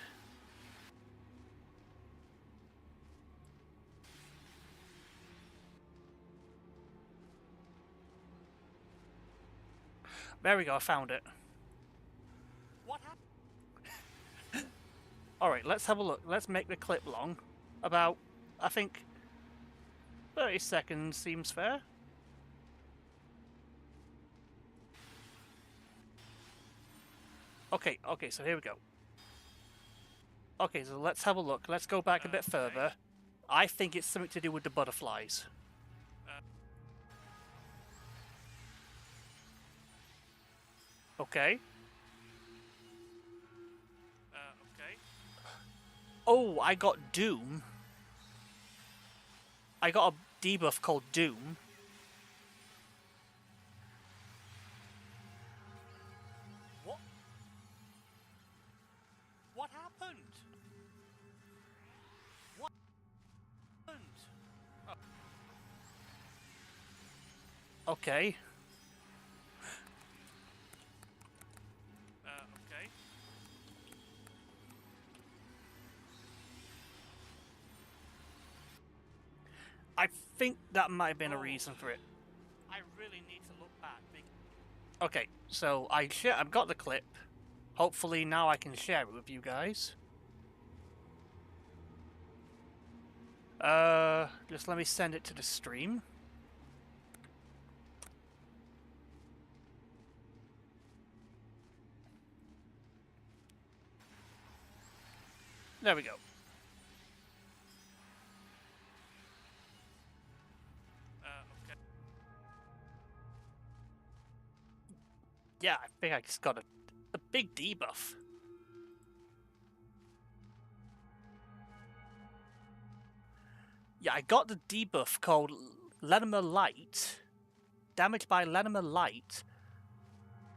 There we go, I found it. What happened? Alright, let's have a look. Let's make the clip long. About, I think, 30 seconds seems fair. Okay, so here we go. Okay, so let's have a look. Let's go back a bit further. I think it's something to do with the butterflies. Okay. Oh, I got Doom. I got a debuff called Doom. What? What happened? What happened? Oh. Okay. Okay. I think that might have been a reason for it. I really need to look back. Okay, so I've got the clip. Hopefully now I can share it with you guys. Just let me send it to the stream. There we go. Okay. Yeah, I think I just got a big debuff. Yeah, I got the debuff called Lenimer Light. Damage by Lenimer Light.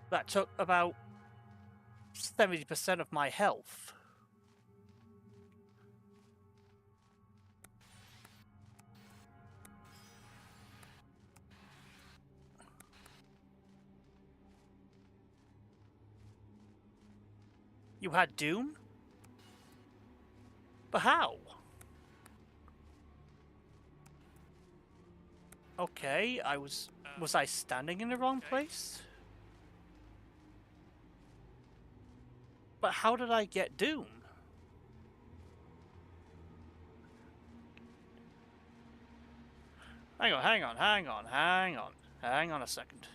That took about 70% of my health. You had Doom? But how? Okay, was I standing in the wrong place? But how did I get Doom? Hang on a second.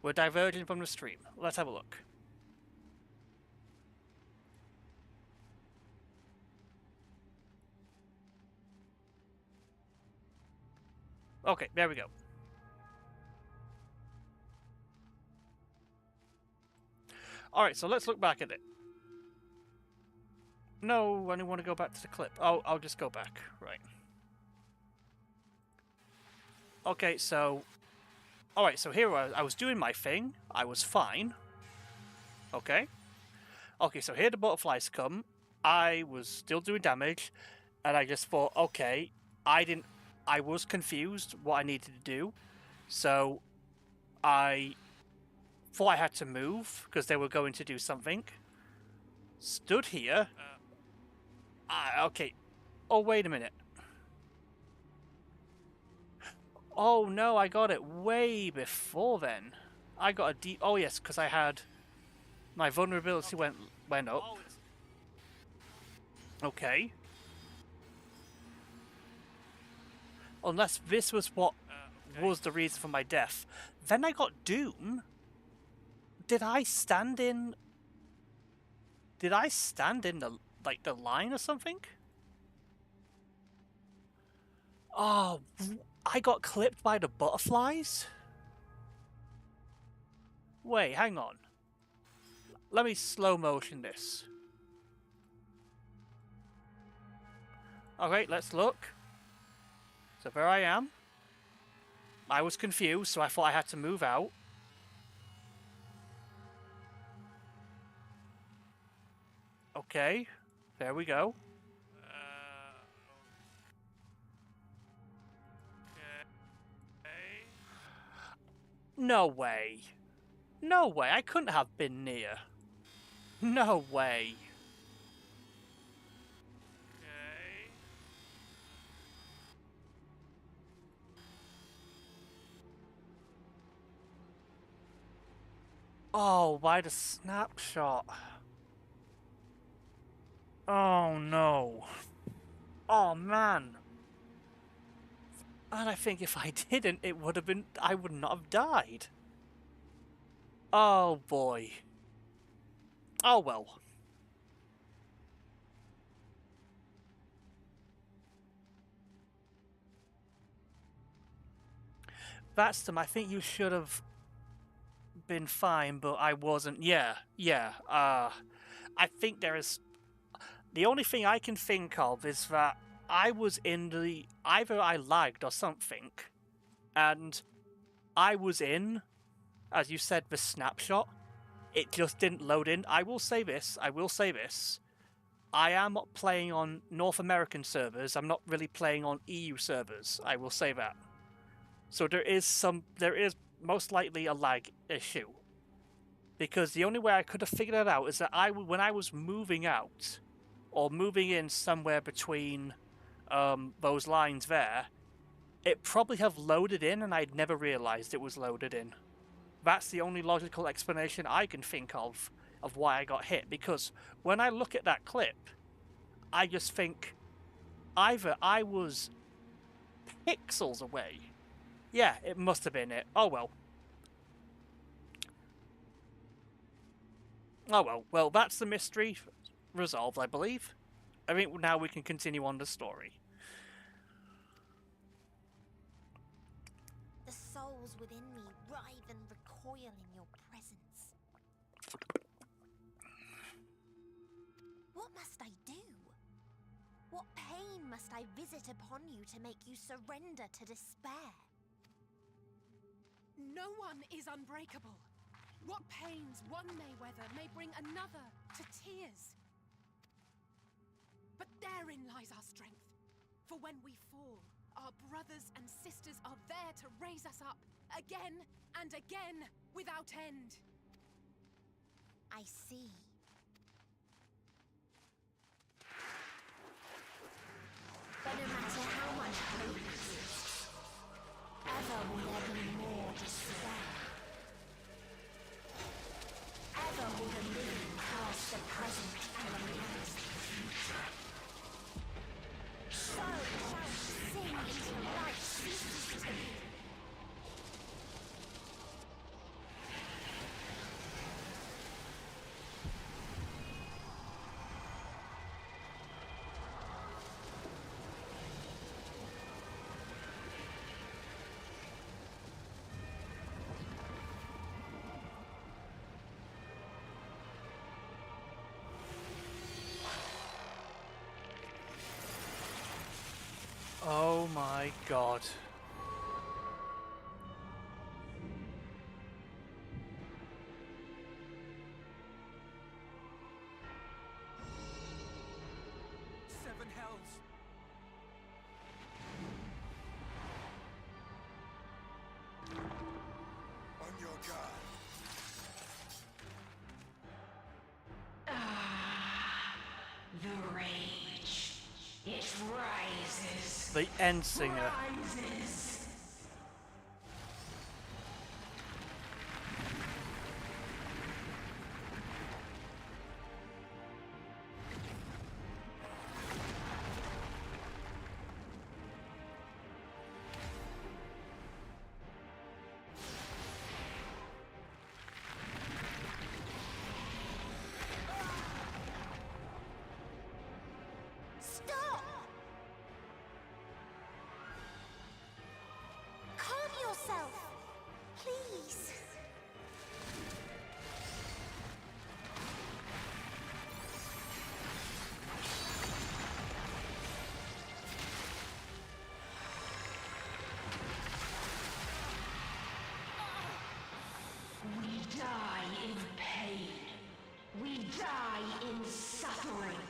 We're diverging from the stream. Let's have a look. Okay, there we go. Alright, so let's look back at it. No, I don't want to go back to the clip. Oh, I'll just go back. Right. Okay, so... Alright, so here I was doing my thing. I was fine. Okay. Okay, so here the butterflies come. I was still doing damage. And I just thought, okay, I was confused what I needed to do. So I thought I had to move because they were going to do something. Stood here. Okay. Oh, wait a minute. Oh no, I got it way before then. I got a deep. Oh yes, because I had my vulnerability went up. Okay. Unless this was what was the reason for my death. Then I got Doom. Did I stand in the the line or something? Oh, I got clipped by the butterflies? Wait, hang on. Let me slow motion this. Alright, let's look. So there I am. I was confused, so I thought I had to move out. Okay, there we go. No way. No way, I couldn't have been near. No way. Oh, by the snapshot. Oh no. Oh man. And I think if I didn't, it would have been... I would not have died. Oh boy. Oh well. That's I think you should have been fine, but I wasn't. Yeah. I think there is... The only thing I can think of is that I was in the... Either I lagged or something, and I was in, as you said, the snapshot. It just didn't load in. I will say this. I am playing on North American servers. I'm not really playing on EU servers. I will say that. So there is most likely a lag issue. Because the only way I could have figured it out is that when I was moving out, or moving in somewhere between those lines there, it probably have loaded in and I'd never realised it was loaded in. That's the only logical explanation I can think of why I got hit. Because when I look at that clip, I just think either I was pixels away. Yeah, it must have been it. Oh well. Oh well. Well, that's the mystery resolved, I believe. I think now we can continue on the story. The souls within me writhe and recoil in your presence. What must I do? What pain must I visit upon you to make you surrender to despair? No one is unbreakable. What pains one may weather may bring another to tears. But therein lies our strength. For when we fall, our brothers and sisters are there to raise us up, again and again, without end. I see. But no matter how much hope exists, ever will there be more despair. Ever will the living cast the present against the future. So shall we sing until life ceases to be. Oh my god. Seven hells. On your guard. The rage. It rises. The end singer. Rises. Stop! Calm yourself, please. We die in pain. We die in suffering.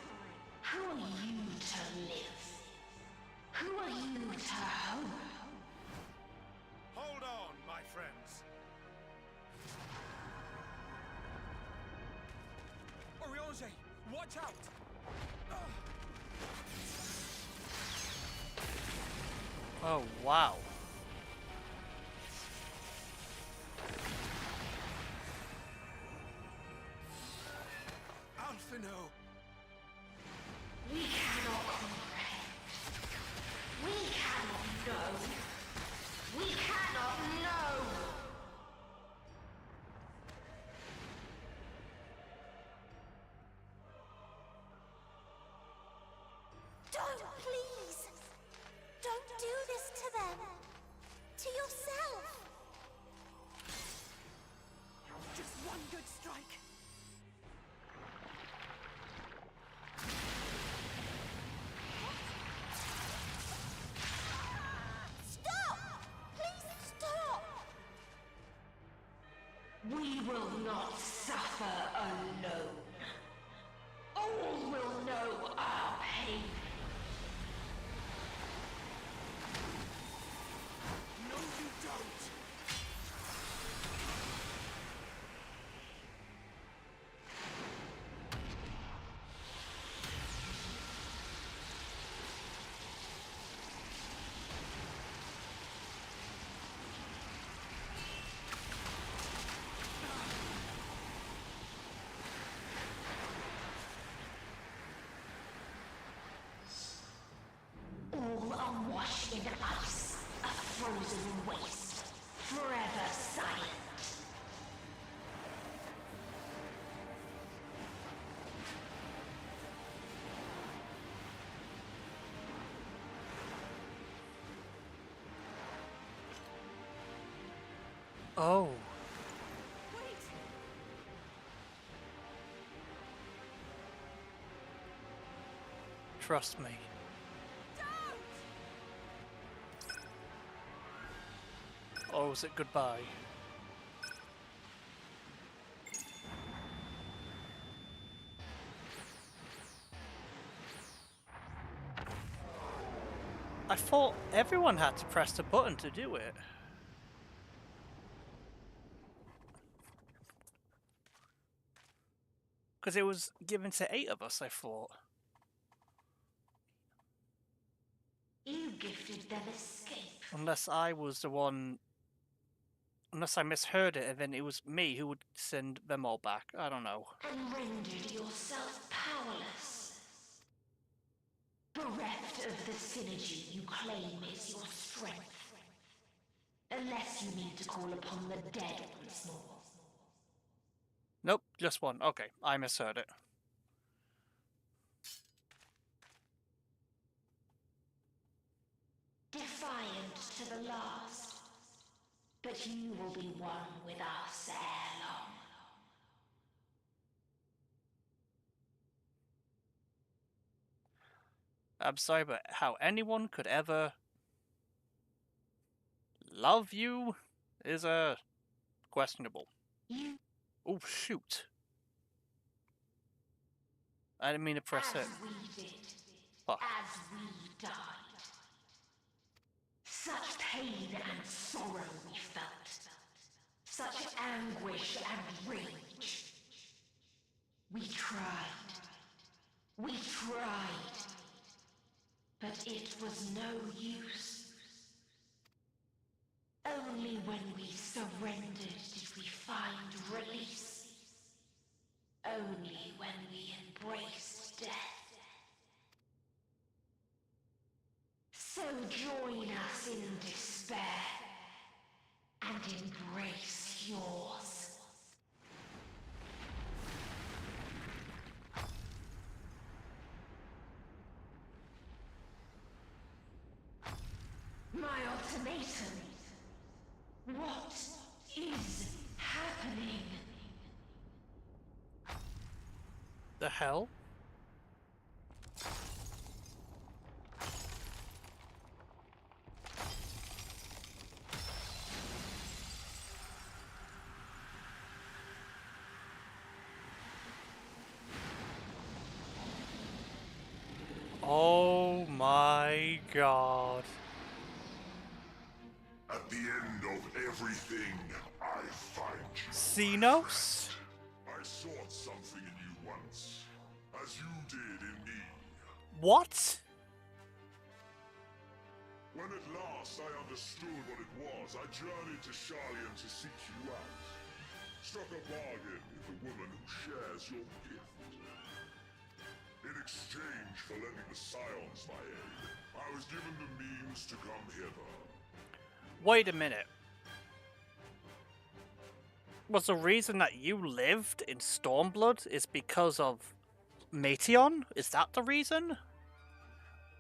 Who are you to live? Who are you to hope? Hold on, my friends. Oriange, watch out! Oh wow. Alphino! We cannot comprehend. We cannot know. We cannot know. Don't, please! Don't do this to them! To yourself! Just one good strike. We will not suffer alone. All will know our pain. No, you don't! All awash in ice, a frozen waste, forever silent. Oh. Trust me. Or was it goodbye? I thought everyone had to press the button to do it. Because it was given to 8 of us, I thought. You gifted them escape. Unless I was the one... Unless I misheard it, and then it was me who would send them all back. I don't know. And rendered yourself powerless. Bereft of the synergy you claim is your strength. Unless you need to call upon the dead once more. Nope, just one. Okay, I misheard it. Defiant to the last. But you will be one with us ere long. I'm sorry, but how anyone could ever love you is questionable. Oh shoot! I didn't mean to press it. As we did, Fuck. as we died. Such pain and sorrow we felt. Such anguish and rage. We tried. We tried. But it was no use. Only when we surrendered did we find release. Only when we embraced death. So join us in despair and embrace yours. My ultimatum. What is happening? The hell? Oh my god. At the end of everything, I find you. Xenos? I sought something in you once, as you did in me. What? When at last I understood what it was, I journeyed to Sharlian to seek you out. Struck a bargain with a woman who shares your gift. In exchange for lending the Scions my aid, I was given the means to come hither. Wait a minute. Was the reason that you lived in Stormblood is because of Meteon? Is that the reason?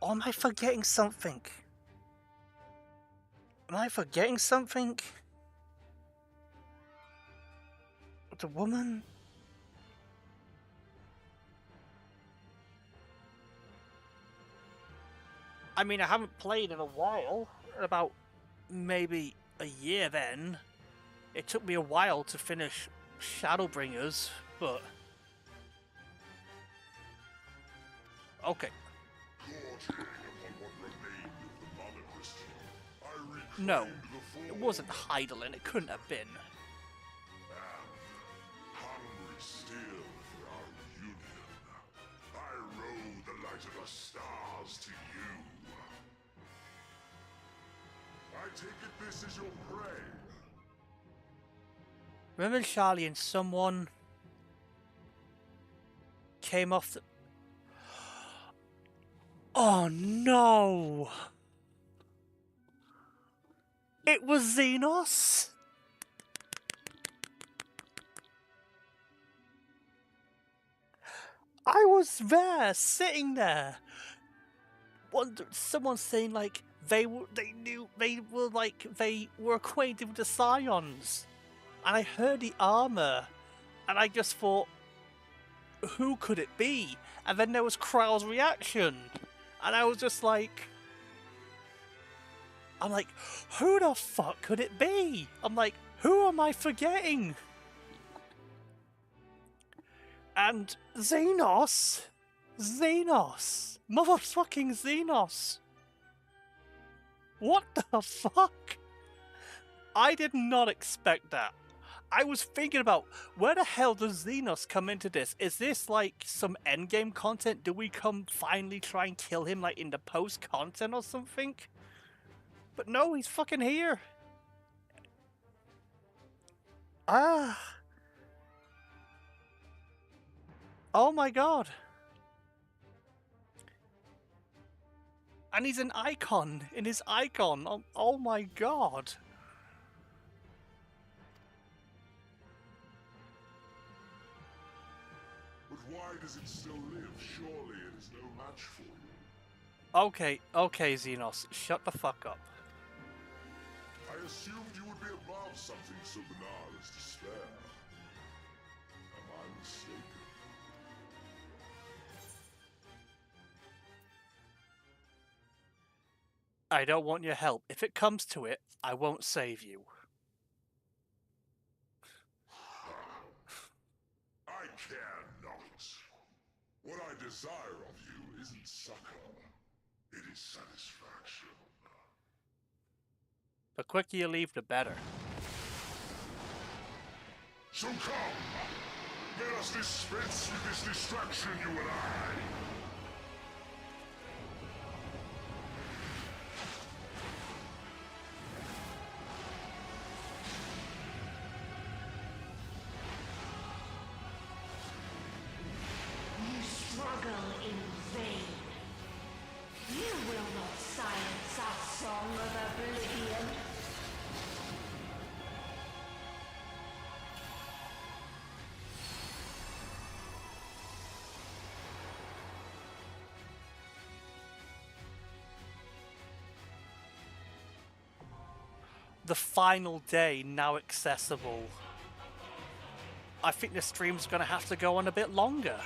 Or am I forgetting something? Am I forgetting something? The woman? I mean, I haven't played in a while. About maybe a year then. It took me a while to finish Shadowbringers, but... Okay. No, it wasn't Heidelin, it couldn't have been. Hungry still for our union. I rode the light of the stars to you. I take it this is your prey. Remember Charlie and someone came off the... Oh no! It was Xenos? I was there, sitting there. Someone saying like they were acquainted with the Scions, and I heard the armor, and I just thought, who could it be? And then there was Krau's reaction, and I was just like, who the fuck could it be? I'm like, who am I forgetting? And Xenos, motherfucking Xenos. What the fuck? I did not expect that. I was thinking about, where the hell does Xenos come into this? Is this like some endgame content? Do we finally try and kill him like in the post-content or something? But no, he's fucking here. Ah. Oh my god. And he's an icon in his icon. Oh my god. But why does it still live? Surely it is no match for you. Okay, Xenos, shut the fuck up. I assumed you would be above something so banal as despair. Am I mistaken? I don't want your help. If it comes to it, I won't save you. I care not. What I desire of you isn't succor. It is satisfaction. The quicker you leave, the better. So come! Let us dispense with this distraction, you and I! You struggle in vain. You will not silence our song of oblivion. The final day now accessible. I think the stream's gonna have to go on a bit longer.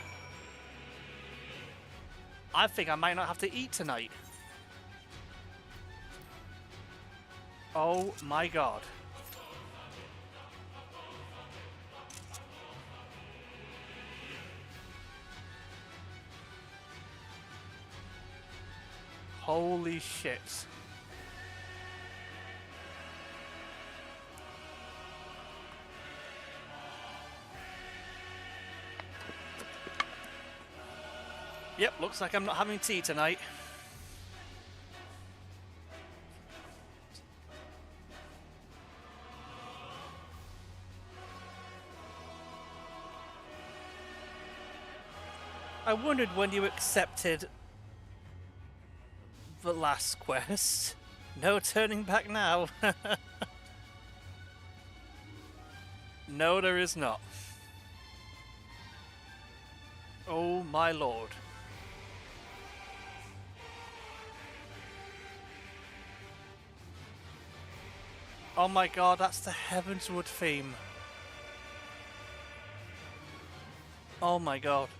I think I might not have to eat tonight. Oh my god. Holy shit. Yep, looks like I'm not having tea tonight. I wondered when you accepted the last quest. No turning back now. No, there is not. Oh my lord. Oh my god, that's the Heavensward theme. Oh my god.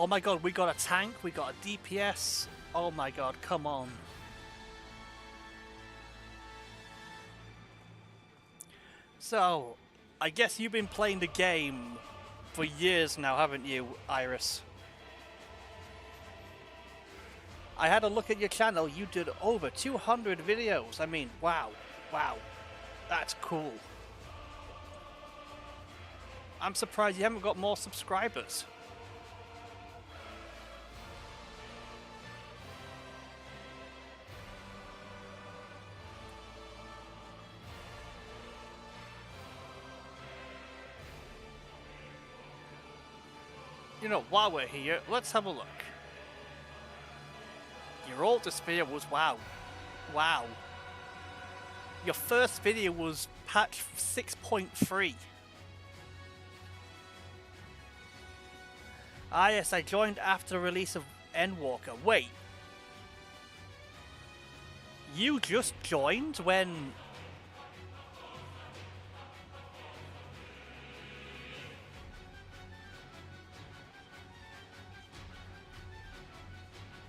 Oh my god, we got a tank, we got a DPS. Oh my god, come on. So, I guess you've been playing the game for years now, haven't you, Iris? I had a look at your channel, you did over 200 videos. I mean, wow, wow, that's cool. I'm surprised you haven't got more subscribers. You know, while we're here, let's have a look. Your oldest video was wow. Wow. Your first video was patch 6.3. Ah yes, I joined after the release of Endwalker. Wait. You just joined when...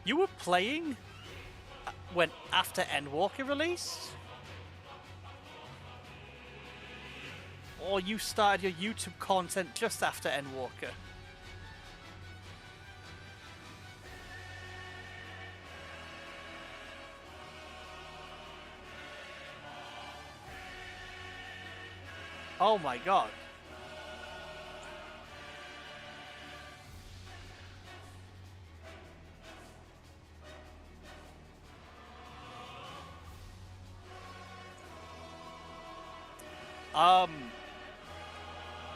You were playing when after Endwalker released? Or you started your YouTube content just after Endwalker? Oh my god.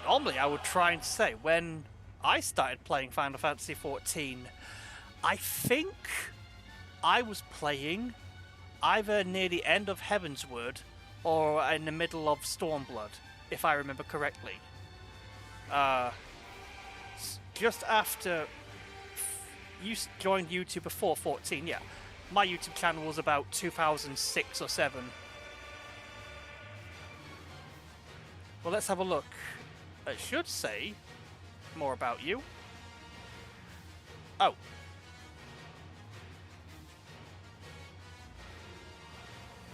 Normally I would try and say, when I started playing Final Fantasy XIV, I think I was playing either near the end of Heavensward or in the middle of Stormblood, if I remember correctly. Just after you joined YouTube before 14, yeah. My YouTube channel was about 2006 or 7. Well, let's have a look. It should say more about you. Oh.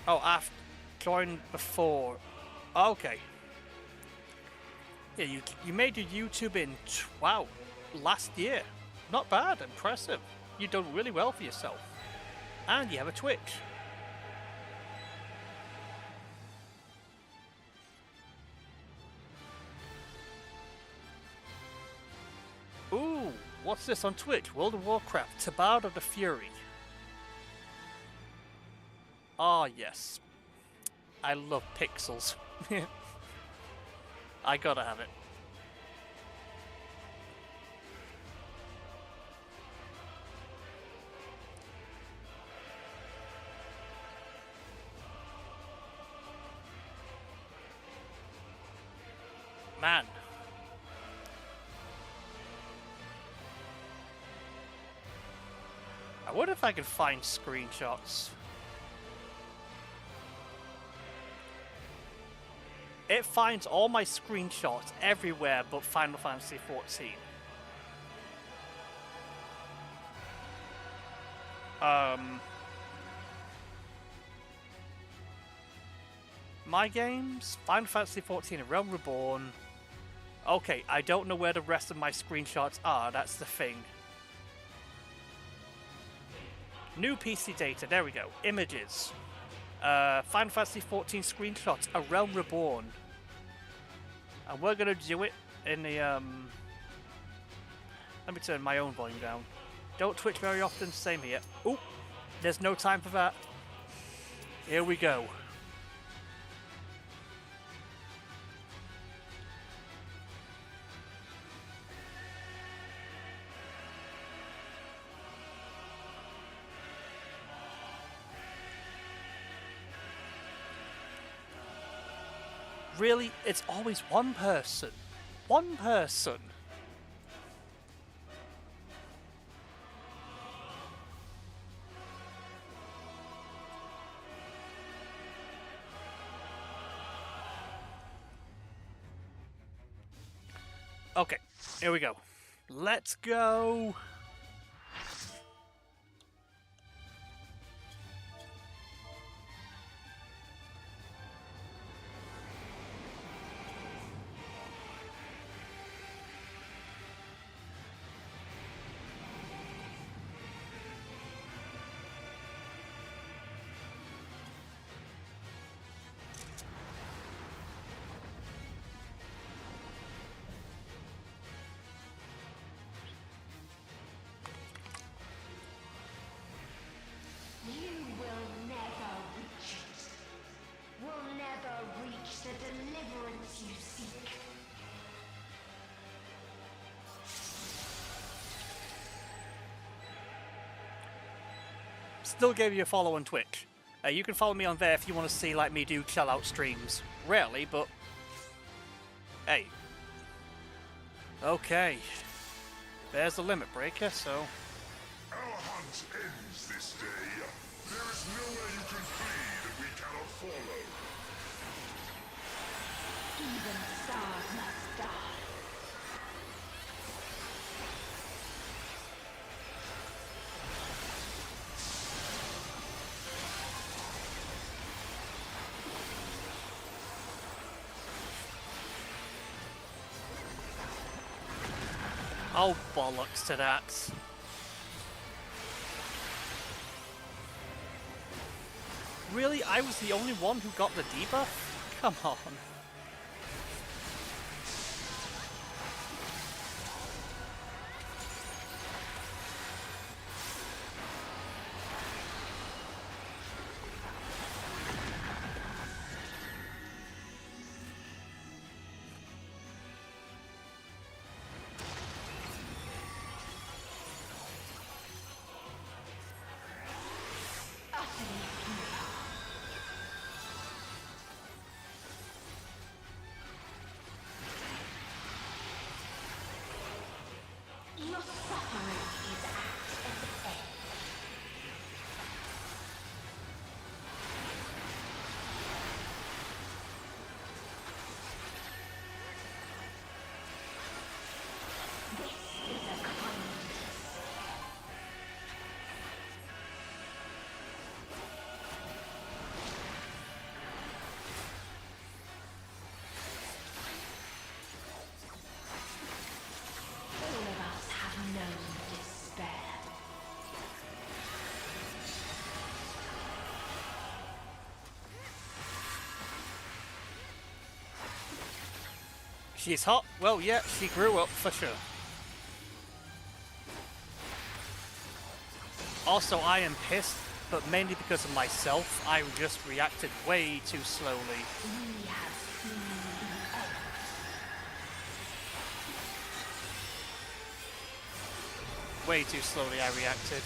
Oh, after joined before. Okay. Yeah, you made your YouTube in wow, last year. Not bad, impressive. You've done really well for yourself. And you have a Twitch. Ooh, what's this on Twitch? World of Warcraft, Tabard of the Fury. Ah, yes. I love pixels. I gotta have it. Man. I wonder if I can find screenshots. It finds all my screenshots everywhere but Final Fantasy XIV. My games? Final Fantasy XIV, Realm Reborn. Okay, I don't know where the rest of my screenshots are, that's the thing. New PC data, there we go. Images. Final Fantasy XIV screenshots, A Realm Reborn. And we're gonna do it in the, let me turn my own volume down. Don't Twitch very often, same here. Oop, there's no time for that. Here we go. Really, it's always one person. One person. Okay, here we go. Let's go. still gave you a follow on Twitch. You can follow me on there if you want to see like me do chill out streams. Rarely, but hey. Okay. There's the limit breaker, so Our hunt ends this day. There is nowhere you can flee that we cannot follow. Even stars must die. oh bollocks to that. Really? I was the only one who got the debuff? Come on. Your suffering is at an end. This is a kindness. All of us have known despair. She's hot? Well, yeah, she grew up for sure. Also, I am pissed, but mainly because of myself. I just reacted way too slowly. We have seen the earth. Way too slowly I reacted.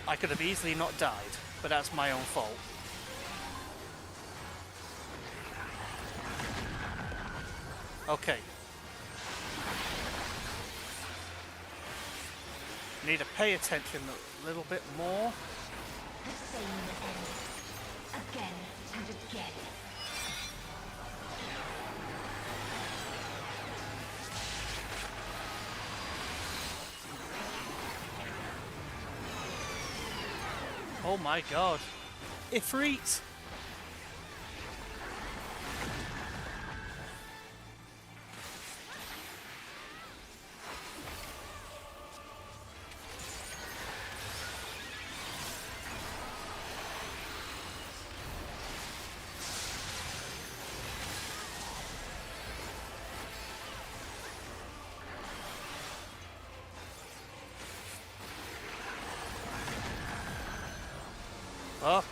I could have easily not died, but that's my own fault. Okay. Need to pay attention a little bit more. The same end. Again and again. Oh my god. Ifrit! Oh.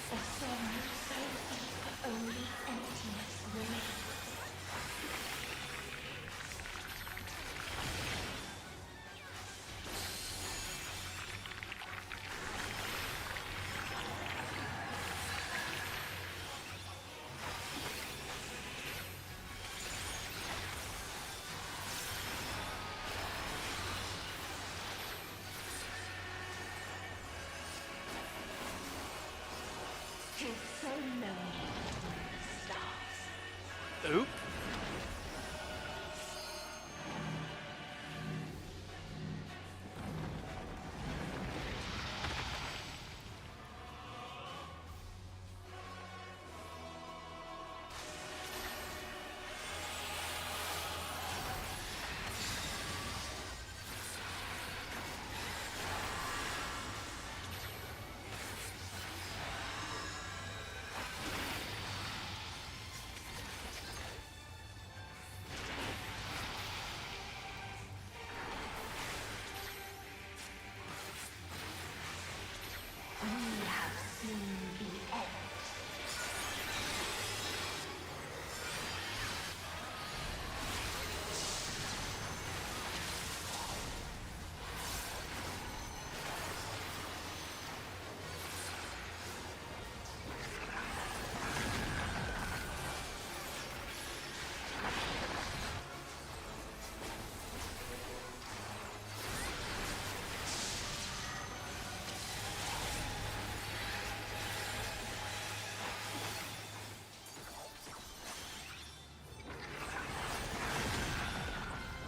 A song so deep only emptiness remains. Tis so lonely between the stars. Oop.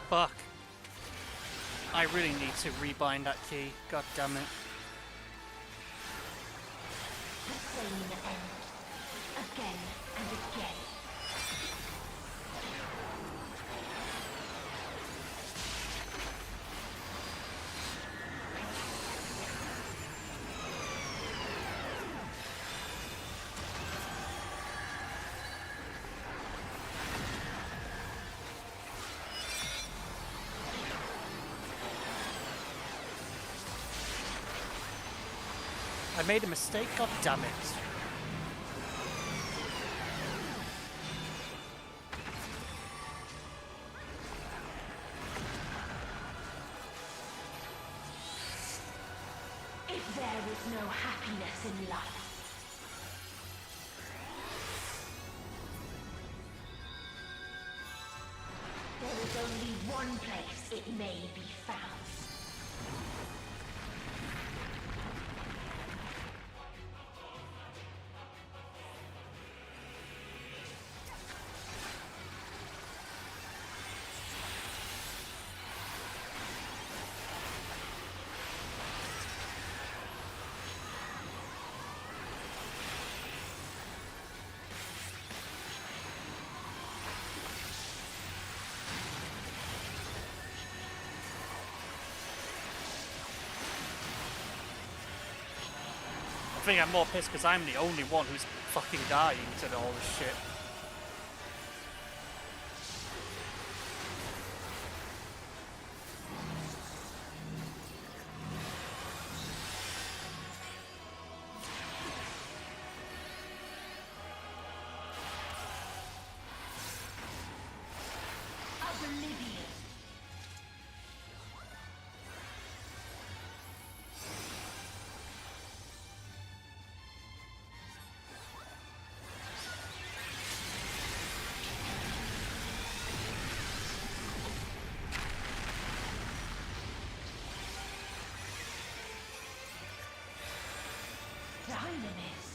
Fuck. I really need to rebind that key. God damn it. The same end. Again and again. I made a mistake, god damn it. If there is no happiness in life, there is only one place it may be found. I think I'm more pissed because I'm the only one who's fucking dying to all this shit. Oblivion. Dynamis.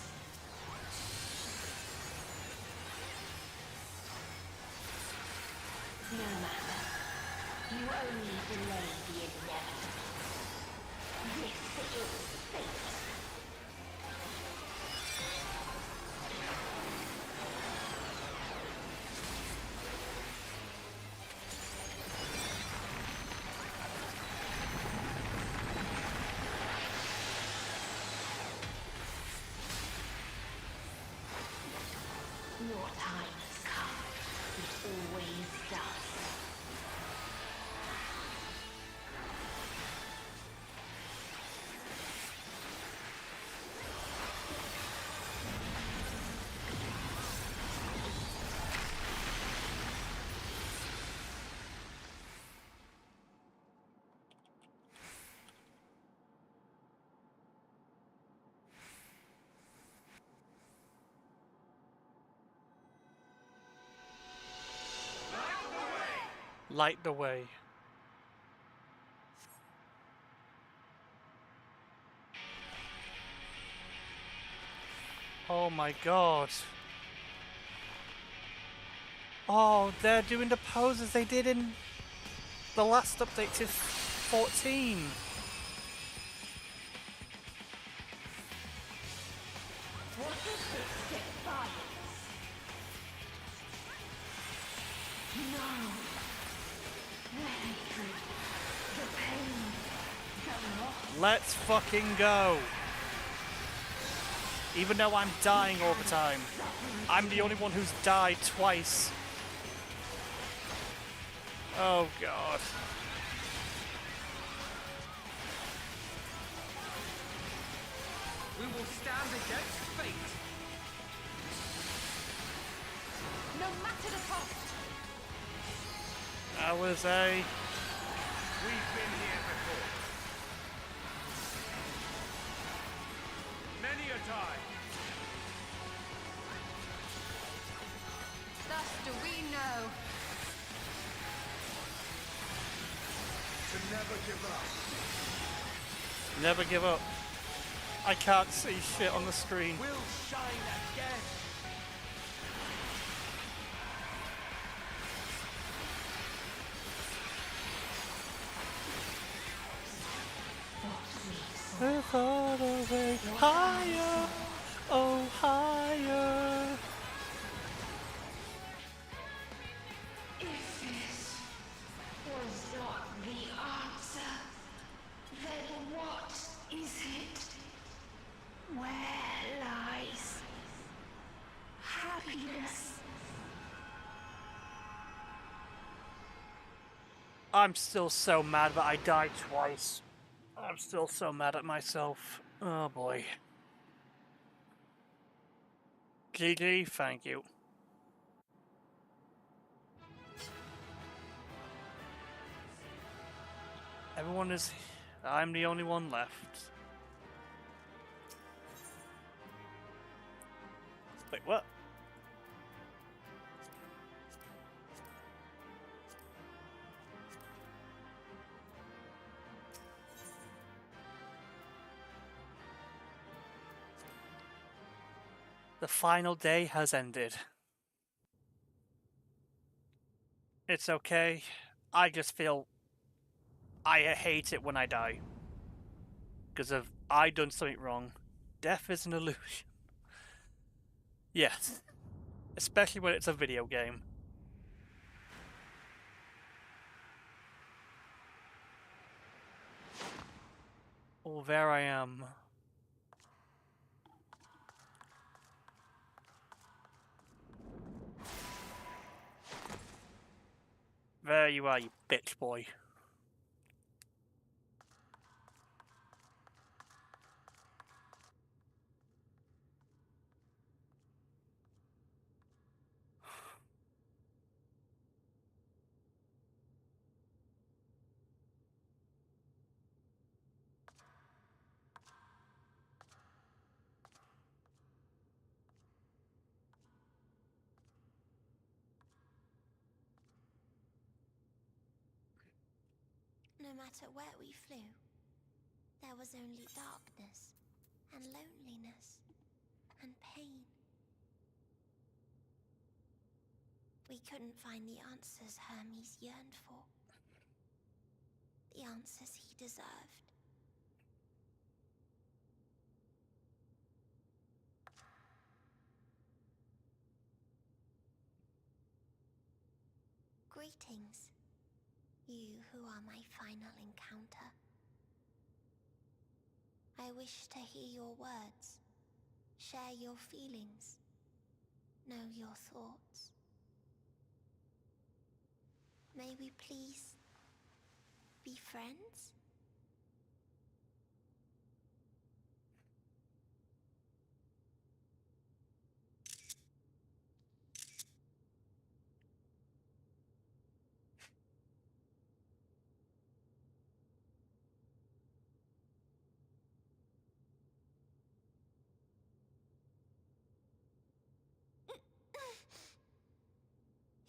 No matter. You only delay the inevitable. This is fate. Your time has come. It always does. Light the way. Oh my god. Oh, they're doing the poses they did in the last update to 14. What is this defiance? No. The hatred, the pain, the loss. Let's fucking go. Even though I'm dying all the time. I'm the only one who's died twice. Oh god. We will stand against fate. No matter the cost. That was a... We've been here before. Many a time. Thus do we know. To never give up. Never give up. I can't see shit on the screen. We'll shine again. Far away, higher, oh higher. If this was not the answer, then what is it? Where lies happiness? I'm still so mad that I died twice. I'm still so mad at myself. Oh boy. GG, thank you. Everyone is... I'm the only one left. Wait, what? The final day has ended. It's okay. I just feel... I hate it when I die. Because of... I done something wrong. Death is an illusion. Yes. Especially when it's a video game. Oh, there I am. There you are, you bitch boy. No matter where we flew, there was only darkness and loneliness and pain. We couldn't find the answers Hermes yearned for. The answers he deserved. Greetings, you who are my final encounter. I wish to hear your words, share your feelings, know your thoughts. May we please be friends?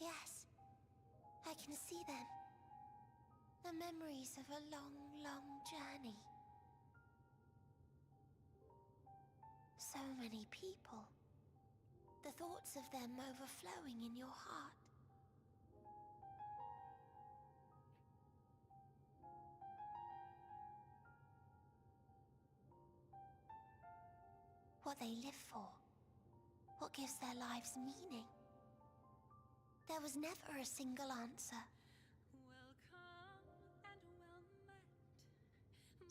Yes, I can see them. The memories of a long, long journey. So many people. The thoughts of them overflowing in your heart. What they live for. What gives their lives meaning. There was never a single answer.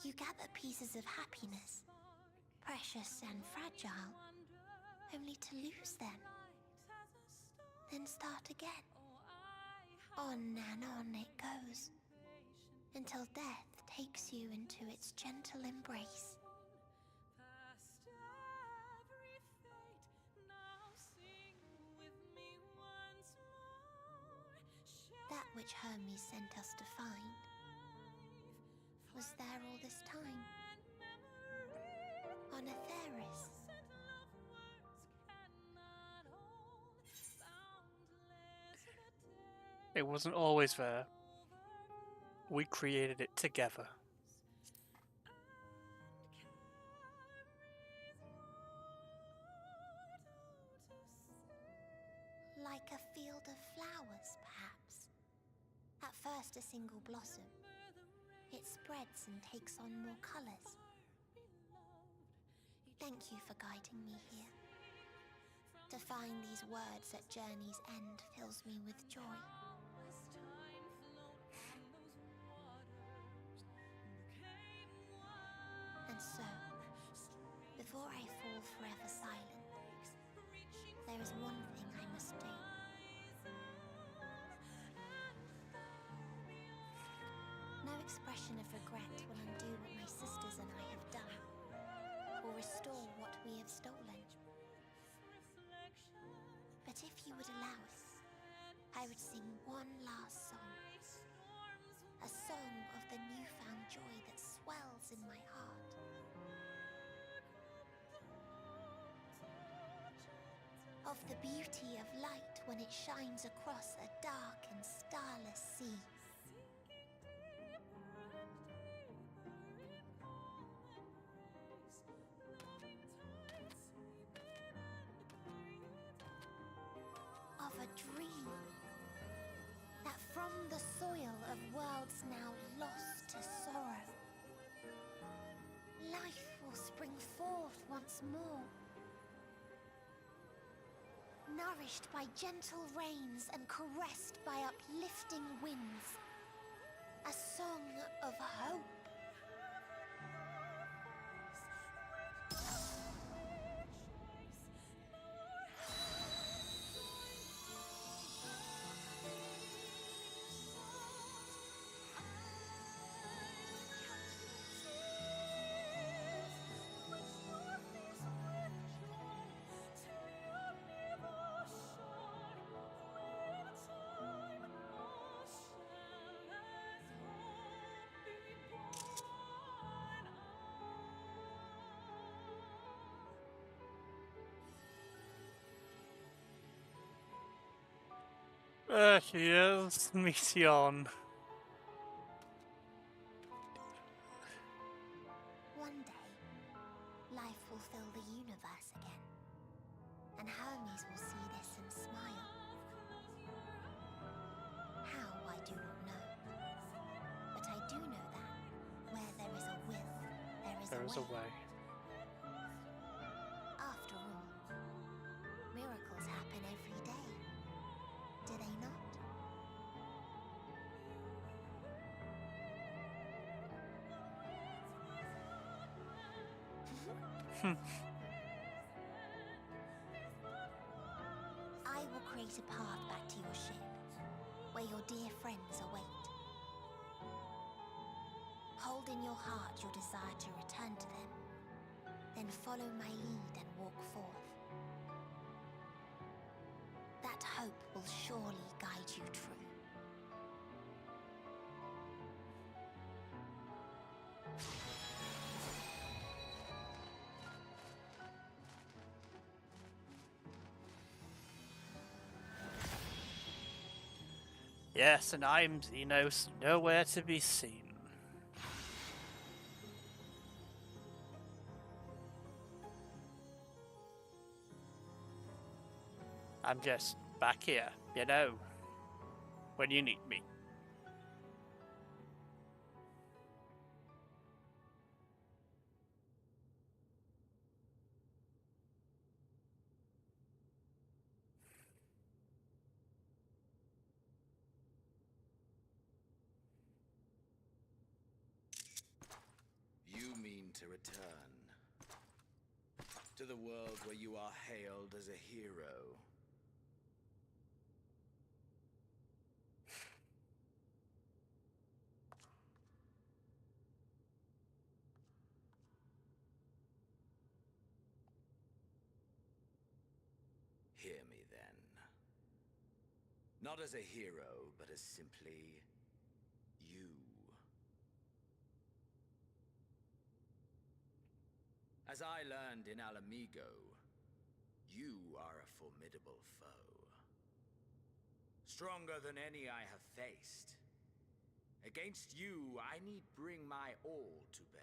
You gather pieces of happiness, precious and fragile, only to lose them. Then start again. On and on it goes, until death takes you into its gentle embrace. That which Hermes sent us to find was there all this time, on Atheris. It wasn't always there. We created it together. Like a field of flowers, perhaps. At first a single blossom. It spreads and takes on more colors. Thank you for guiding me here. To find these words at journey's end fills me with joy. And so, before I fall forever silent, there is one thing I must do. No expression of regret will undo what my sisters and I have done, or restore what we have stolen. But if you would allow us, I would sing one last song. A song of the newfound joy that swells in my heart. Of the beauty of light when it shines across a dark and starless sea. Of a dream that from the soil of worlds now lost to sorrow, life will spring forth once more. Nourished by gentle rains and caressed by uplifting winds. A song of hope. There she is, Mission. One day, life will fill the universe again, and Hermes will see this and smile. How, I do not know. But I do know that where there is a will, there is a way. After all, miracles happen every day, do they not? I will create a path back to your ship, where your dear friends await. Hold in your heart your desire to return to them, then follow my lead and walk forth. That hope will surely guide you true. Yes, and I'm Xenos, nowhere to be seen. I'm just back here, you know, when you need me. You mean to return to the world where you are hailed as a hero. Hear me then. Not as a hero, but as simply you. As I learned in Alamigo, you are a formidable foe. Stronger than any I have faced. Against you, I need bring my all to bear.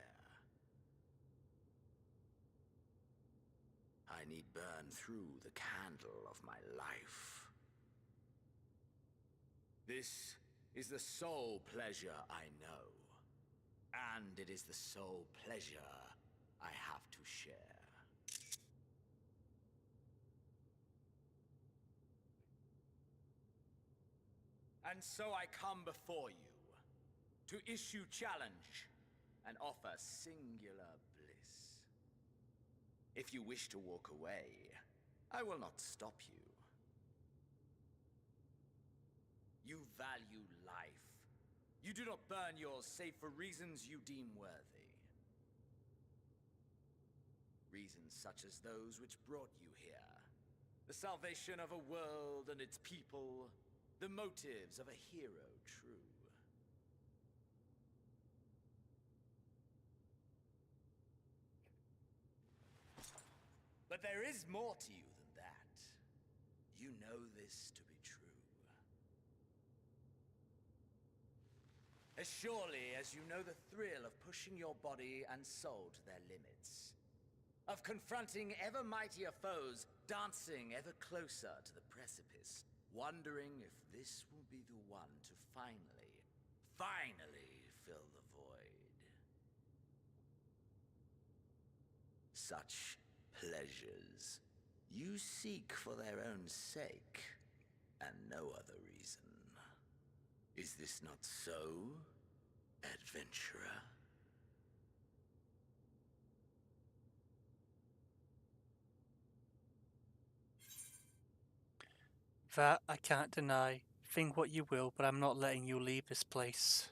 I need burn through the candle of my life. This is the sole pleasure I know. And it is the sole pleasure I have to share. And so I come before you to issue challenge and offer singular bliss. If you wish to walk away, I will not stop you. You value life. You do not burn yours save for reasons you deem worthy. Reasons such as those which brought you here. The salvation of a world and its people. The motives of a hero true. But there is more to you than that. You know this to be true. As surely as you know the thrill of pushing your body and soul to their limits. Of confronting ever mightier foes, dancing ever closer to the precipice, wondering if this will be the one to finally fill the void. Such pleasures you seek for their own sake, and no other reason. Is this not so, adventurer? That I can't deny. Think what you will, but I'm not letting you leave this place.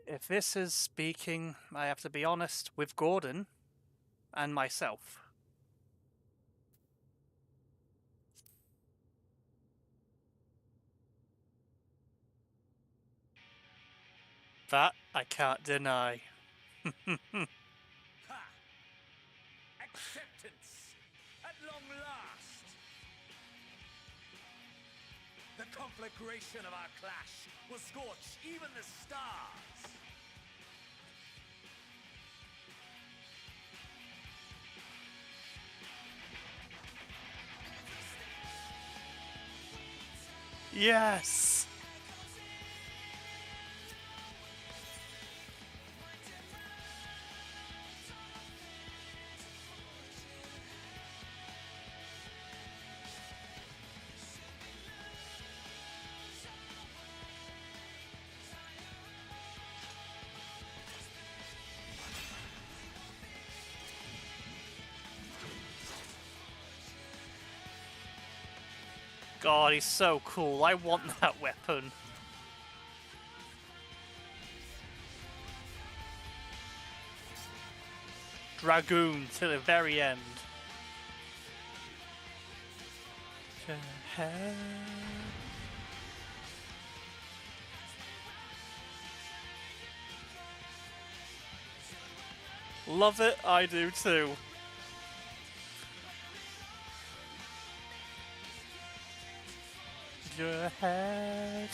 If this is speaking, I have to be honest, with Gordon and myself. That I can't deny. Ha! Acceptance! At long last! The conflagration of our clash will scorch even the stars! Yes! God, he's so cool. I want that weapon. Dragoon to the very end. Love it, I do too. Your head.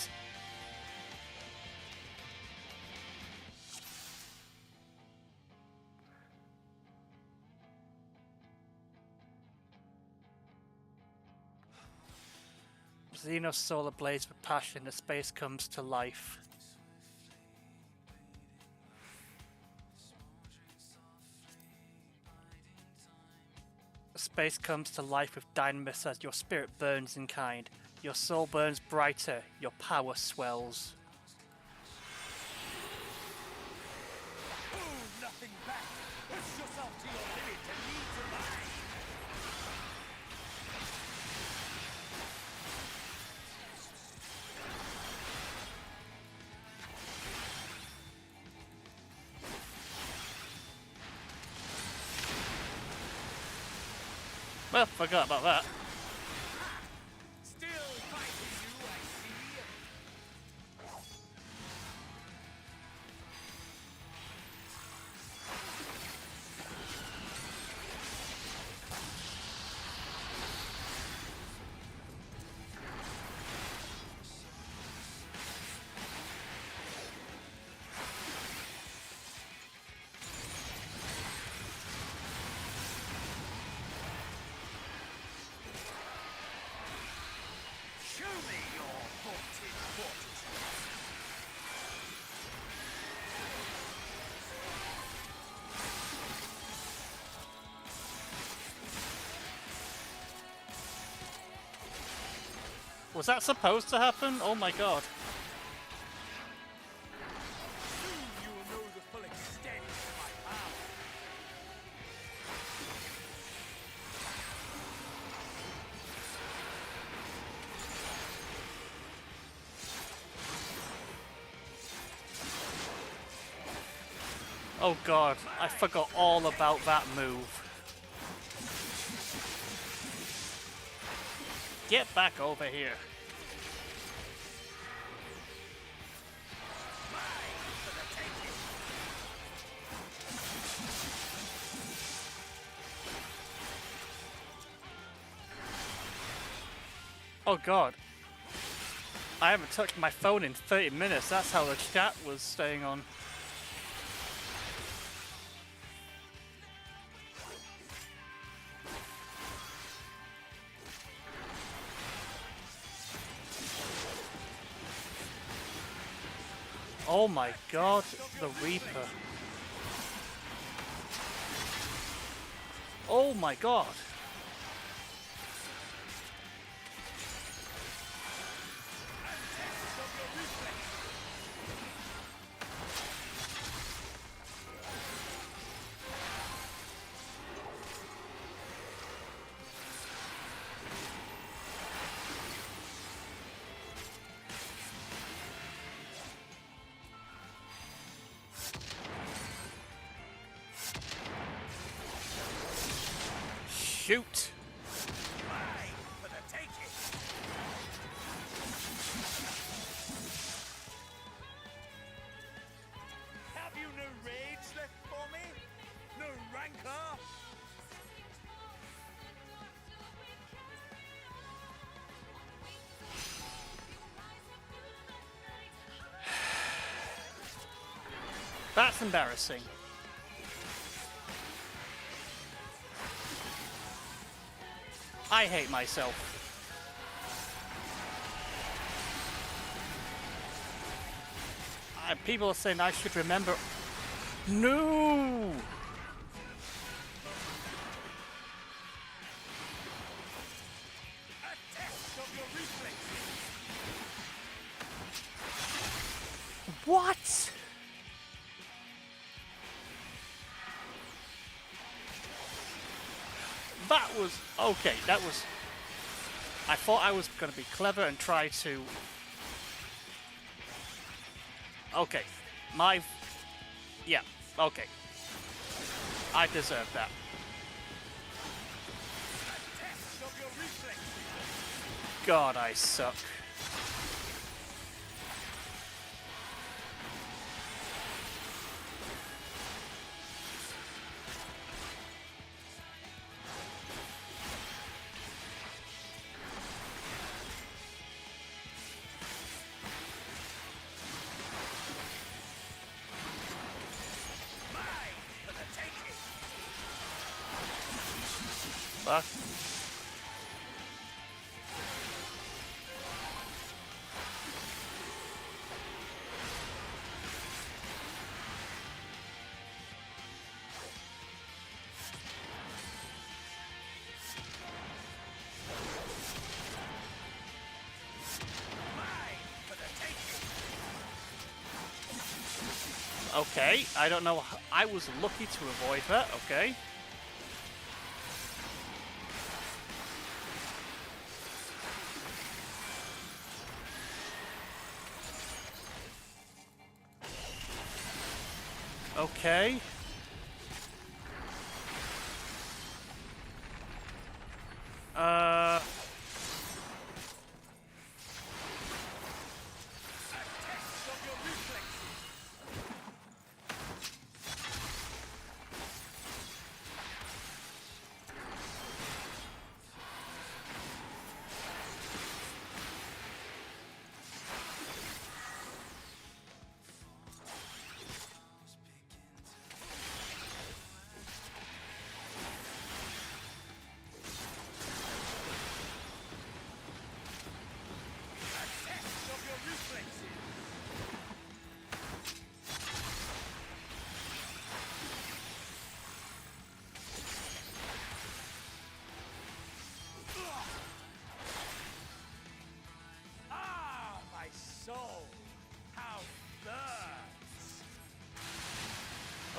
Xenos solar blades with passion as space comes to life. Space comes to life with dynamis as your spirit burns in kind. Your soul burns brighter, your power swells. Move nothing back! Push yourself to your limit and need to rise! Well, forgot about that. Still fighting you, I see. Was that supposed to happen? Oh my god. Soon you will know the full extent of my power. Oh god, I forgot all about that move. Get back over here. Oh god. I haven't touched my phone in 30 minutes. That's how the chat was staying on. Oh my god, the Reaper. Oh my god. Shoot! For the taking. Have you no rage left for me? No rancor? That's embarrassing. I hate myself. People are saying I should remember. No! What? That was okay. That was. I thought I was going to be clever and try to. Okay, yeah. Okay, I deserve that. God, I suck. Fuck. Okay, I don't know. I was lucky to avoid that. Okay. Okay.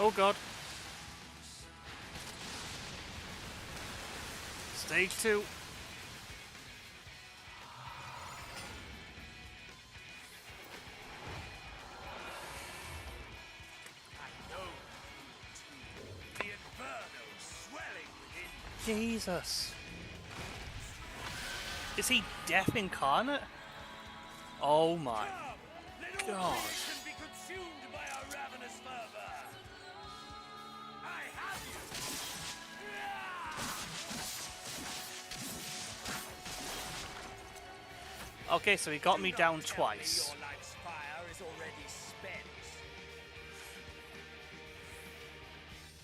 Oh god. Stage 2. Jesus. Is he death incarnate? Oh my god. Okay, so he got me down twice.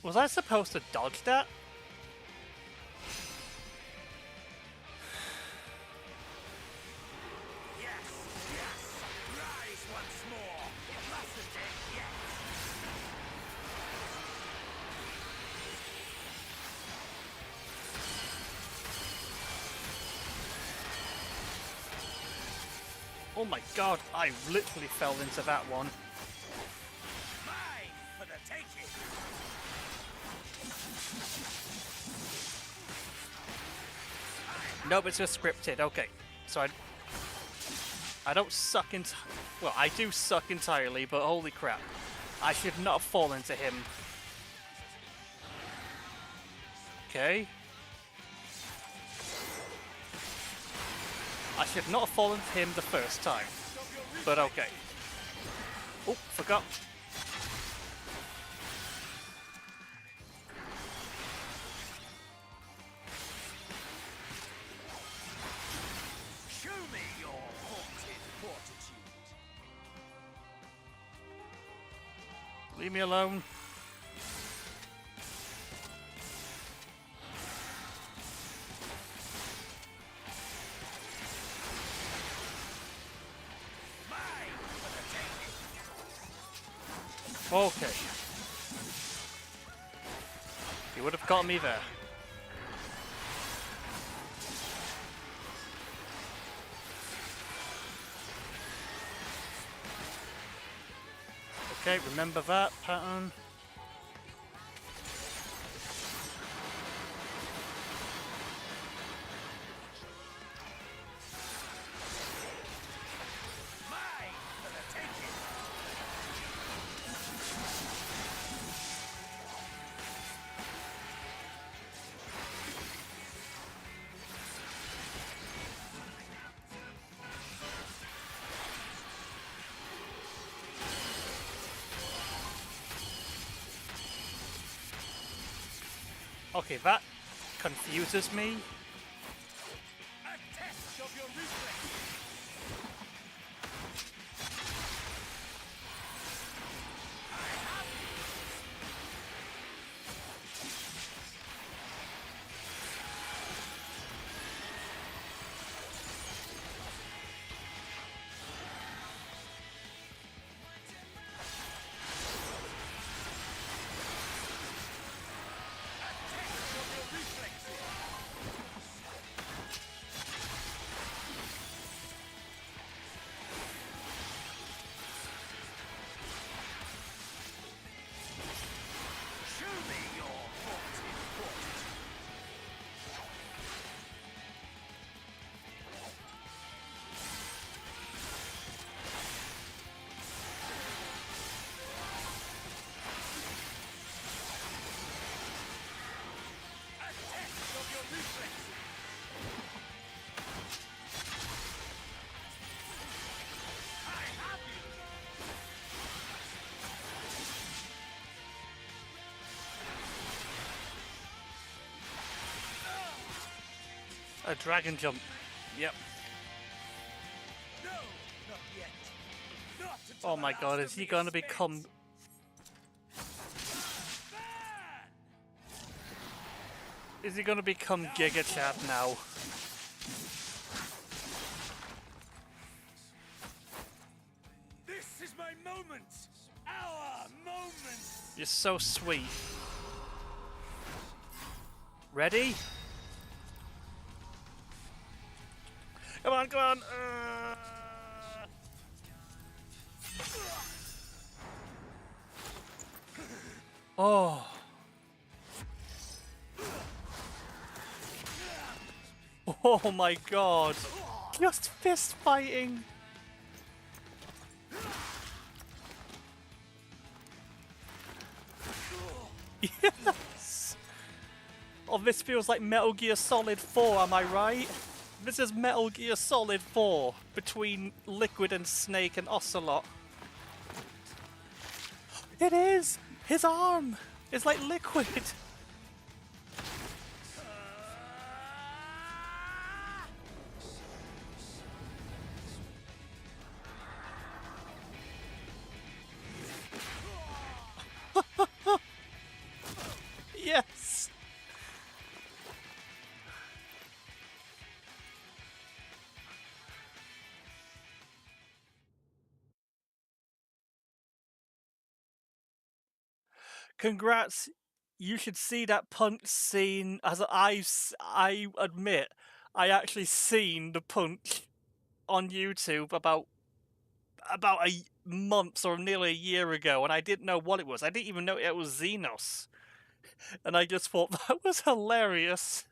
Was I supposed to dodge that? Oh my god, I literally fell into that one. Nope, it's just scripted. Okay, so I don't suck well, I do suck entirely, but holy crap. I should not have fallen to him. Okay. I should not have fallen to him the first time. But okay. Oh, forgot. Show me your haunted fortitude. Leave me alone. Okay. He would have caught me there. Okay, remember that pattern. Okay, that confuses me. A dragon jump. Yep. Oh my god, is he gonna become... Is he gonna become Giga Chad now? This is my moment! Our moment! You're so sweet. Ready? Come on, come on! Oh. Oh my god. Just fist fighting. Yes. Oh, this feels like Metal Gear Solid 4, am I right? This is Metal Gear Solid 4 between Liquid and Snake and Ocelot. It is! His arm! It's like Liquid! Yes! Congrats! You should see that punch scene. As I admit, I actually seen the punch on YouTube about a month or nearly a year ago, and I didn't know what it was. I didn't even know it was Xenos, and I just thought that was hilarious.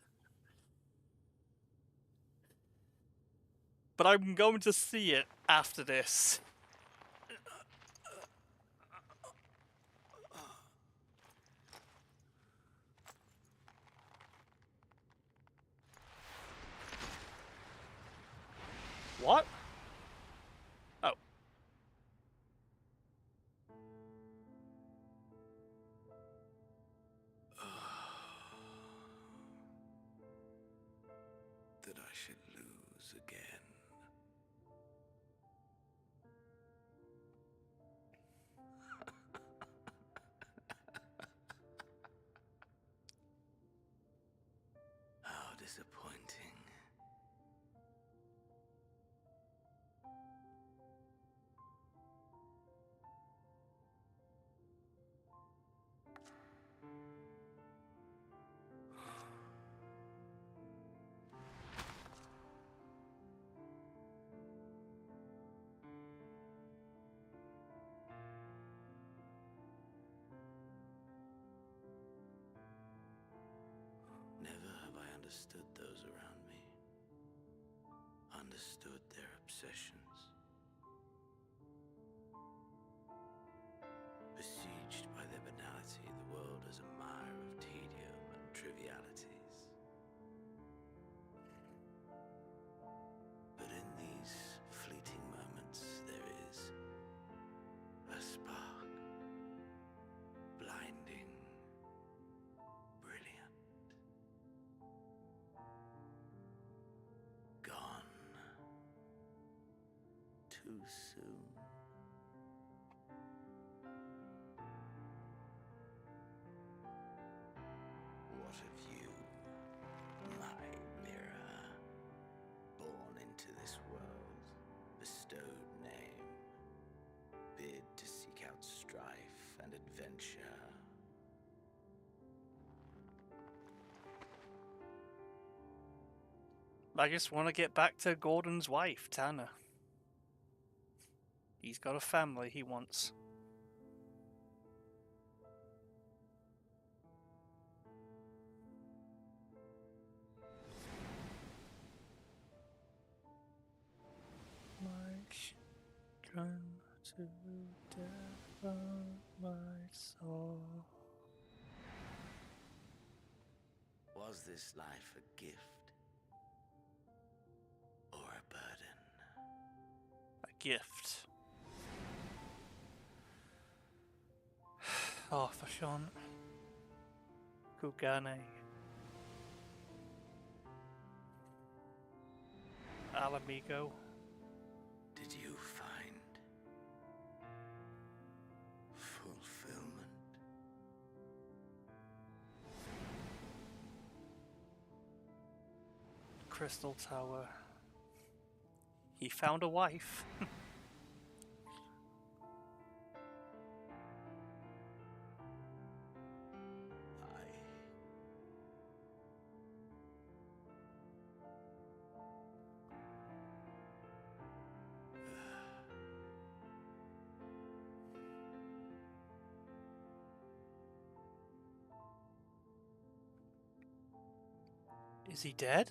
But I'm going to see it after this. What? Oh. That I should lose again. How disappointing. Never have I understood those around me. Understood their obsessions. Besieged by their banality, the world is a mire of tedium and trivialities. But in these fleeting moments, there is a spark. Blinding. Brilliant. Gone. Too soon. What of you, my mirror? Born into this world, bestowed name, bid to seek out strife and adventure. I just want to get back to Gordon's wife, Tana. He's got a family he wants. My children to death of my soul. Was this life a gift or a burden? A gift. Oh, Fashion. Kugane. Alamigo. Did you find fulfillment? Crystal Tower. He found a wife. Is he dead?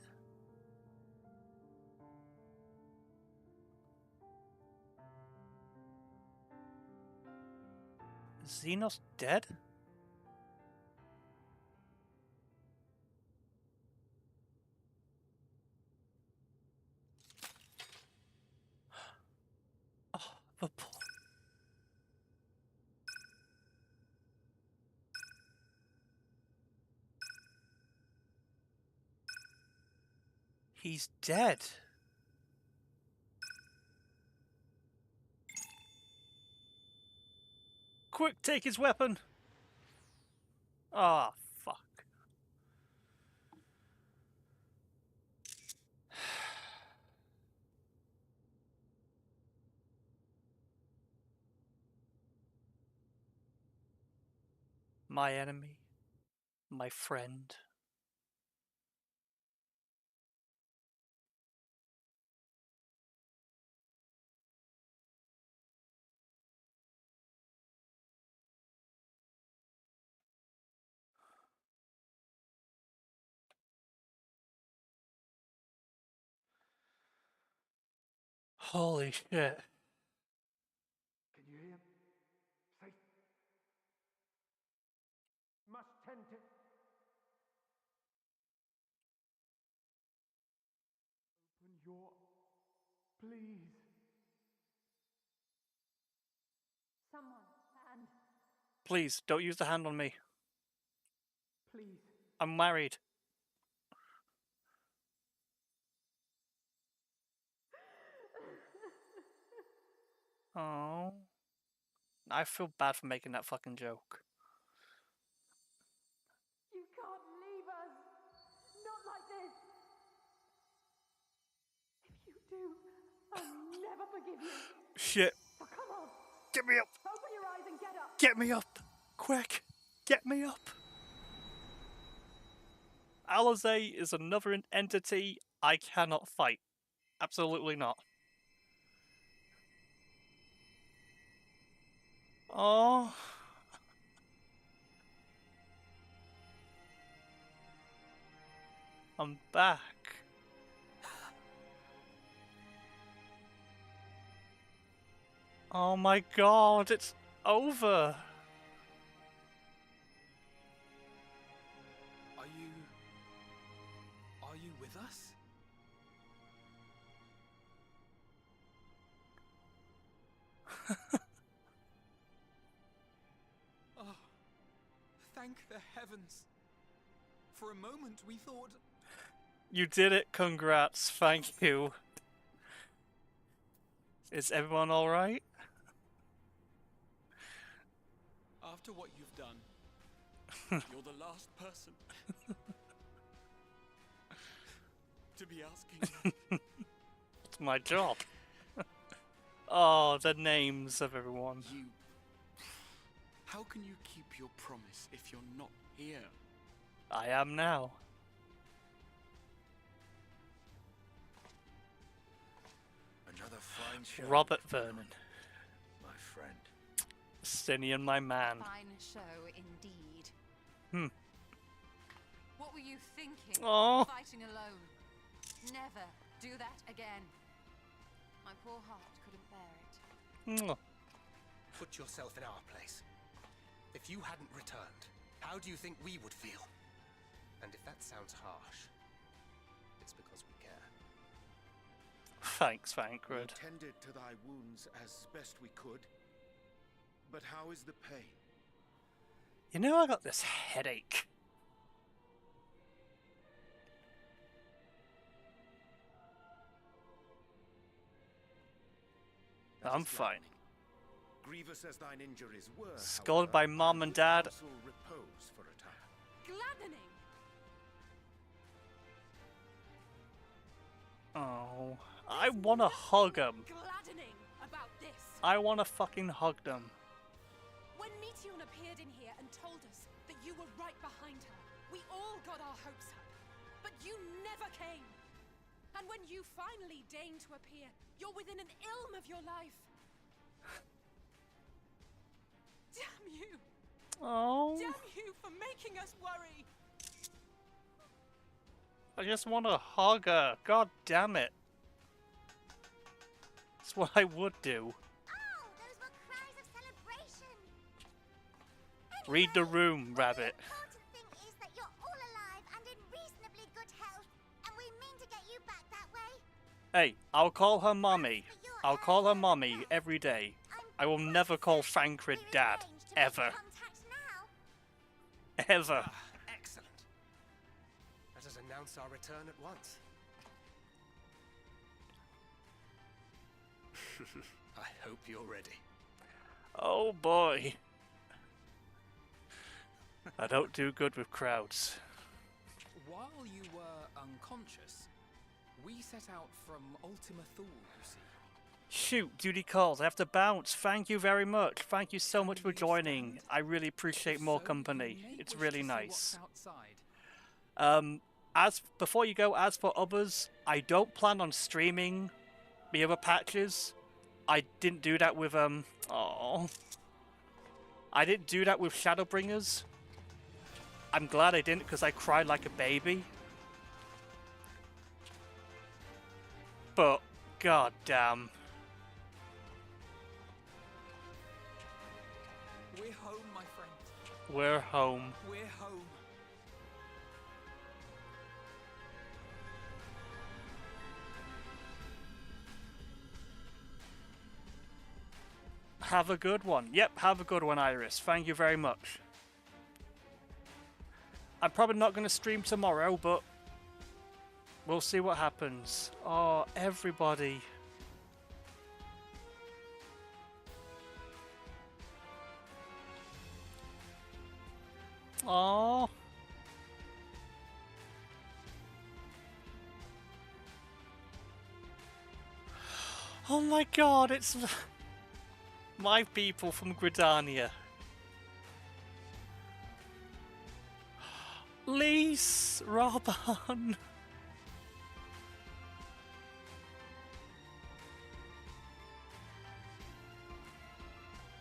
Is Xenos dead? Oh, the poor... He's dead. Quick, take his weapon. Ah, fuck. My enemy. My friend. Holy shit. Can you hear? Safe. Must tend to. Open your. Please. Someone, and Please, don't use the hand on me. Please. I'm married. Oh. I feel bad for making that fucking joke. you can't leave us. Not like this. If you do, I'll never forgive you. Shit. So come on. Get me up. Open your eyes and get up. Get me up. Quick. Get me up. Alizé is another entity I cannot fight. Absolutely not. Oh. I'm back. Oh my god, it's over. Are you with us? Oh, thank the heavens. For a moment we thought... You did it, congrats, thank you. Is everyone alright? After what you've done, you're the last person to be asking. It's my job. Oh, the names of everyone. How can you keep your promise if you're not here? I am now. Another fine show. Robert Vernon. My friend. Stinian, my man. Fine show indeed. Hmm. What were you thinking? Oh. Fighting alone. Never do that again. My poor heart couldn't bear it. Put yourself in our place. If you hadn't returned, how do you think we would feel? And if that sounds harsh, it's because we care. Thanks, Thancred. We tended to thy wounds as best we could. But how is the pain? You know, I got this headache. I'm fine. Grievous as thine injuries were, Scolded by Mom and Dad. Repose for a time. Gladdening! Oh, I wanna hug him. Gladdening about this. I wanna fucking hug them. When Meteon appeared in here and told us that you were right behind her, we all got our hopes up. But you never came. And when you finally deigned to appear, you're within an ilm of your life. Damn you! Oh. Damn you for making us worry! I just want to hug her. God damn it. That's what I would do. Oh, those were cries of celebration. Read the room, rabbit. The important thing is that you're all alive and in reasonably good health, and we mean to get you back that way. Hey, I'll call her mommy. I'll call her mommy every day. I will never call Thancred dad. Ever. Ever. Excellent. Let us announce our return at once. I hope you're ready. Oh boy. I don't do good with crowds. While you were unconscious, we set out from Ultima Thule, you see. Shoot, duty calls. I have to bounce. Thank you very much. Thank you so much for joining. I really appreciate more company. It's really nice. As before you go, as for others, I don't plan on streaming the other patches. I didn't do that with I didn't do that with Shadowbringers. I'm glad I didn't because I cried like a baby. But god damn. We're home, my friend. We're home. We're home. Have a good one. Yep, have a good one, Iris. Thank you very much. I'm probably not going to stream tomorrow, but we'll see what happens. Oh, everybody. Oh. Oh my god, it's my people from Gridania. Lise, Robin.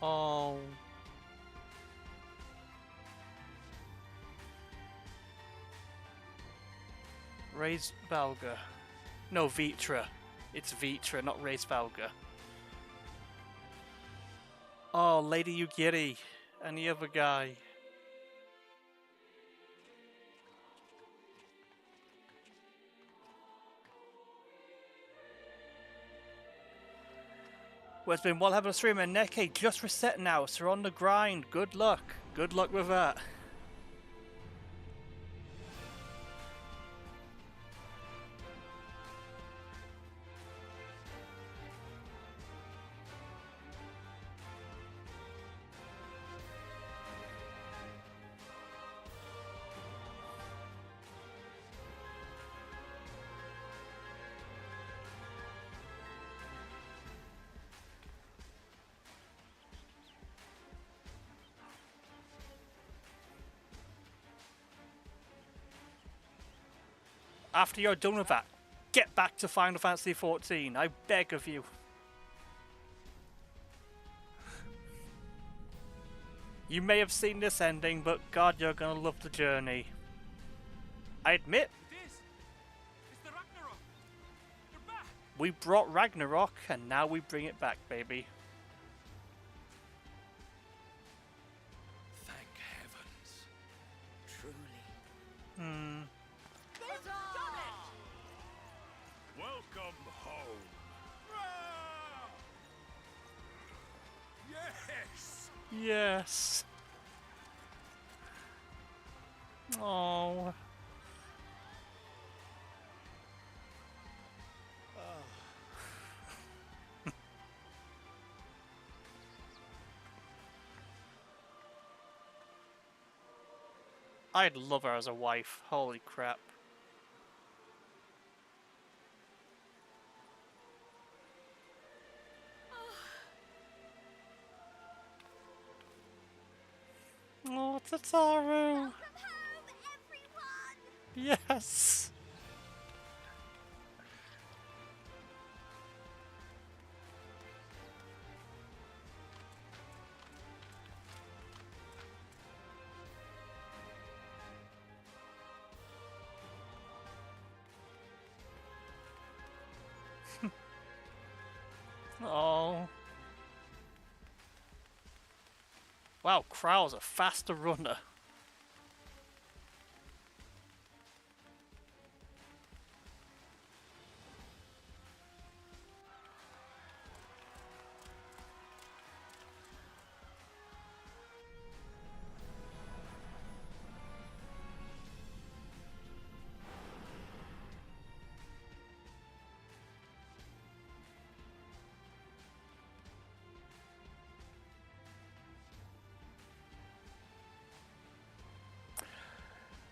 Oh. Raise Valga. No, Vitra. It's Vitra, not Raise Valga. Oh, Lady Yugiri. And the other guy. Well, it's been well having a stream, and Neke just reset now, so we're on the grind. Good luck. Good luck with that. After you're done with that, get back to Final Fantasy XIV. I beg of you. You may have seen this ending, but god, you're gonna love the journey. I admit, It is. It's the Ragnarok. They're back. we brought Ragnarok, and now we bring it back, baby. Thank heavens. Truly. Hmm. Welcome home. Yes. Yes. Oh. I'd love her as a wife. Holy crap. Oh, Tataru. Yes. Wow, Krau's a faster runner.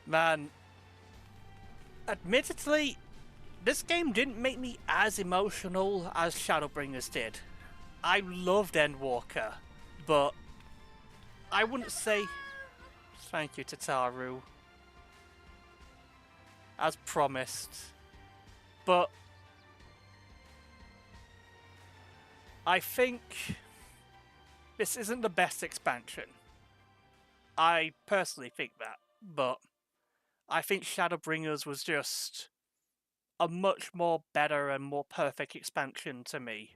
Man, admittedly, this game didn't make me as emotional as Shadowbringers did. I loved Endwalker, but I wouldn't say... Thank you, Tataru. As promised. But I think this isn't the best expansion. I personally think that, but I think Shadowbringers was just a much more better and more perfect expansion to me.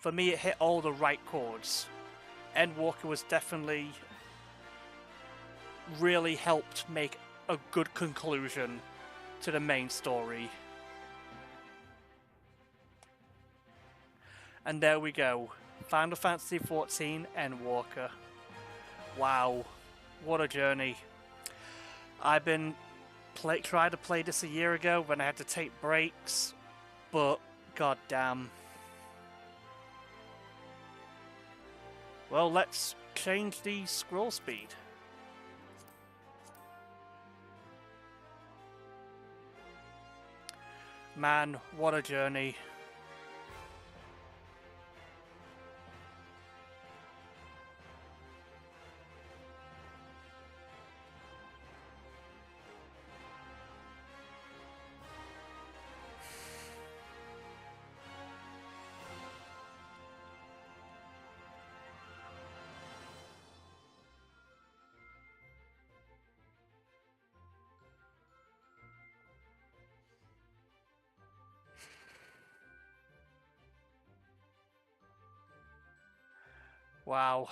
For me, it hit all the right chords. Endwalker was definitely really helped make a good conclusion to the main story. And there we go. Final Fantasy XIV Endwalker. Wow. What a journey. I've been tried to play this a year ago when I had to take breaks, but goddamn. Well, let's change the scroll speed. Man, what a journey. Wow.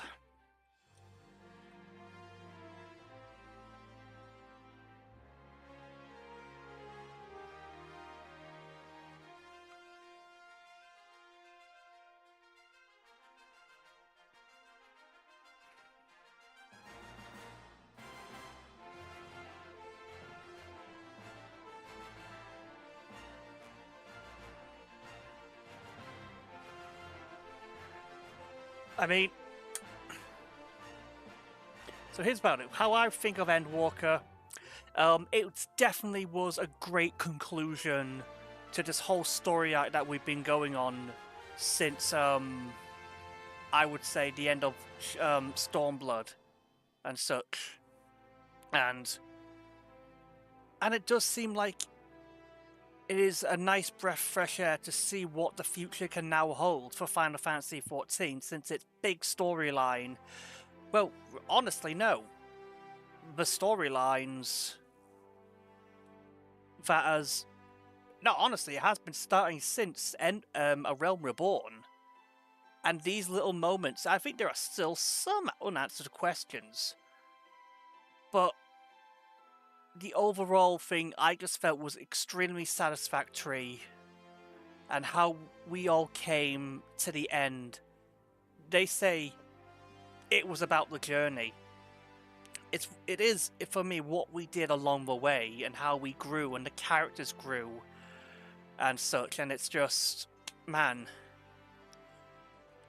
I mean, so here's about it. How I think of Endwalker, it definitely was a great conclusion to this whole story arc that we've been going on since, I would say, the end of Stormblood and such. And it does seem like it is a nice breath of fresh air to see what the future can now hold for Final Fantasy XIV, since its big storyline... Well, honestly, no. The storylines that has... No, honestly, it has been starting since A Realm Reborn. And these little moments, I think there are still some unanswered questions. But the overall thing I just felt was extremely satisfactory, and how we all came to the end. They say it was about the journey. It is, for me, what we did along the way, and how we grew, and the characters grew, and such, and it's just, man,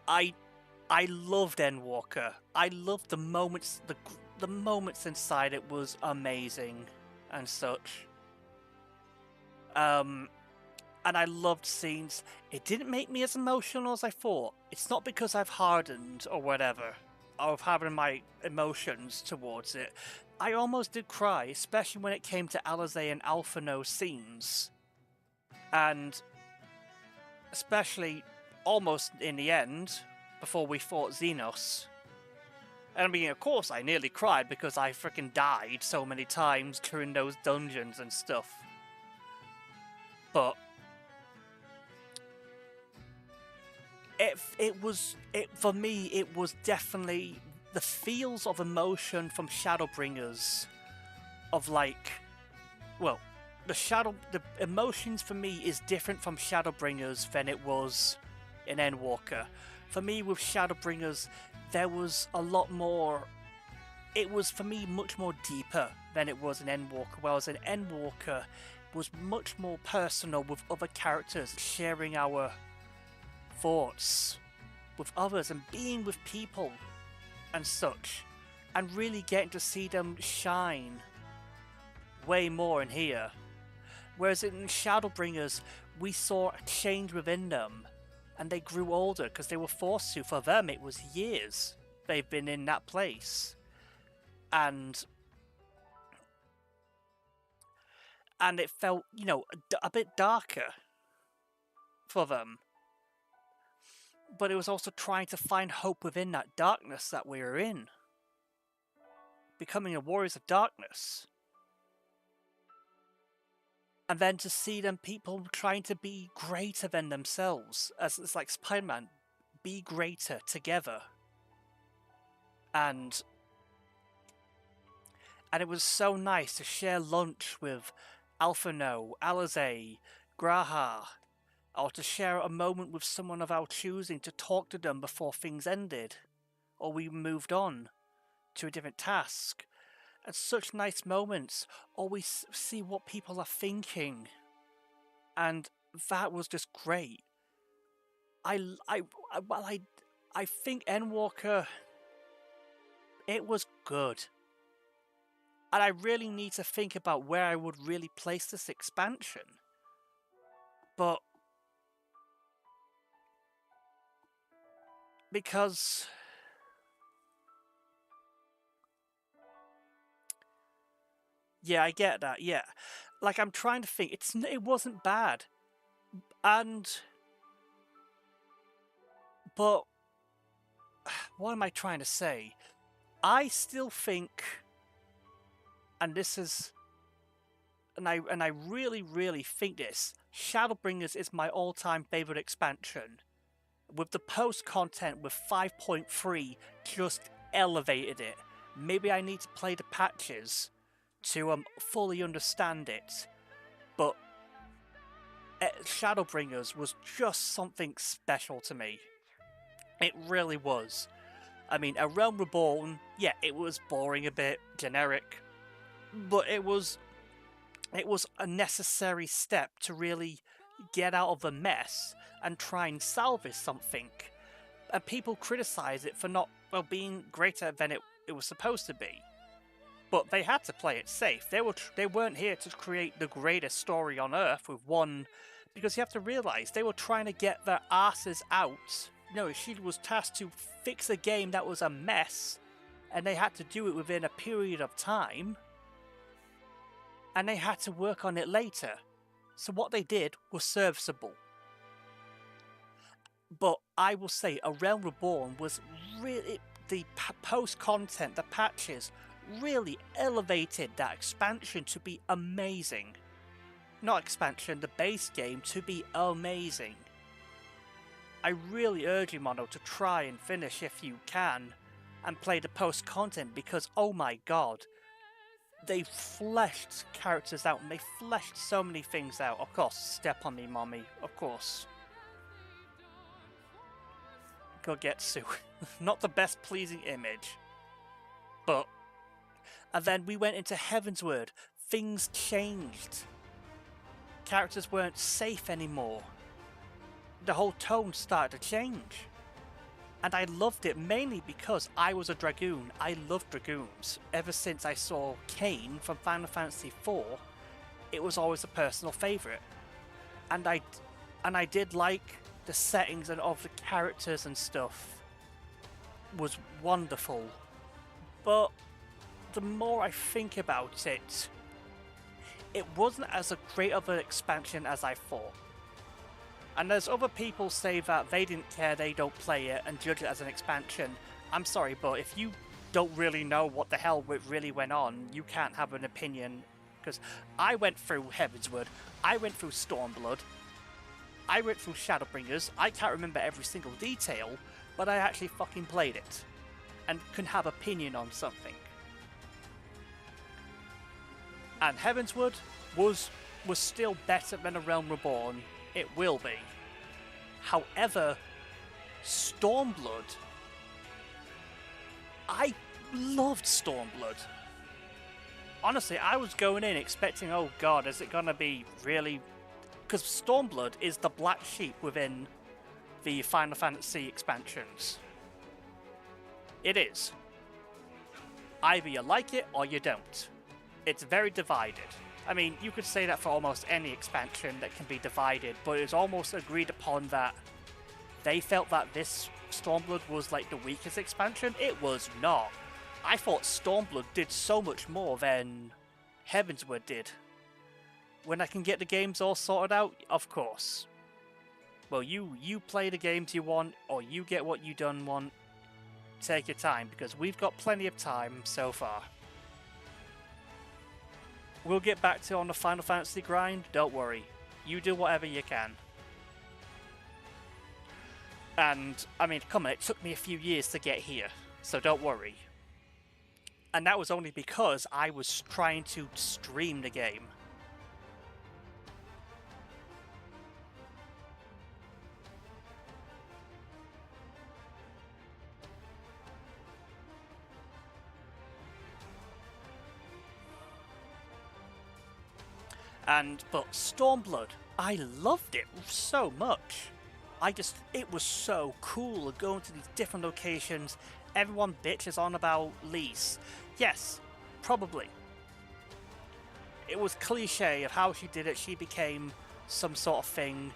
I loved Endwalker. I loved the moments, the moments inside it was amazing, and such. And I loved scenes. It didn't make me as emotional as I thought. It's not because I've hardened or whatever, of having my emotions towards it. I almost did cry, especially when it came to Alizé and Alphinaud scenes. And especially almost in the end, before we fought Xenos. And I mean, of course, I nearly cried because I freaking died so many times during those dungeons and stuff. But for me, it was definitely the feels of emotion from Shadowbringers, of like, well, the emotions for me is different from Shadowbringers than it was in Endwalker. For me, with Shadowbringers, there was a lot more. It was, for me, much more deeper than it was in Endwalker, whereas in Endwalker was much more personal with other characters, sharing our thoughts with others and being with people and such, and really getting to see them shine way more in here. Whereas in Shadowbringers, we saw a change within them, and they grew older because they were forced to. For them, it was years they've been in that place. And it felt, you know, a bit darker for them. But it was also trying to find hope within that darkness that we were in. Becoming a warriors of darkness. And then to see them, people trying to be greater than themselves. As it's like Spider-Man, be greater together. And it was so nice to share lunch with Alphino, Alizé, Graha, or to share a moment with someone of our choosing, to talk to them before things ended, or we moved on to a different task. And such nice moments, or we see what people are thinking, and that was just great. I think Endwalker, it was good. And I really need to think about where I would really place this expansion. But because yeah, I get that. Yeah, like I'm trying to think. It wasn't bad, but what am I trying to say? I still think, and this is, and I really, really think this, Shadowbringers is my all-time favorite expansion. With the post-content with 5.3 just elevated it. Maybe I need to play the patches to fully understand it, but Shadowbringers was just something special to me. It really was. I mean, A Realm Reborn, yeah, it was boring a bit, generic, but it was a necessary step to really get out of the mess and try and salvage something. And people criticize it for not, well, being greater than it was supposed to be. But they had to play it safe. They weren't here to create the greatest story on Earth with one, because you have to realize they were trying to get their asses out. No, she was tasked to fix a game that was a mess, and they had to do it within a period of time. And they had to work on it later. So what they did was serviceable. But I will say, A Realm Reborn was really, the post-content, the patches, really elevated that expansion to be amazing. Not expansion, the base game to be amazing. I really urge you, Mono, to try and finish if you can, and play the post-content, because oh my god, they fleshed characters out, and they fleshed so many things out. Of course, step on me, mommy, of course. Gogetsu. Not the best pleasing image. But, and then we went into Heavensward. Things changed. Characters weren't safe anymore. The whole tone started to change. And I loved it mainly because I was a Dragoon. I loved Dragoons. Ever since I saw Kain from Final Fantasy IV, it was always a personal favourite. And I did like the settings and of the characters and stuff was wonderful. But the more I think about it, it wasn't as a great of an expansion as I thought. And there's other people say that they didn't care, they don't play it, and judge it as an expansion. I'm sorry, but if you don't really know what the hell really went on, you can't have an opinion. Because I went through Heavensward, I went through Stormblood, I went through Shadowbringers. I can't remember every single detail, but I actually fucking played it. and can have opinion on something. And Heavensward was still better than A Realm Reborn. It will be. However, Stormblood, I loved Stormblood. Honestly, I was going in expecting, oh god, is it gonna be really... Because Stormblood is the black sheep within the Final Fantasy expansions. It is. Either you like it or you don't. It's very divided. I mean, you could say that for almost any expansion that can be divided, but it's almost agreed upon that they felt that this Stormblood was like the weakest expansion. It was not. I thought Stormblood did so much more than Heavensward did. When I can get the games all sorted out, of course. Well, you play the games you want, or you get what you done want. Take your time, because we've got plenty of time so far. We'll get back to on the Final Fantasy grind, don't worry. You do whatever you can. And, I mean, come on, it took me a few years to get here, so don't worry. And that was only because I was trying to stream the game. But Stormblood, I loved it so much. It was so cool going to these different locations. Everyone bitches on about Lise. Yes, probably. It was cliche of how she did it. She became some sort of thing.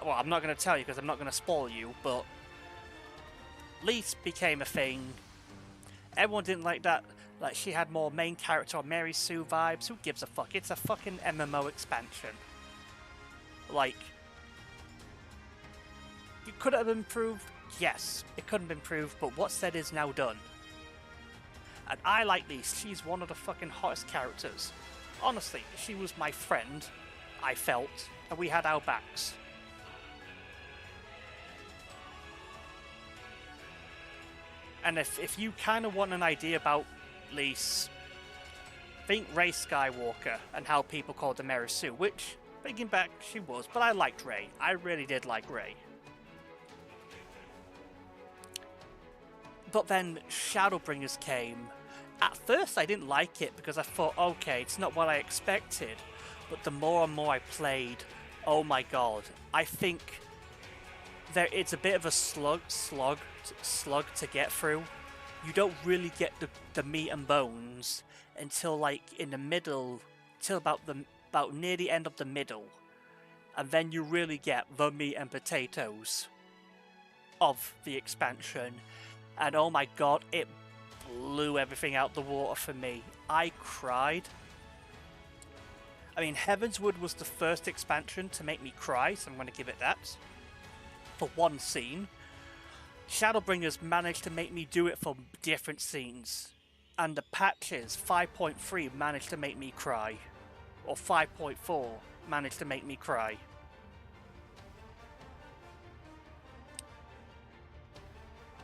Well, I'm not going to tell you because I'm not going to spoil you, but Lise became a thing. Everyone didn't like that. Like, she had more main character or Mary Sue vibes. Who gives a fuck? It's a fucking MMO expansion. Like, it could have improved. Yes, it could have improved, but what's said is now done. And I like Lise. She's one of the fucking hottest characters. Honestly, she was my friend, I felt, and we had our backs. And if you kind of want an idea about Lise, think Rey Skywalker and how people called her Mary Sue, which, thinking back, she was, but I liked Rey. I really did like Rey. But then Shadowbringers came. At first I didn't like it because I thought, okay, it's not what I expected. But the more and more I played, oh my god, I think it's a bit of a slug to get through. You don't really get the meat and bones until like in the middle, till about near the end of the middle, and then you really get the meat and potatoes of the expansion. And oh my god, it blew everything out the water for me. I cried. I mean, Heavensward was the first expansion to make me cry, so I'm going to give it that. For one scene. Shadowbringers managed to make me do it for different scenes. And the patches, 5.3 managed to make me cry. Or 5.4 managed to make me cry.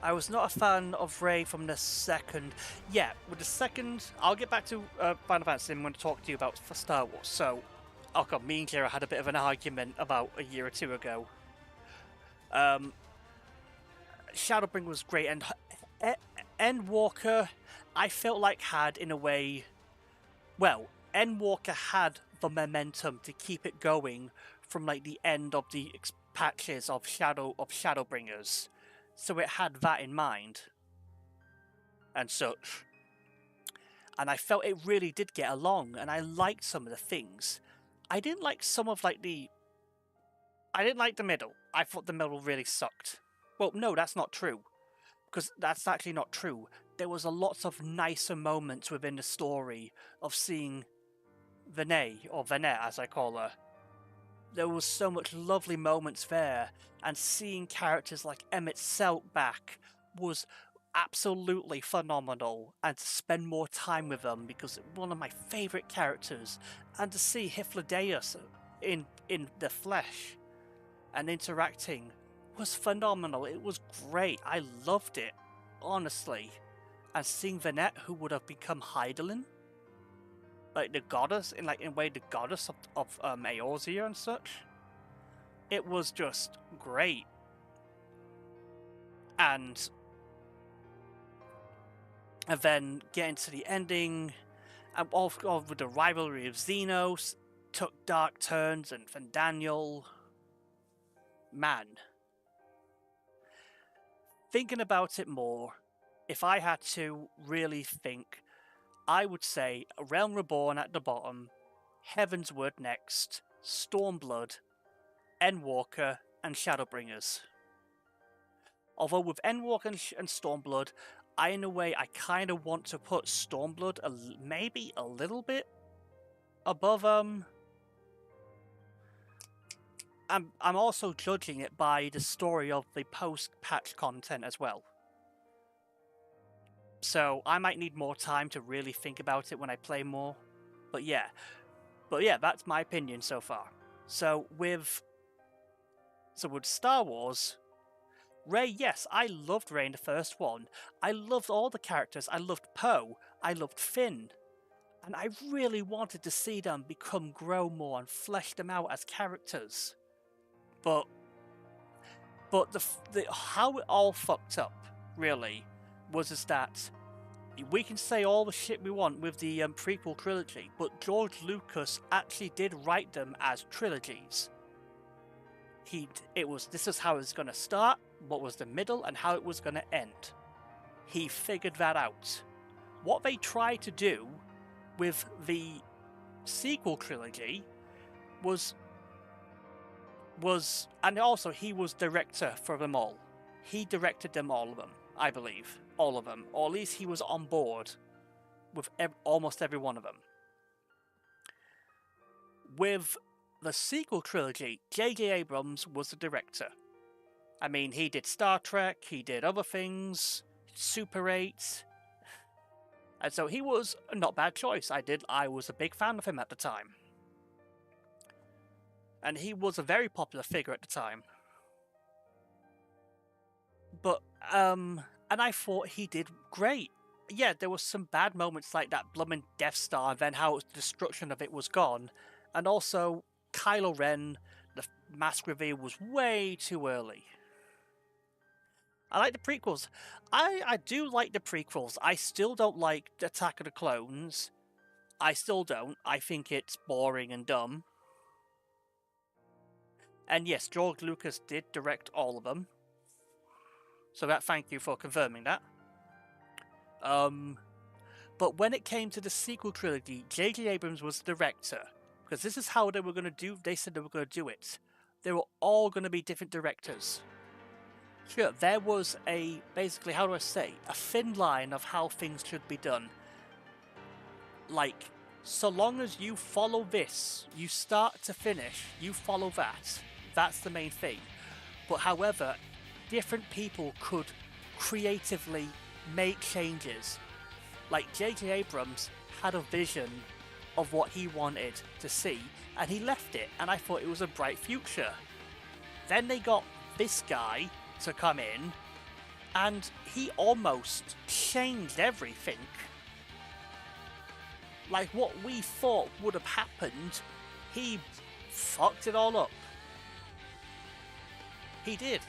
I was not a fan of Rey from the second. Yeah, with the second, I'll get back to Final Fantasy. I'm going to talk to you about for Star Wars. So, oh god, me and Kira had a bit of an argument about a year or two ago. Shadowbring was great, and Endwalker, I felt like had in a way. Well, Endwalker had the momentum to keep it going from like the end of the patches of Shadowbringers. So it had that in mind, and such. And I felt it really did get along, and I liked some of the things. I didn't like some of like I didn't like the middle. I thought the middle really sucked. Well, no, that's not true. Because that's actually not true. There was a lots of nicer moments within the story of seeing Vinay, or Vanette as I call her. There was so much lovely moments there, and seeing characters like Emmett Selt back was absolutely phenomenal, and to spend more time with them because one of my favourite characters, and to see Hyflodeus in the flesh and interacting was phenomenal. It was great. I loved it, honestly. and seeing Vanette, who would have become Hydaelyn, like the goddess, in a way the goddess of Eorzea and such. It was just great. And then getting to the ending, and all with the rivalry of Xenos, took dark turns, and then Daniel. Man. Thinking about it more, if I had to really think, I would say Realm Reborn at the bottom, Heavensward next, Stormblood, Endwalker, and Shadowbringers. Although with Endwalker and Stormblood, in a way, I kind of want to put Stormblood maybe a little bit above. I'm also judging it by the story of the post-patch content as well. So I might need more time to really think about it when I play more. But yeah, that's my opinion so far. So with Star Wars, Rey, yes, I loved Rey in the first one. I loved all the characters. I loved Poe. I loved Finn. And I really wanted to see them grow more and flesh them out as characters. But the how it all fucked up, really, was that we can say all the shit we want with the prequel trilogy, but George Lucas actually did write them as trilogies. This is how it was going to start, what was the middle, and how it was going to end. He figured that out. What they tried to do with the sequel trilogy was, and also he was director for them all. He directed them, all of them, I believe. All of them. Or at least he was on board with almost every one of them. With the sequel trilogy, J.J. Abrams was the director. I mean, he did Star Trek, he did other things, Super 8. And so he was a not bad choice. I was a big fan of him at the time. And he was a very popular figure at the time. But, and I thought he did great. Yeah, there were some bad moments like that blooming Death Star, and then how the destruction of it was gone. And also, Kylo Ren, the mask reveal was way too early. I like the prequels. I do like the prequels. I still don't like Attack of the Clones. I still don't. I think it's boring and dumb. And yes, George Lucas did direct all of them. So thank you for confirming that. But when it came to the sequel trilogy, J.J. Abrams was the director. Because this is how they were going to do, they said they were going to do it. They were all going to be different directors. Sure, there was basically, how do I say, a thin line of how things should be done. Like, so long as you follow this, you start to finish, you follow that. That's the main thing. But however, different people could creatively make changes. Like J.J. Abrams had a vision of what he wanted to see, and he left it, and I thought it was a bright future. Then they got this guy to come in, and he almost changed everything. Like what we thought would have happened, he fucked it all up. He did.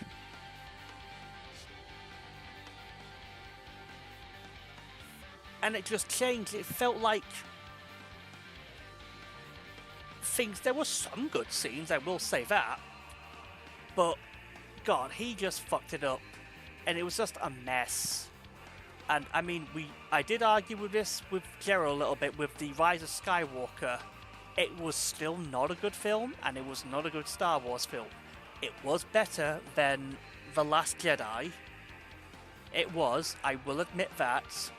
And it just changed. It felt like there were some good scenes, I will say that. But, God, he just fucked it up. And it was just a mess. And, I mean, I did argue with this with Gerald a little bit with The Rise of Skywalker. It was still not a good film, and it was not a good Star Wars film. It was better than The Last Jedi. It was, I will admit that.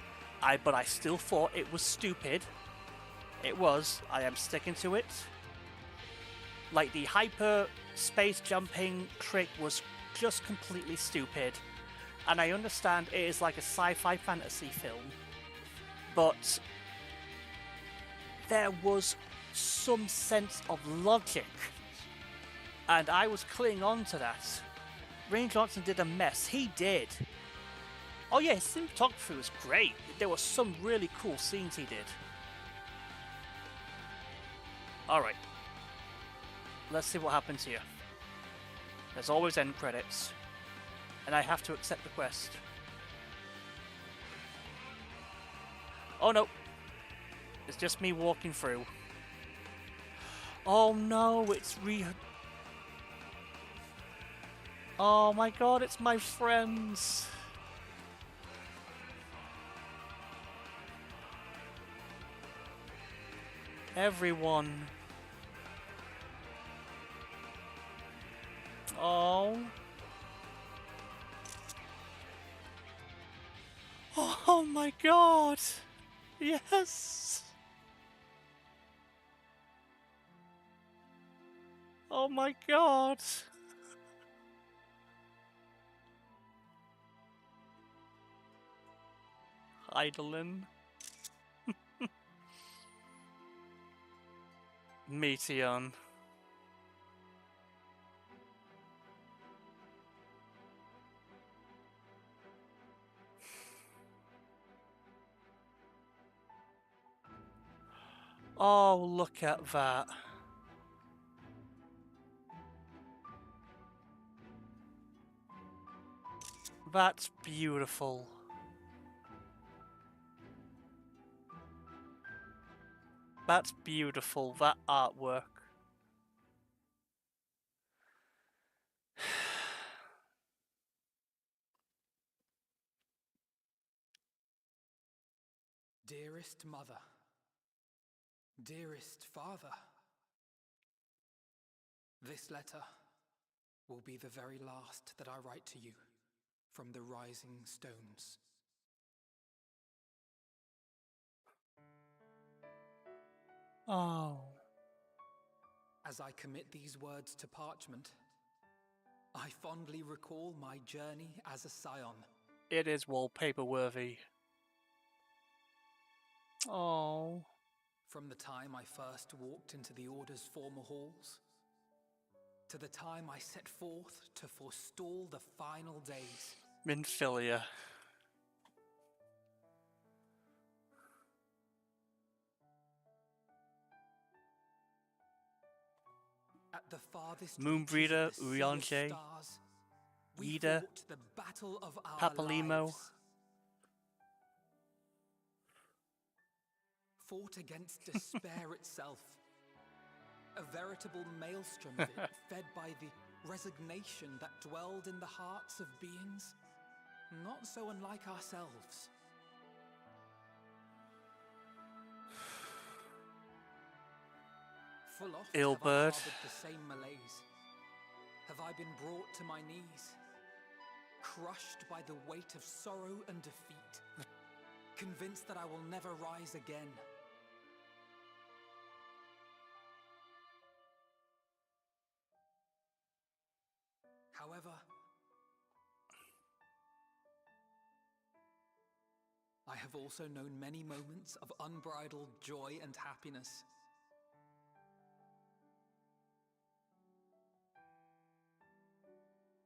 But I still thought it was stupid. It was. I am sticking to it. Like, the hyper space jumping trick was just completely stupid. And I understand it is like a sci-fi fantasy film. But there was some sense of logic. And I was clinging on to that. Rian Johnson did a mess. He did. Oh yeah, his cinematography was great. There were some really cool scenes he did. Alright. Let's see what happens here. There's always end credits. And I have to accept the quest. Oh no. It's just me walking through. Oh no, it's Oh my god, it's my friends. Everyone. Oh. Oh my god. Yes. Oh my god. Heidelin. Meteon. Oh, look at that. That's beautiful. That's beautiful, that artwork. Dearest mother, dearest father, this letter will be the very last that I write to you from the rising stones. Oh. As I commit these words to parchment, I fondly recall my journey as a scion. It is wallpaper worthy. Oh. From the time I first walked into the Order's former halls, to the time I set forth to forestall the final days. Minfilia. At the farthest Moonbreeder, reaches of the sea of Urianger, stars, we Ida, fought the battle of our Papalimo. lives. Fought against despair itself. A veritable maelstrom of it, fed by the resignation that dwelled in the hearts of beings not so unlike ourselves. Full oft have I Ilbert. harbored the same malaise. Have I been brought to my knees, crushed by the weight of sorrow and defeat, convinced that I will never rise again. However, I have also known many moments of unbridled joy and happiness.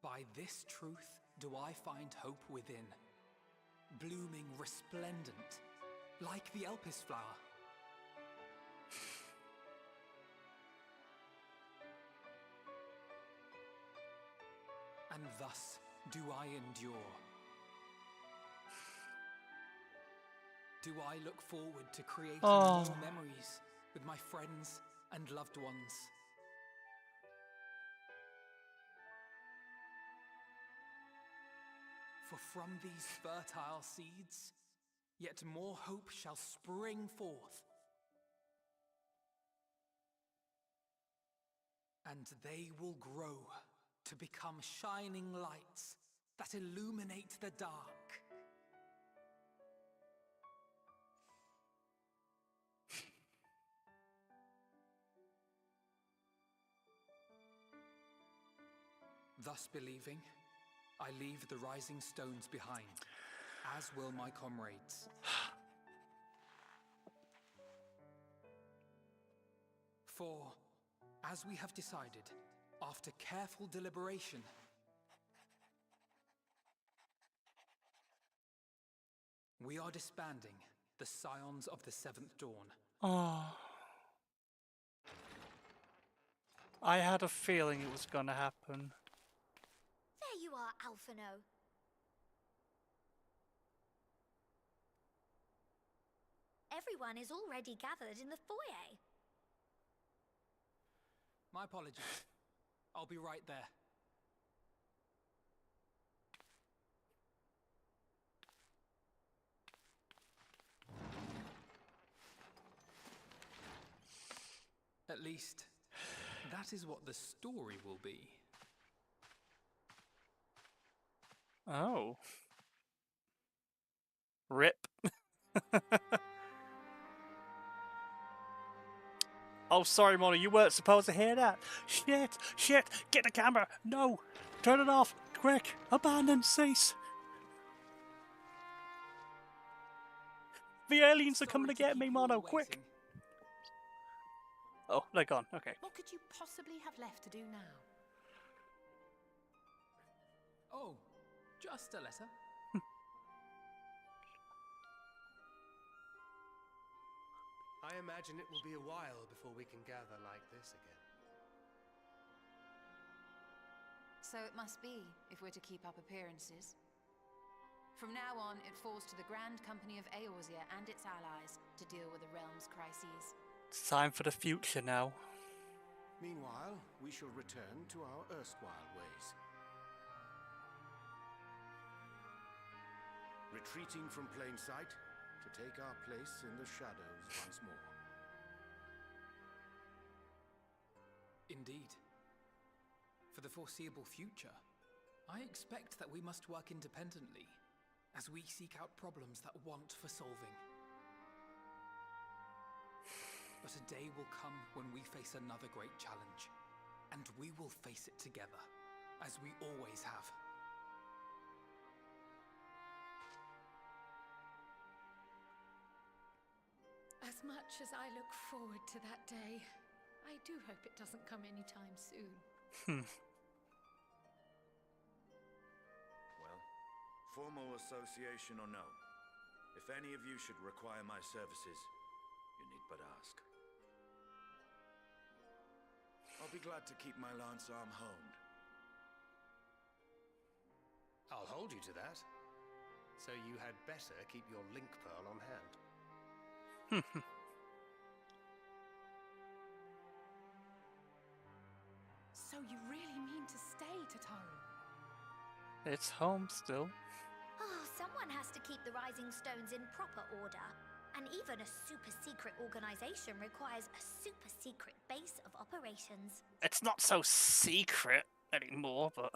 By this truth do I find hope within, blooming resplendent, like the Elpis flower. And thus do I endure. Do I look forward to creating more memories with my friends and loved ones. For from these fertile seeds, yet more hope shall spring forth. And they will grow to become shining lights that illuminate the dark. Thus believing, I leave the rising stones behind, as will my comrades. For, as we have decided, after careful deliberation, We are disbanding the Scions of the Seventh Dawn. Oh. I had a feeling it was gonna happen. There you are, Alphino. Everyone is already gathered in the foyer. My apologies. I'll be right there. At least, that is what the story will be. Oh. Rip. Oh, sorry, Mono, you weren't supposed to hear that. Shit, shit, get the camera. No, turn it off, quick, abandon, cease. The aliens are coming to get me, Mono, quick. Oh, they're gone, okay. What could you possibly have left to do now? Oh, just a letter. I imagine it will be a while before we can gather like this again. So it must be, if we're to keep up appearances. From now on, it falls to the Grand Company of Eorzea and its allies to deal with the realm's crises. It's time for the future now. Meanwhile, we shall return to our erstwhile ways. Retreating from plain sight to take our place in the shadows once more. Indeed. For the foreseeable future, I expect that we must work independently as we seek out problems that want for solving. But a day will come when we face another great challenge, and we will face it together, as we always have. As much as I look forward to that day, I do hope it doesn't come anytime soon. Well, formal association or no, if any of you should require my services, you need but ask. I'll be glad to keep my lance arm honed. I'll hold you to that. So you had better keep your link pearl on hand. So you really mean to stay, Tataru? It's home still. Oh, someone has to keep the Rising Stones in proper order. And even a super-secret organization requires a super-secret base of operations. It's not so secret anymore, but...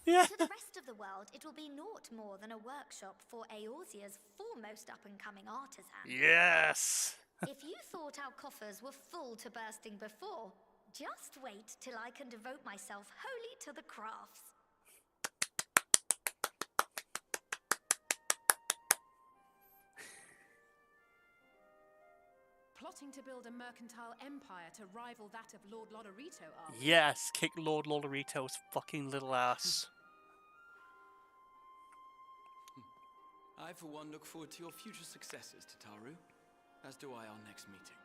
Yeah. To the rest of the world, it will be naught more than a workshop for Eorzea's foremost up-and-coming artisan. Yes! If you thought our coffers were full to bursting before, just wait till I can devote myself wholly to the crafts. Plotting to build a mercantile empire to rival that of Lord Lodorito, are we? Yes, kick Lord Lodorito's fucking little ass. I, for one, look forward to your future successes, Tataru, as do I our next meeting.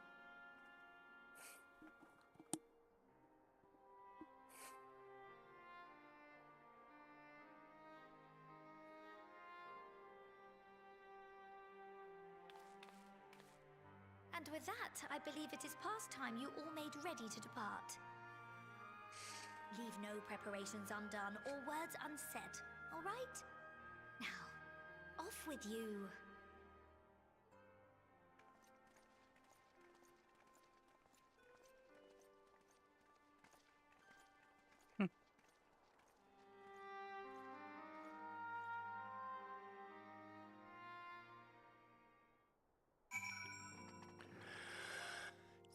And with that, I believe it is past time you all made ready to depart. Leave no preparations undone or words unsaid, all right? Now, off with you.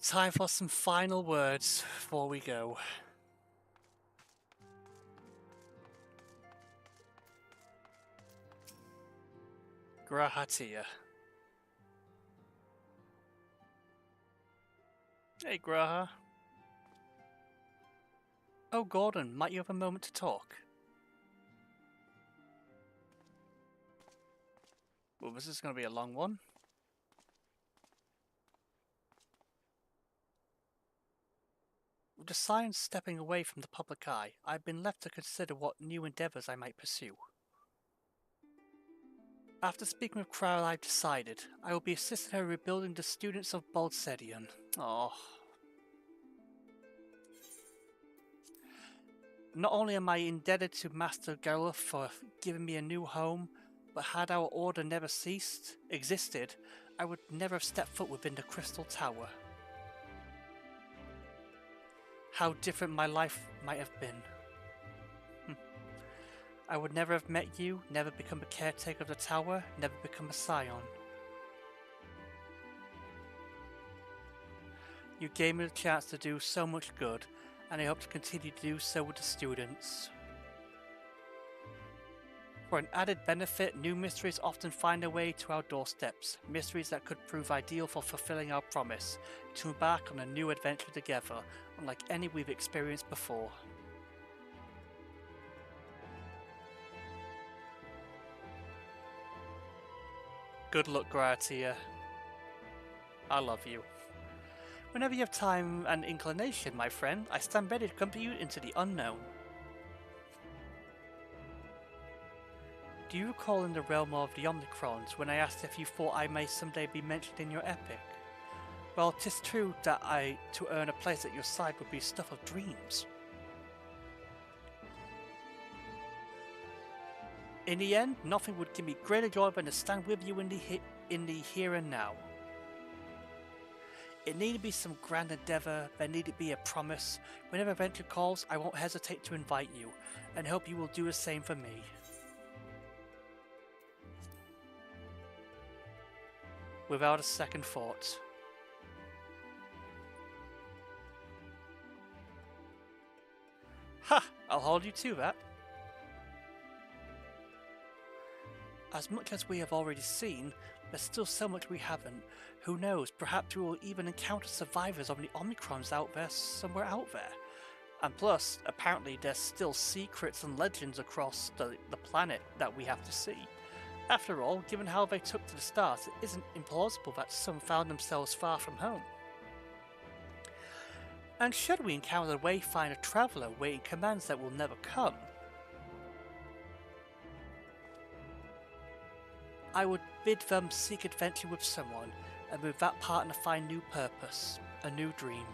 Time for some final words before we go. Grahatia. Hey, Graha. Oh, Gordon, might you have a moment to talk? Well, this is going to be a long one. With the science stepping away from the public eye, I have been left to consider what new endeavours I might pursue. After speaking with Crowell, I've decided I will be assisting her in rebuilding the students of Bolsedion. Oh. Not only am I indebted to Master Gareth for giving me a new home, but had our order never existed, I would never have stepped foot within the Crystal Tower. How different my life might have been. I would never have met you, never become a caretaker of the tower, never become a scion. You gave me the chance to do so much good, and I hope to continue to do so with the students. For an added benefit, new mysteries often find their way to our doorsteps, mysteries that could prove ideal for fulfilling our promise, to embark on a new adventure together, unlike any we've experienced before. Good luck, Gratia. I love you. Whenever you have time and inclination, my friend, I stand ready to accompany you into the unknown. Do you recall in the realm of the Omnicrons when I asked if you thought I may someday be mentioned in your epic? Well, 'tis true that to earn a place at your side would be stuff of dreams. In the end, nothing would give me greater joy than to stand with you in the here and now. It needed be some grand endeavour, there needed be a promise. Whenever adventure calls, I won't hesitate to invite you, and hope you will do the same for me. Without a second thought. Ha! I'll hold you to that. As much as we have already seen, there's still so much we haven't. Who knows, perhaps we will even encounter survivors of the Omnicrons somewhere out there. And plus, apparently there's still secrets and legends across the planet that we have to see. After all, given how they took to the stars, it isn't implausible that some found themselves far from home. And should we encounter a wayfinder traveller waiting commands that will never come, I would bid them seek adventure with someone, and with that partner find new purpose, a new dream.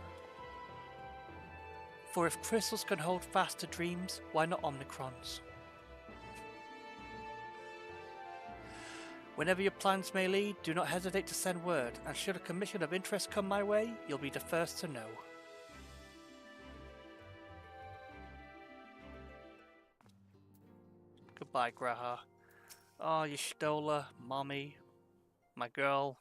For if crystals can hold fast to dreams, why not Omnicrons? Whenever your plans may lead, do not hesitate to send word, and should a commission of interest come my way, you'll be the first to know. Goodbye, Graha. Oh, you Stola, Mommy, my girl.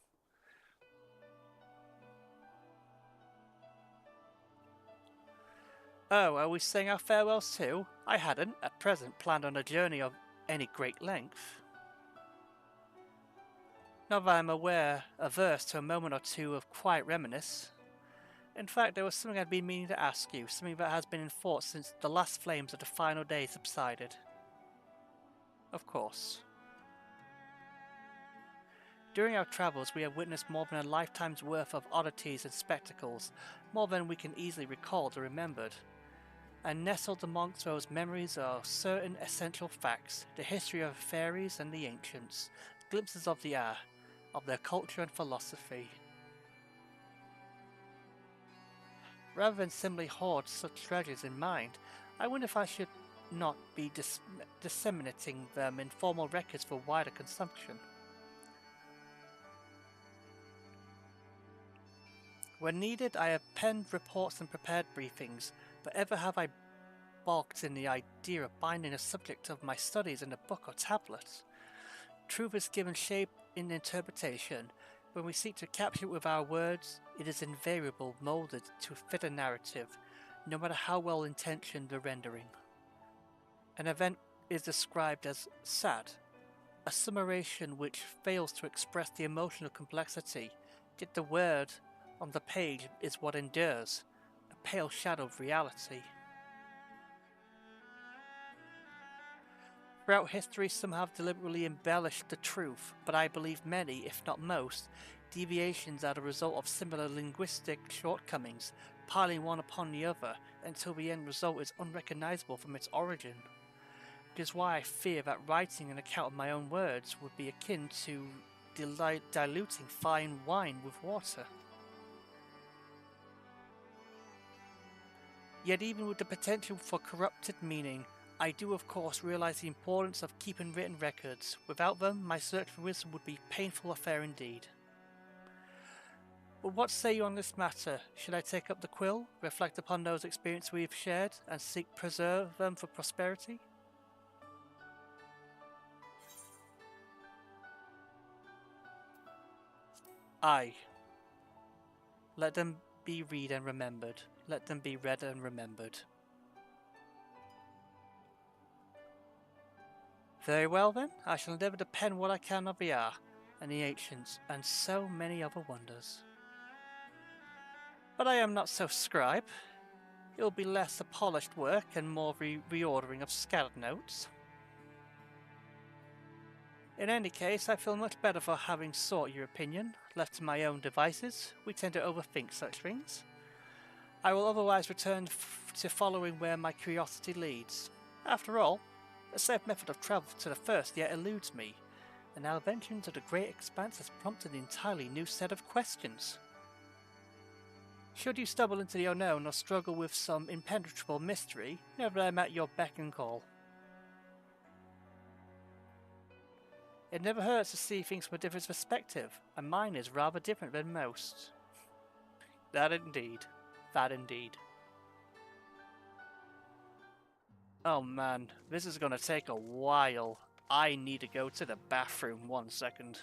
Oh, are we saying our farewells too? I hadn't, at present, planned on a journey of any great length. Not that I'm averse to a moment or two of quiet reminisce. In fact, there was something I'd been meaning to ask you, something that has been in thought since the last flames of the final day subsided. Of course. During our travels, we have witnessed more than a lifetime's worth of oddities and spectacles, more than we can easily recall or remembered. And nestled amongst those memories are certain essential facts, the history of fairies and the ancients, glimpses of the air, of their culture and philosophy. Rather than simply hoard such treasures in mind, I wonder if I should not be disseminating them in formal records for wider consumption. When needed, I have penned reports and prepared briefings, but ever have I balked in the idea of binding a subject of my studies in a book or tablet. Truth is given shape in interpretation. When we seek to capture it with our words, it is invariably molded to fit a narrative, no matter how well intentioned the rendering. An event is described as sad, a summation which fails to express the emotional complexity, yet the word on the page is what endures, a pale shadow of reality. throughout history some have deliberately embellished the truth, but I believe many, if not most, deviations are the result of similar linguistic shortcomings, piling one upon the other until the end result is unrecognizable from its origin. It is why I fear that writing an account of my own words would be akin to diluting fine wine with water. Yet even with the potential for corrupted meaning, I do of course realize the importance of keeping written records. Without them, my search for wisdom would be a painful affair indeed. But what say you on this matter? Should I take up the quill, reflect upon those experiences we have shared, and seek to preserve them for posterity? Aye. Let them be read and remembered. Let them be read and remembered. Very well then, I shall endeavour to pen what I can of the art, and the ancients, and so many other wonders. But I am not so scribe. It will be less a polished work and more reordering of scattered notes. In any case, I feel much better for having sought your opinion. Left to my own devices, we tend to overthink such things. I will otherwise return to following where my curiosity leads. After all, a safe method of travel to the first yet eludes me, and now venturing into the great expanse has prompted an entirely new set of questions. Should you stumble into the unknown or struggle with some impenetrable mystery, know that I am at your beck and call. It never hurts to see things from a different perspective, and mine is rather different than most. That indeed. That indeed. Oh man, this is gonna take a while. I need to go to the bathroom 1 second.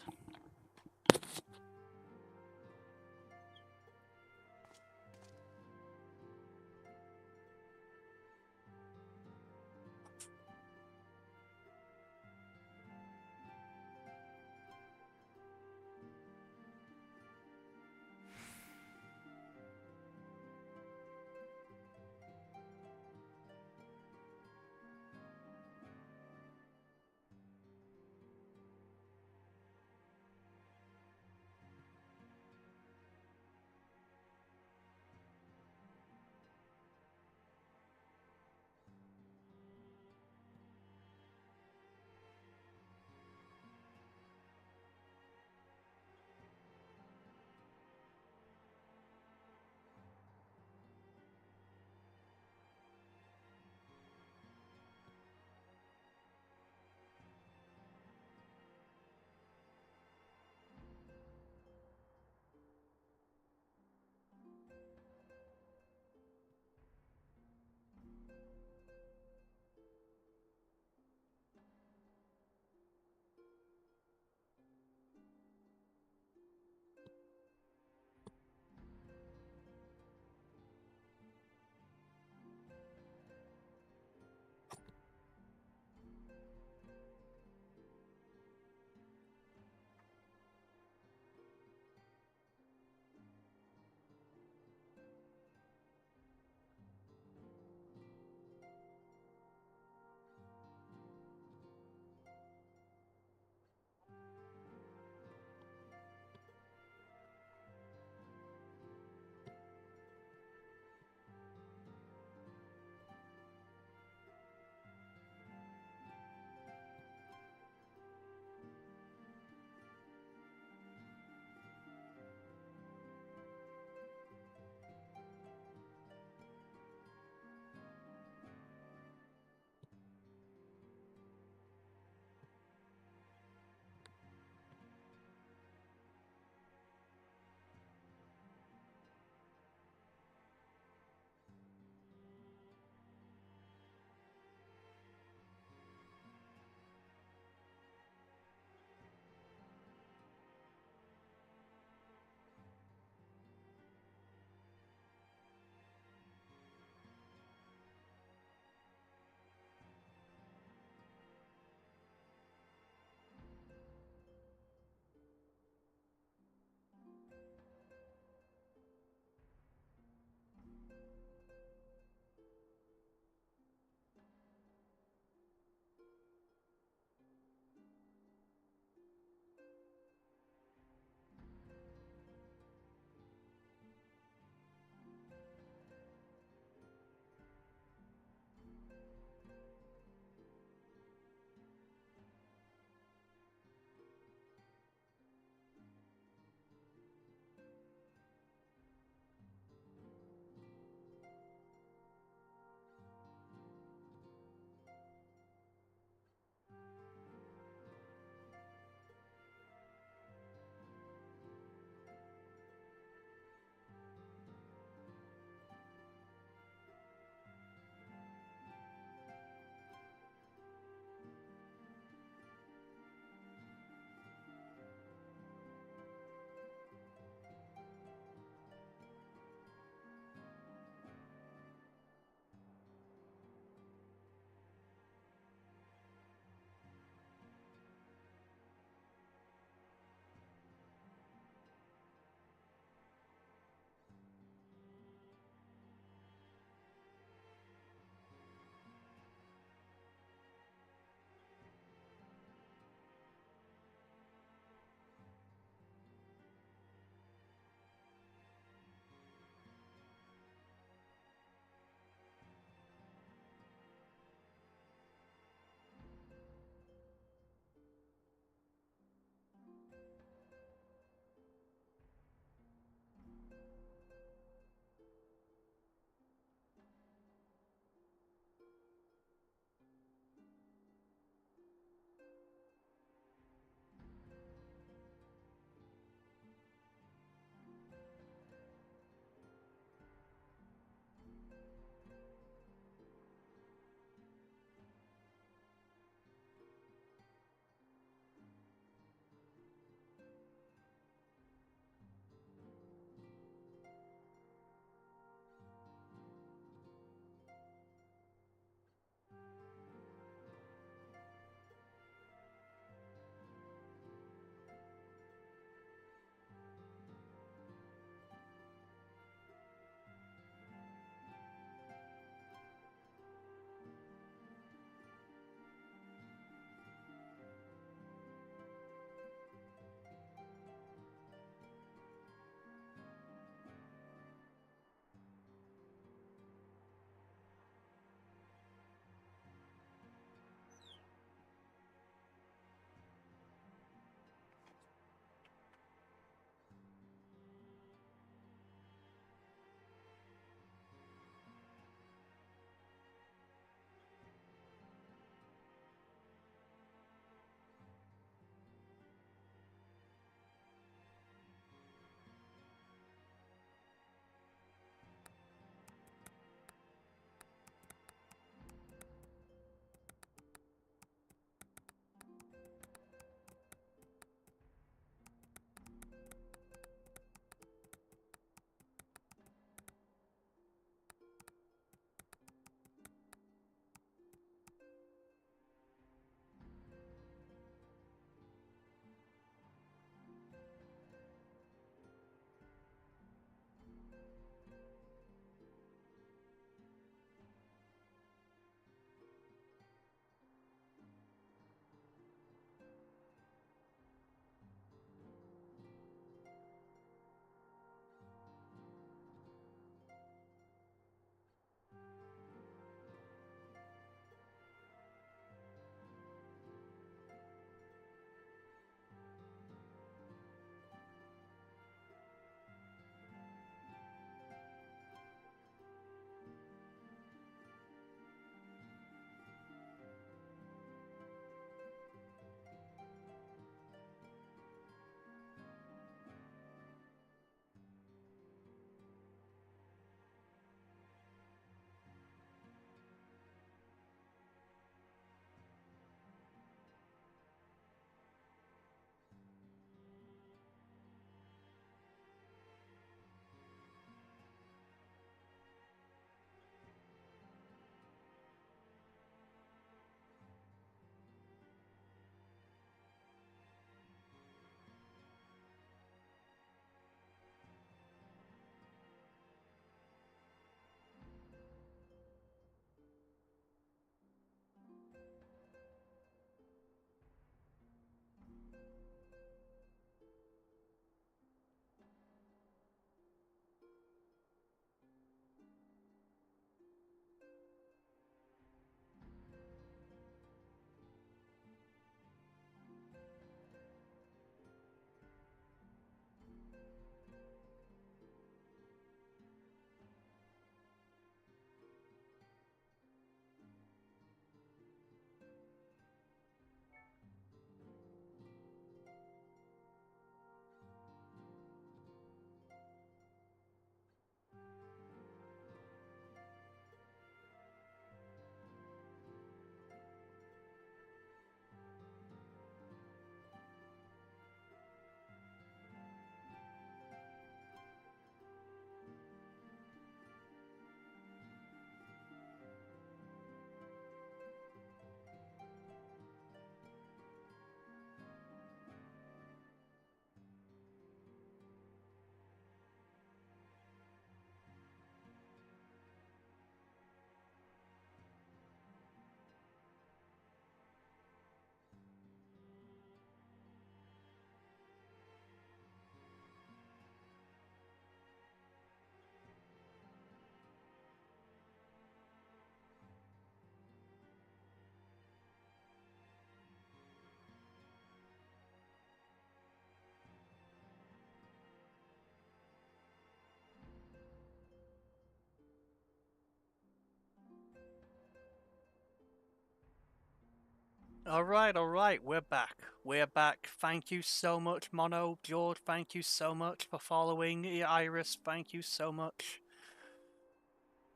Alright, we're back. We're back. Thank you so much, Mono. George, thank you so much for following. Iris, thank you so much.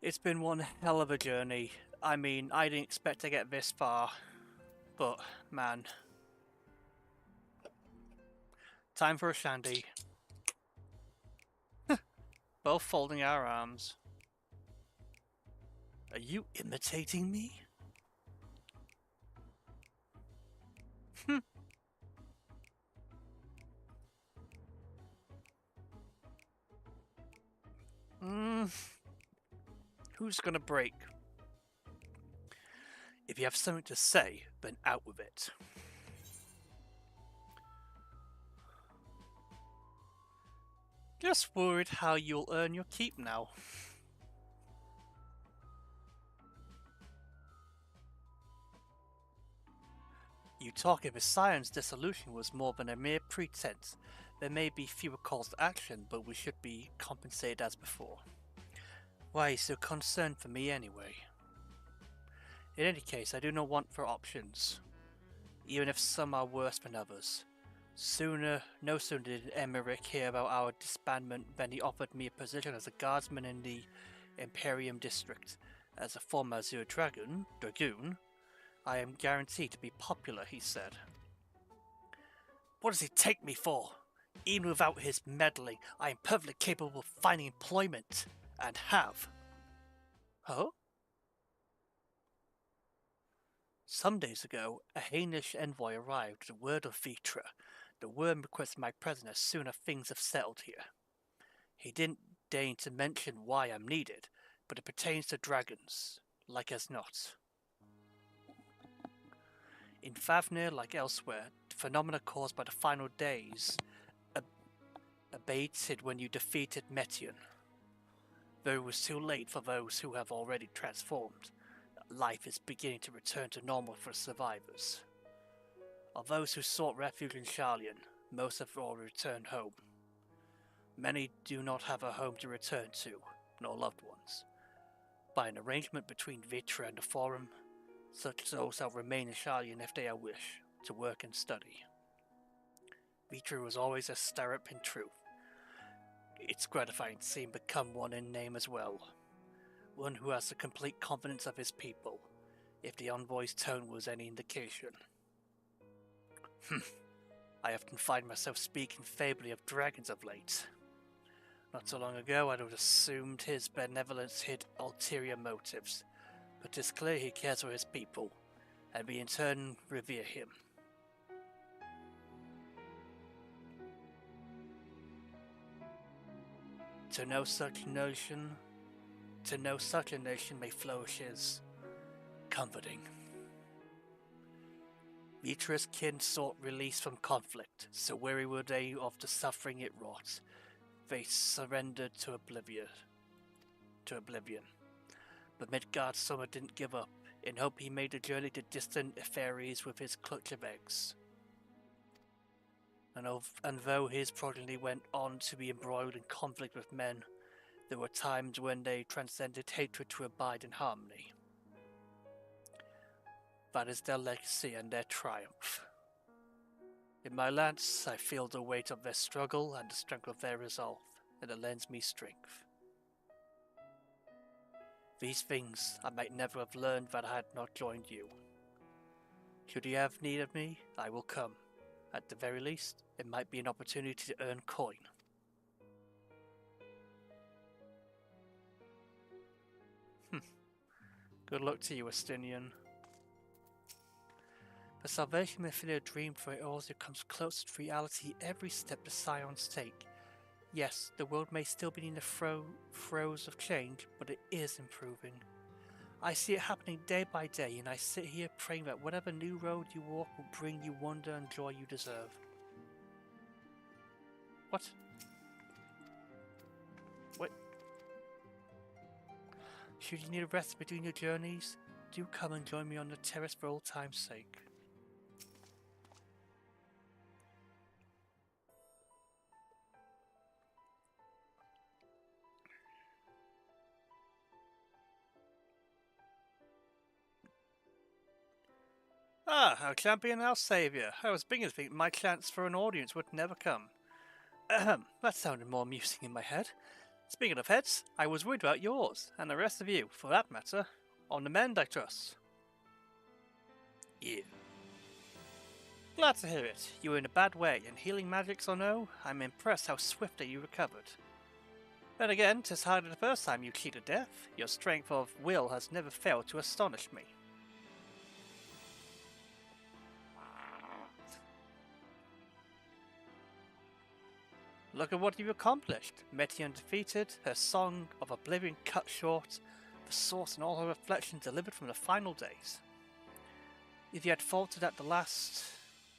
It's been one hell of a journey. I mean, I didn't expect to get this far, but man. Time for a shandy. Both folding our arms. Are you imitating me? Who's gonna break? If you have something to say, then out with it. Just worried how you'll earn your keep now. You talk if Sion's dissolution was more than a mere pretense. There may be fewer calls to action, but we should be compensated as before. Why are you so concerned for me anyway? In any case, I do not want for options, even if some are worse than others. No sooner did Emmerich hear about our disbandment than he offered me a position as a guardsman in the Imperium district. As a former Azure Dragoon, I am guaranteed to be popular, he said. What does he take me for? Even without his meddling, I am perfectly capable of finding employment, and have. Oh? Some days ago, a Hainish envoy arrived with word of Vitra. The worm requested my presence as soon as things have settled here. He didn't deign to mention why I'm needed, but it pertains to dragons, like as not. In Fafnir, like elsewhere, the phenomena caused by the final days abated when you defeated Metion. Though it was too late for those who have already transformed, life is beginning to return to normal for survivors. Of those who sought refuge in Sharlayan, most have already returned home. Many do not have a home to return to, nor loved ones. By an arrangement between Vitra and the Forum, such as those shall remain in Sharlayan if they wish, to work and study. Vitra was always a stirrup in truth. It's gratifying to see him become one in name as well. One who has the complete confidence of his people, if the envoy's tone was any indication. I often find myself speaking favorably of dragons of late. Not so long ago I'd have assumed his benevolence hid ulterior motives, but it's clear he cares for his people, and we in turn revere him. To know such a nation may flourish is comforting. Vitra's kin sought release from conflict, so weary were they of the suffering it wrought. They surrendered to oblivion. But Midgard's summer didn't give up. In hope he made the journey to distant Etheres with his clutch of eggs. And though his progeny went on to be embroiled in conflict with men, there were times when they transcended hatred to abide in harmony. That is their legacy and their triumph. In my lance, I feel the weight of their struggle and the strength of their resolve, and it lends me strength. These things I might never have learned that I had not joined you. Should you have need of me, I will come. At the very least, it might be an opportunity to earn coin. Good luck to you, Estinian. The salvation may feel a dream for Eorzea comes closer to reality every step the Scions take. Yes, the world may still be in the throes of change, but it is improving. I see it happening day by day, and I sit here praying that whatever new road you walk will bring you wonder and joy you deserve. What? Wait. Should you need a rest between your journeys, do come and join me on the terrace for old time's sake. Ah, our champion, our saviour. I was beginning to think my chance for an audience would never come. Ahem, that sounded more amusing in my head. Speaking of heads, I was worried about yours, and the rest of you, for that matter. On the mend, I trust. Yeah. Glad to hear it. You were in a bad way, and healing magics or no, I'm impressed how swiftly you recovered. Then again, 'tis hardly the first time you cheated death. Your strength of will has never failed to astonish me. Look at what you've accomplished. Metion defeated, her song of oblivion cut short, the source and all her reflections delivered from the final days. If you had faltered at the last,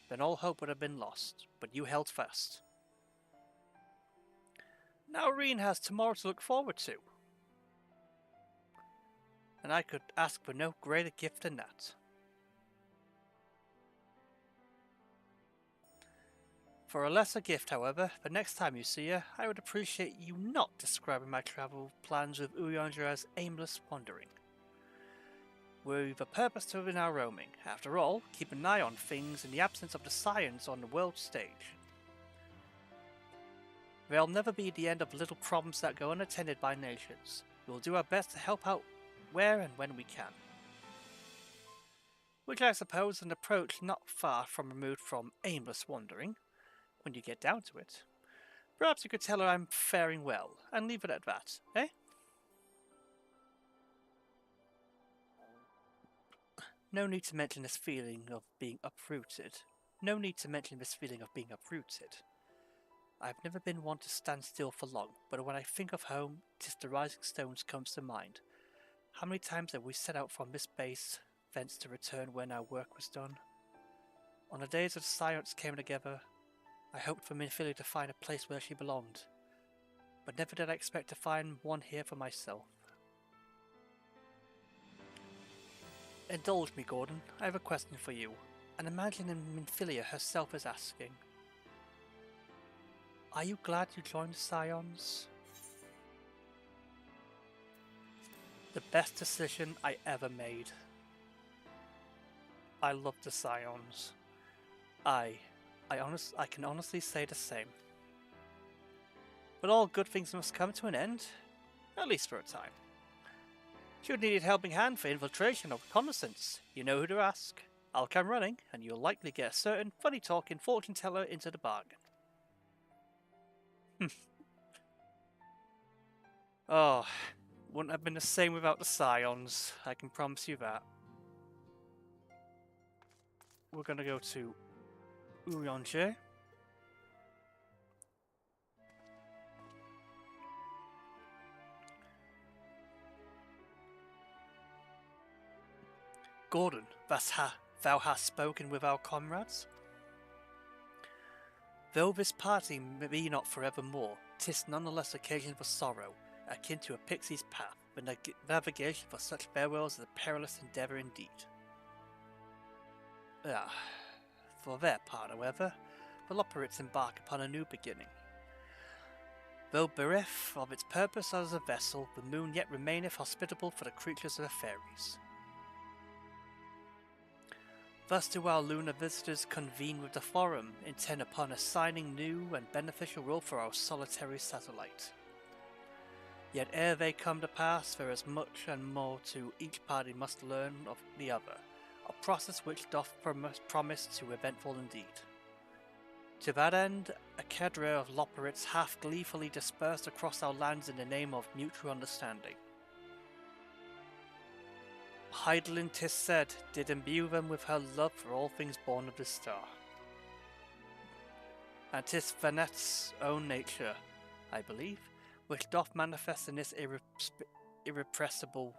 then all hope would have been lost, but you held fast. Now Reen has tomorrow to look forward to. And I could ask for no greater gift than that. For a lesser gift, however, the next time you see her, I would appreciate you not describing my travel plans with Uyanja as aimless wandering. We've a purpose to in our roaming. After all, keep an eye on things in the absence of the science on the world stage. There'll never be the end of little problems that go unattended by nations. We'll do our best to help out where and when we can. Which I suppose is an approach not far from removed from aimless wandering, when you get down to it. Perhaps you could tell her I'm faring well, and leave it at that, eh? No need to mention this feeling of being uprooted. No need to mention this feeling of being uprooted. I've never been one to stand still for long, but when I think of home, 'tis the rising stones comes to mind. How many times have we set out from this base, thence to return when our work was done? On the days that the Science came together, I hoped for Minfilia to find a place where she belonged, but never did I expect to find one here for myself. Indulge me, Gordon, I have a question for you, and imagine Minfilia herself is asking. Are you glad you joined the Scions? The best decision I ever made. I love the Scions. I can honestly say the same. But all good things must come to an end, at least for a time. Should need a helping hand for infiltration or reconnaissance, you know who to ask. I'll come running, and you'll likely get a certain funny-talking fortune teller into the bargain. Oh, wouldn't have been the same without the Scions, I can promise you that. We're gonna go to Uyanje. Gordon, thou hast spoken with our comrades? Though this party be not forevermore, 'tis nonetheless occasion for sorrow, akin to a pixie's path, the navigation for such farewells is a perilous endeavour indeed. For their part, however, the Loperites embark upon a new beginning. Though bereft of its purpose as a vessel, the moon yet remaineth hospitable for the creatures of the fairies. Thus do our lunar visitors convene with the Forum, intent upon assigning new and beneficial role for our solitary satellite. Yet ere they come to pass, there is much and more to each party must learn of the other, a process which doth promise to eventful indeed. To that end, a cadre of Loperites hath gleefully dispersed across our lands in the name of mutual understanding. Heidelin, 'tis said, did imbue them with her love for all things born of the star. And 'tis Vanette's own nature, I believe, which doth manifest in this irrepressible,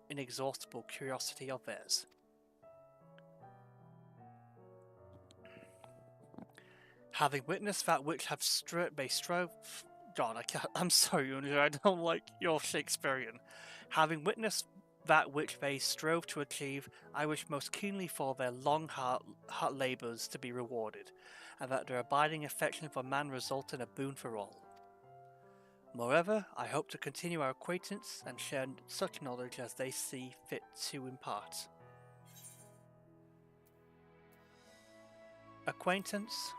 inexhaustible curiosity of theirs. Having witnessed that which have they strove... God, I'm sorry, I don't like your Shakespearean. Having witnessed that which they strove to achieve, I wish most keenly for their long hard labours to be rewarded, and that their abiding affection for man result in a boon for all. Moreover, I hope to continue our acquaintance and share such knowledge as they see fit to impart. Acquaintance?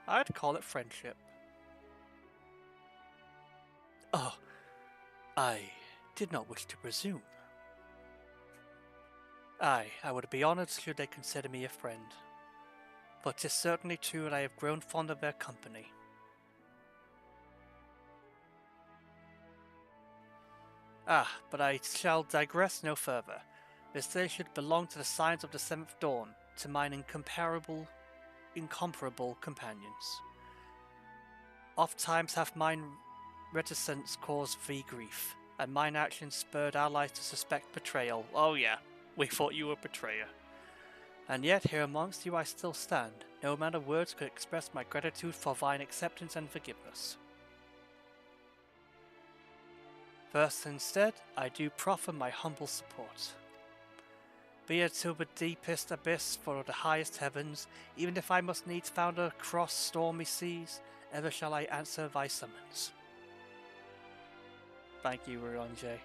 I'd call it friendship. Oh, I did not wish to presume. Aye, I would be honoured should they consider me a friend. But 'tis certainly true that I have grown fond of their company. Ah, but I shall digress no further. This day should belong to the signs of the seventh dawn, to mine incomparable companions. Oft times hath mine reticence caused thee grief, and mine actions spurred allies to suspect betrayal. Oh yeah, we thought you were a betrayer. And yet here amongst you I still stand. No amount of words could express my gratitude for thine acceptance and forgiveness. First, instead, I do proffer my humble support. Be it to the deepest abyss for the highest heavens, even if I must needs founder across stormy seas, ever shall I answer thy summons. Thank you, Ruonje.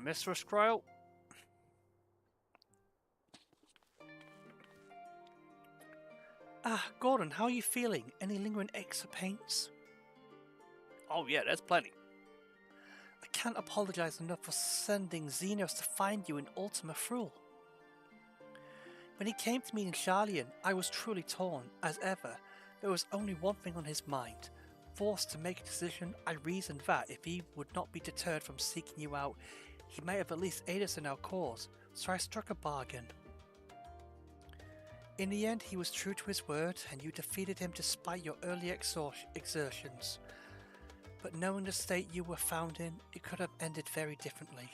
Mr. Skrull? Ah, Gordon, how are you feeling? Any lingering aches or pains? Oh yeah, there's plenty. I can't apologize enough for sending Xenos to find you in Ultima Thule. When he came to me in Sharlayan, I was truly torn. As ever, there was only one thing on his mind. Forced to make a decision, I reasoned that if he would not be deterred from seeking you out, he might have at least aided us in our cause, so I struck a bargain. In the end, he was true to his word, and you defeated him despite your early exertions. But knowing the state you were found in, it could have ended very differently.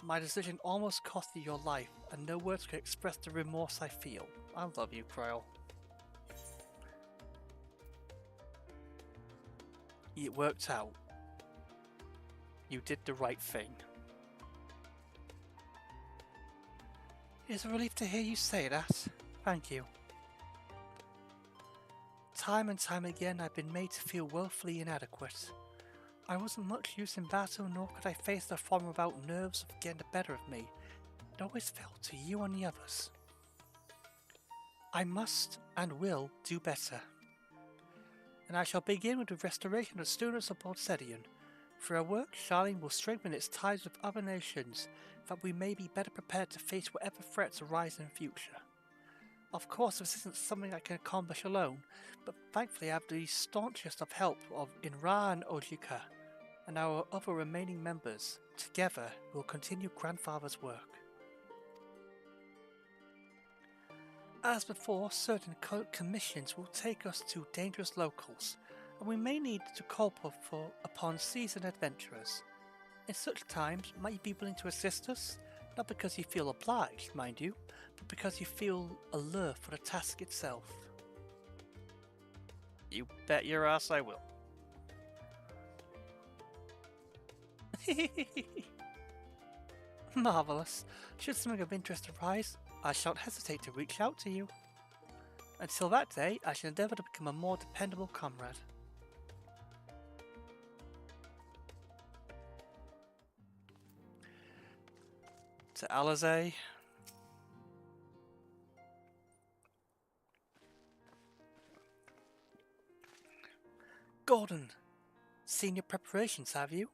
My decision almost cost you your life, and no words could express the remorse I feel. I love you, Kryl. It worked out. You did the right thing. It's a relief to hear you say that. Thank you. Time and time again I've been made to feel woefully inadequate. I wasn't much use in battle, nor could I face the form without nerves of getting the better of me. It always fell to you and the others. I must and will do better. And I shall begin with the restoration of the students of Bolsedian. Through our work, Sharlayan will strengthen its ties with other nations, that we may be better prepared to face whatever threats arise in the future. Of course, this isn't something I can accomplish alone, but thankfully I have the staunchest of help of Inra and Ojika, and our other remaining members. Together, we'll continue Grandfather's work. As before, certain commissions will take us to dangerous locals, and we may need to call upon seasoned adventurers. In such times, might you be willing to assist us? Not because you feel obliged, mind you, but because you feel alert for the task itself. You bet your ass I will. Marvellous. Should something of interest arise, I shan't hesitate to reach out to you. Until that day, I shall endeavour to become a more dependable comrade. To Alizé. Gordon, seen your preparations, have you?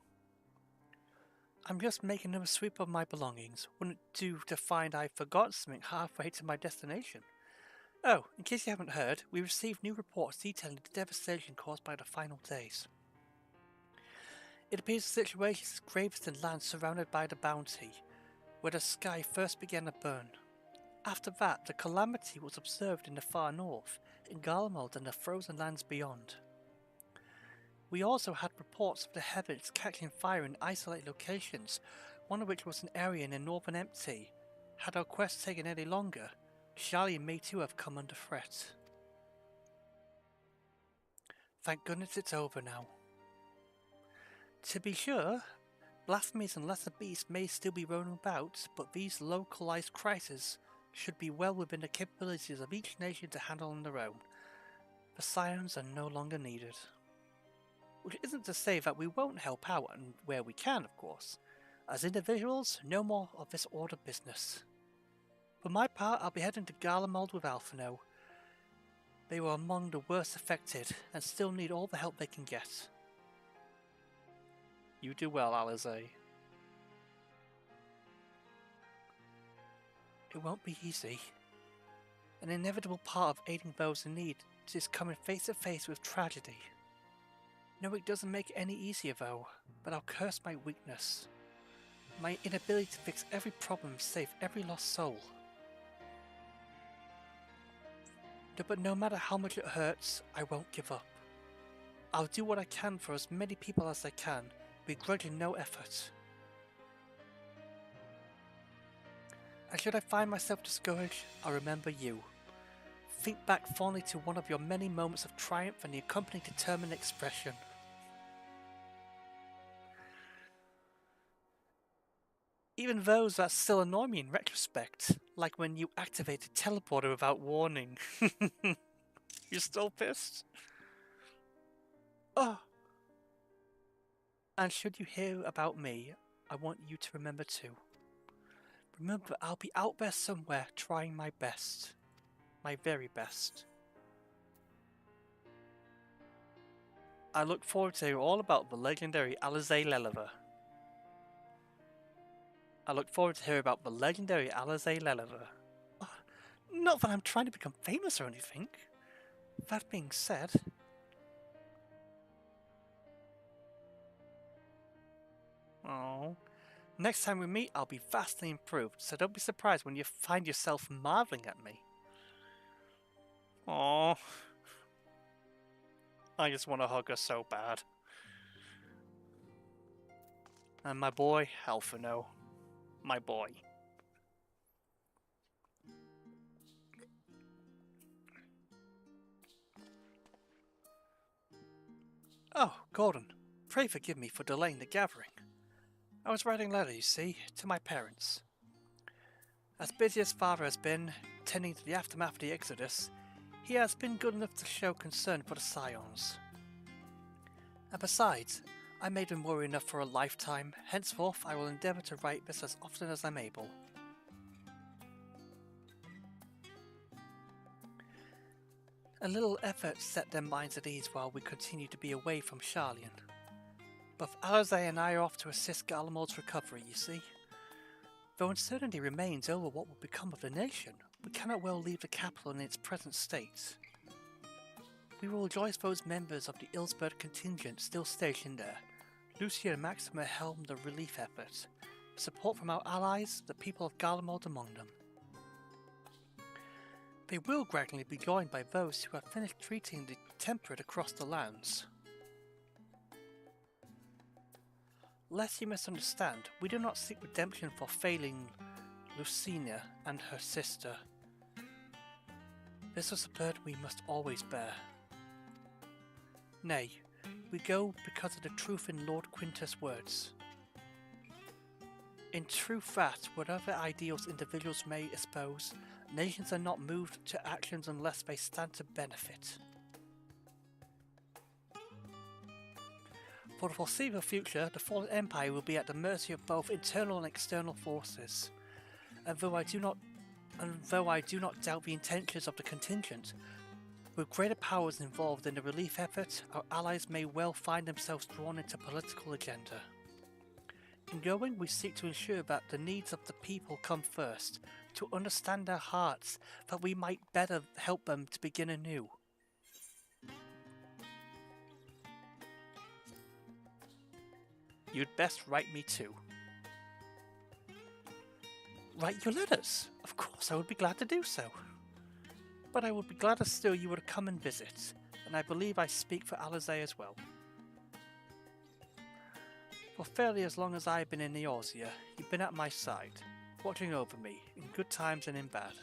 I'm just making another sweep of my belongings. Wouldn't it do to find I've forgotten something halfway to my destination? Oh, in case you haven't heard, we received new reports detailing the devastation caused by the final days. It appears the situation is gravest in lands surrounded by the bounty, where the sky first began to burn. After that, the calamity was observed in the far north, in Garlemald and the frozen lands beyond. We also had reports of the heavens catching fire in isolated locations, one of which was an area in the northern empty. Had our quest taken any longer, Sharlayan may too have come under threat. Thank goodness it's over now. To be sure, blasphemies and lesser beasts may still be roaming about, but these localized crises should be well within the capabilities of each nation to handle on their own. The sirens are no longer needed. Which isn't to say that we won't help out and where we can, of course. As individuals, no more of this order business. For my part, I'll be heading to Garlemald with Alphino. They were among the worst affected, and still need all the help they can get. You do well, Alizé. It won't be easy. An inevitable part of aiding those in need is coming face to face with tragedy. No, it doesn't make it any easier though, but I'll curse my weakness. My inability to fix every problem, save every lost soul. But no matter how much it hurts, I won't give up. I'll do what I can for as many people as I can, begrudging no effort. And should I find myself discouraged, I'll remember you. Think back fondly to one of your many moments of triumph and the accompanying determined expression. Even those that still annoy me in retrospect, like when you activated teleporter without warning. You're still pissed? Oh. And should you hear about me, I want you to remember too. Remember, I'll be out there somewhere trying my best. My very best. I look forward to hearing all about the legendary Alizé Leliver. Oh, not that I'm trying to become famous or anything. That being said... Oh, next time we meet, I'll be vastly improved, so don't be surprised when you find yourself marveling at me. Oh, I just want to hug her so bad. And my boy, Alphino. My boy. Oh, Gordon, pray forgive me for delaying the gathering. I was writing letters, you see, to my parents. As busy as father has been, tending to the aftermath of the Exodus, he has been good enough to show concern for the Scions. And besides, I made him worry enough for a lifetime, henceforth I will endeavour to write this as often as I'm able. A little effort set their minds at ease while we continue to be away from Sharlayan. Both Alizé and I are off to assist Garlemald's recovery, you see. Though uncertainty remains over what will become of the nation, we cannot well leave the capital in its present state. We will rejoice those members of the Ilsberg contingent still stationed there. Lucia and Maxima helm the relief effort. Support from our allies, the people of Garlemald among them. They will gradually be joined by those who have finished treating the temperate across the lands. Lest you misunderstand, we do not seek redemption for failing Lucina and her sister. This was a burden we must always bear. Nay, we go because of the truth in Lord Quintus' words. In truth that, whatever ideals individuals may espouse, nations are not moved to actions unless they stand to benefit. For the foreseeable future, the fallen empire will be at the mercy of both internal and external forces. And though I do not doubt the intentions of the contingent, with greater powers involved in the relief effort, our allies may well find themselves drawn into political agenda. In going, we seek to ensure that the needs of the people come first, to understand their hearts, that we might better help them to begin anew. You'd best write me too. Write your letters? Of course, I would be glad to do so. But I would be gladder still you would come and visit, and I believe I speak for Alizé as well. For fairly as long as I have been in Eorzea, you've been at my side, watching over me, in good times and in bad.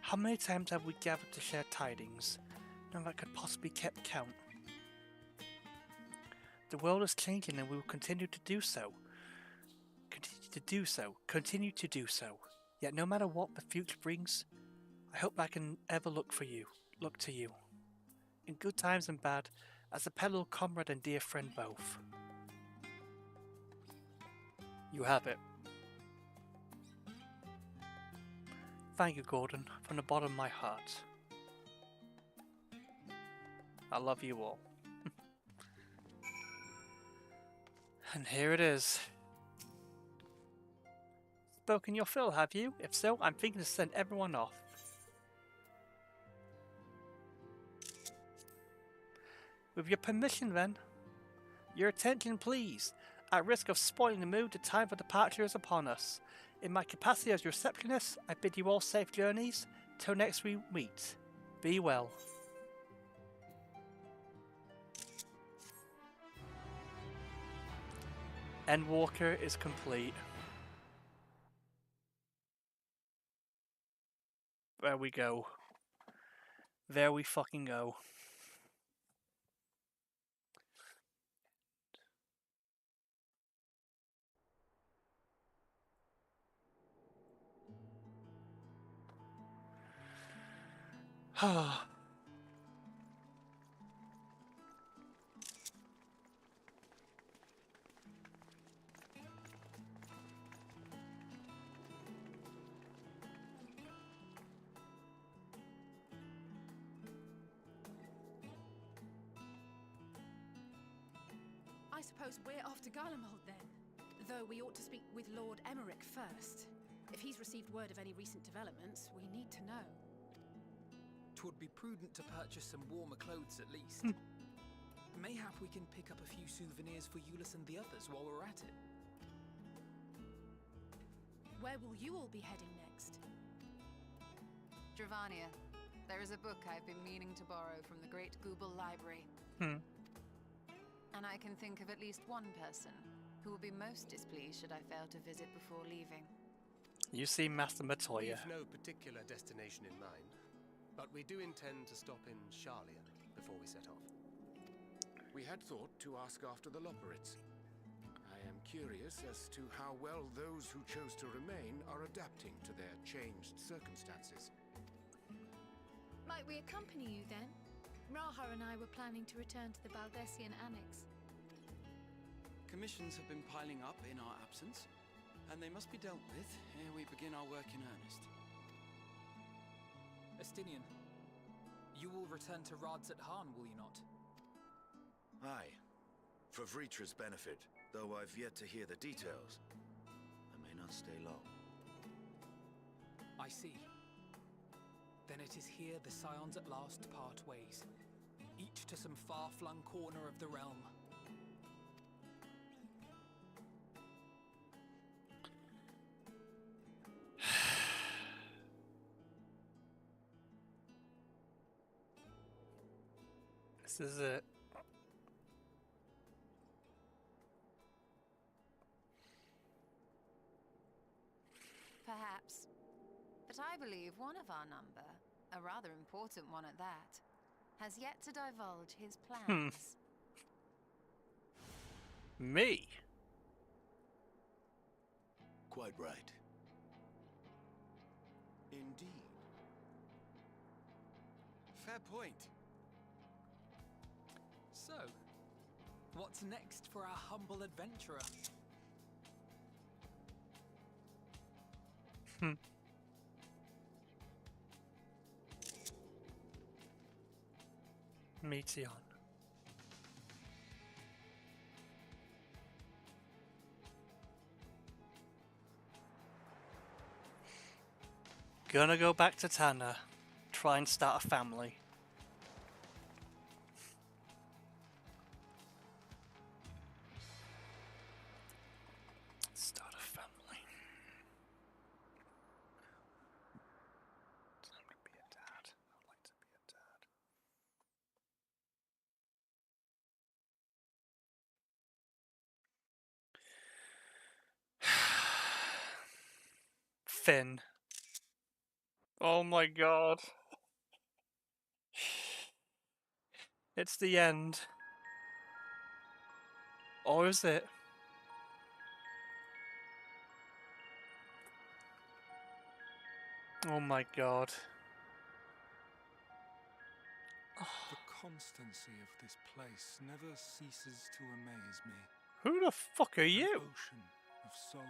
How many times have we gathered to share tidings, none that could possibly keep count? The world is changing and we will continue to do so. Continue to do so. Yet no matter what the future brings, I hope I can ever look to you. In good times and bad, as a fellow comrade and dear friend both. You have it. Thank you, Gordon, from the bottom of my heart. I love you all. And here it is. Spoken your fill, have you? If so, I'm thinking to send everyone off. With your permission, then. Your attention, please. At risk of spoiling the mood, the time for departure is upon us. In my capacity as receptionist, I bid you all safe journeys. Till next we meet. Be well. Endwalker is complete. There we go. There we fucking go. I suppose we're off to Garlemald then. Though we ought to speak with Lord Emmerich first. If he's received word of any recent developments, we need to know. 'Twould be prudent to purchase some warmer clothes at least. Mayhap we can pick up a few souvenirs for Euless and the others while we're at it. Where will you all be heading next? Dravania. There is a book I've been meaning to borrow from the Great Google Library. And I can think of at least one person who will be most displeased should I fail to visit before leaving. You see Master Matoya. We've no particular destination in mind, but we do intend to stop in Charlia before we set off. We had thought to ask after the Loporits. I am curious as to how well those who chose to remain are adapting to their changed circumstances. Might we accompany you then? Raha and I were planning to return to the Baldessian Annex. Commissions have been piling up in our absence, and they must be dealt with ere we begin our work in earnest. Estinian, you will return to Rads at Han, will you not? Aye. For Vritra's benefit, though I've yet to hear the details. I may not stay long. I see. Then it is here the Scions at last part ways, each to some far-flung corner of the realm. This is it. Perhaps. But I believe one of our number, a rather important one at that, has yet to divulge his plans. Me? Quite right. Indeed. Fair point. So, what's next for our humble adventurer? Meteon. Gonna go back to Tanna. Try and start a family. Start a family. Time to be a dad. I'd like to be a dad. Finn. Oh my god. It's the end. Or is it? Oh my god. The constancy of this place never ceases to amaze me. Who the fuck are you? An ocean of souls,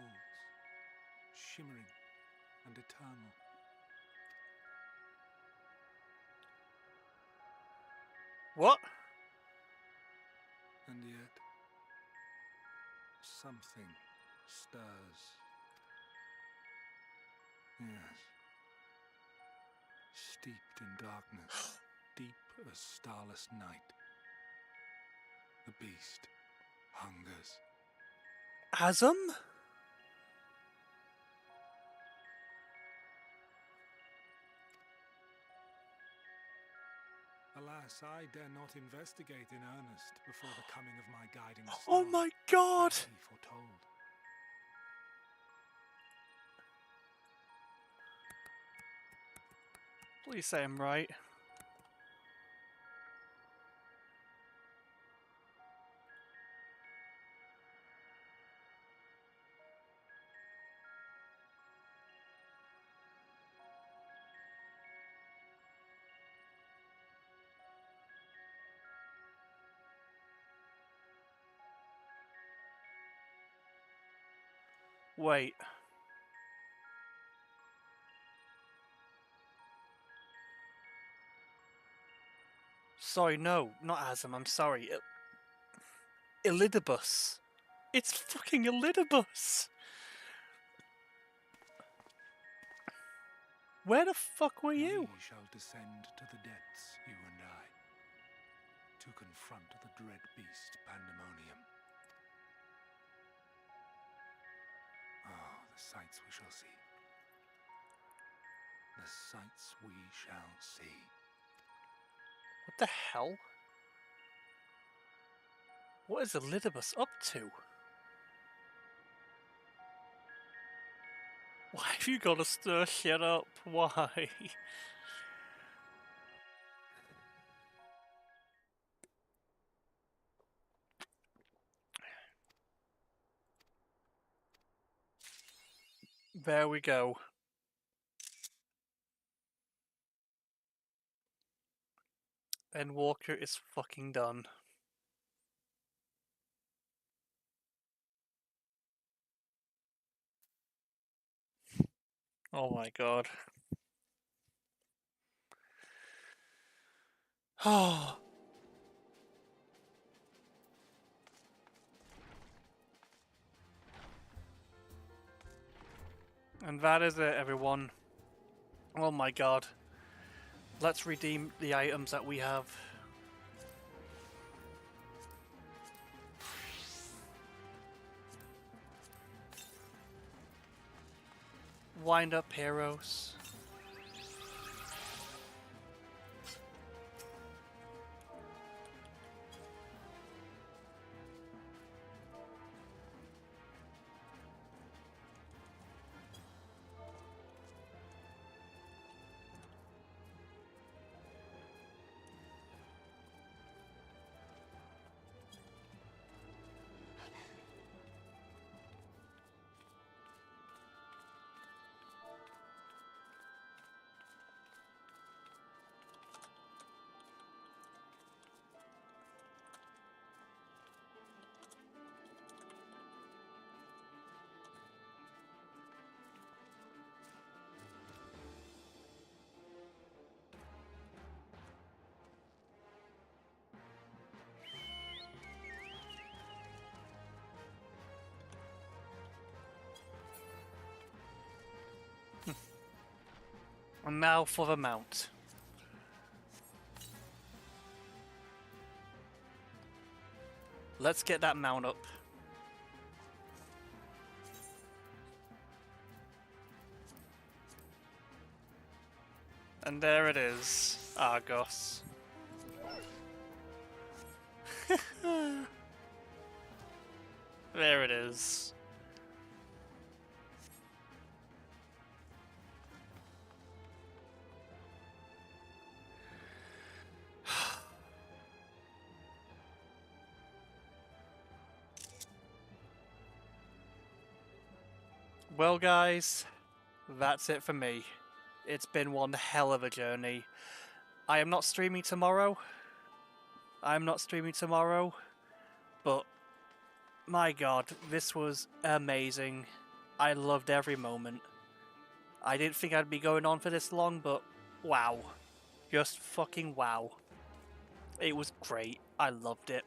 shimmering and eternal. What? And yet, something stirs. Yes. Steeped in darkness, deep as starless night, the beast hungers. Asm? Alas, I dare not investigate in earnest before the coming of my guiding star. Oh my god! As he foretold. Please say I'm right. Wait. Sorry, no, not Asm, I'm sorry. Elidibus. It's fucking Elidibus! Where the fuck were you? We shall descend to the depths, you and I, to confront the dread beast Pandemonium. Oh, the sights we shall see. The sights we shall see. What the hell? What is Elidibus up to? Why have you got to stir shit up? Why? There we go. Endwalker is fucking done. Oh my god. Oh. And that is it, everyone. Oh my god. Let's redeem the items that we have. Wind up heroes. And now for the mount. Let's get that mount up. And there it is, Argos. There it is. Well guys, that's it for me. It's been one hell of a journey. I am not streaming tomorrow. But My god, this was amazing. I loved every moment. I didn't think I'd be going on for this long, but wow. Just fucking wow. It was great. I loved it.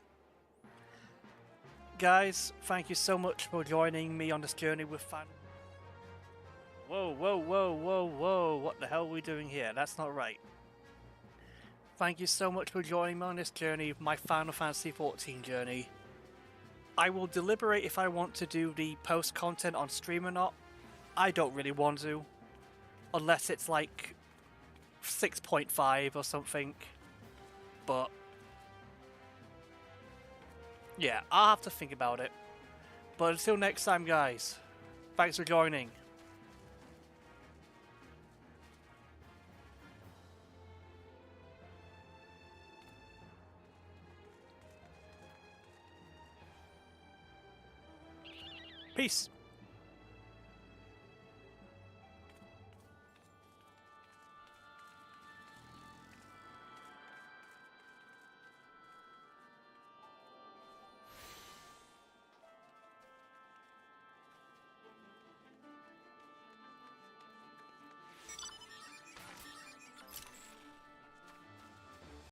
Guys, thank you so much for joining me on this journey with Fan. Whoa, whoa, whoa, whoa, whoa. What the hell are we doing here? That's not right. Thank you so much for joining me on this journey, my Final Fantasy XIV journey. I will deliberate if I want to do the post content on stream or not. I don't really want to. Unless it's like 6.5 or something. But yeah, I'll have to think about it. But until next time, guys, thanks for joining. Peace.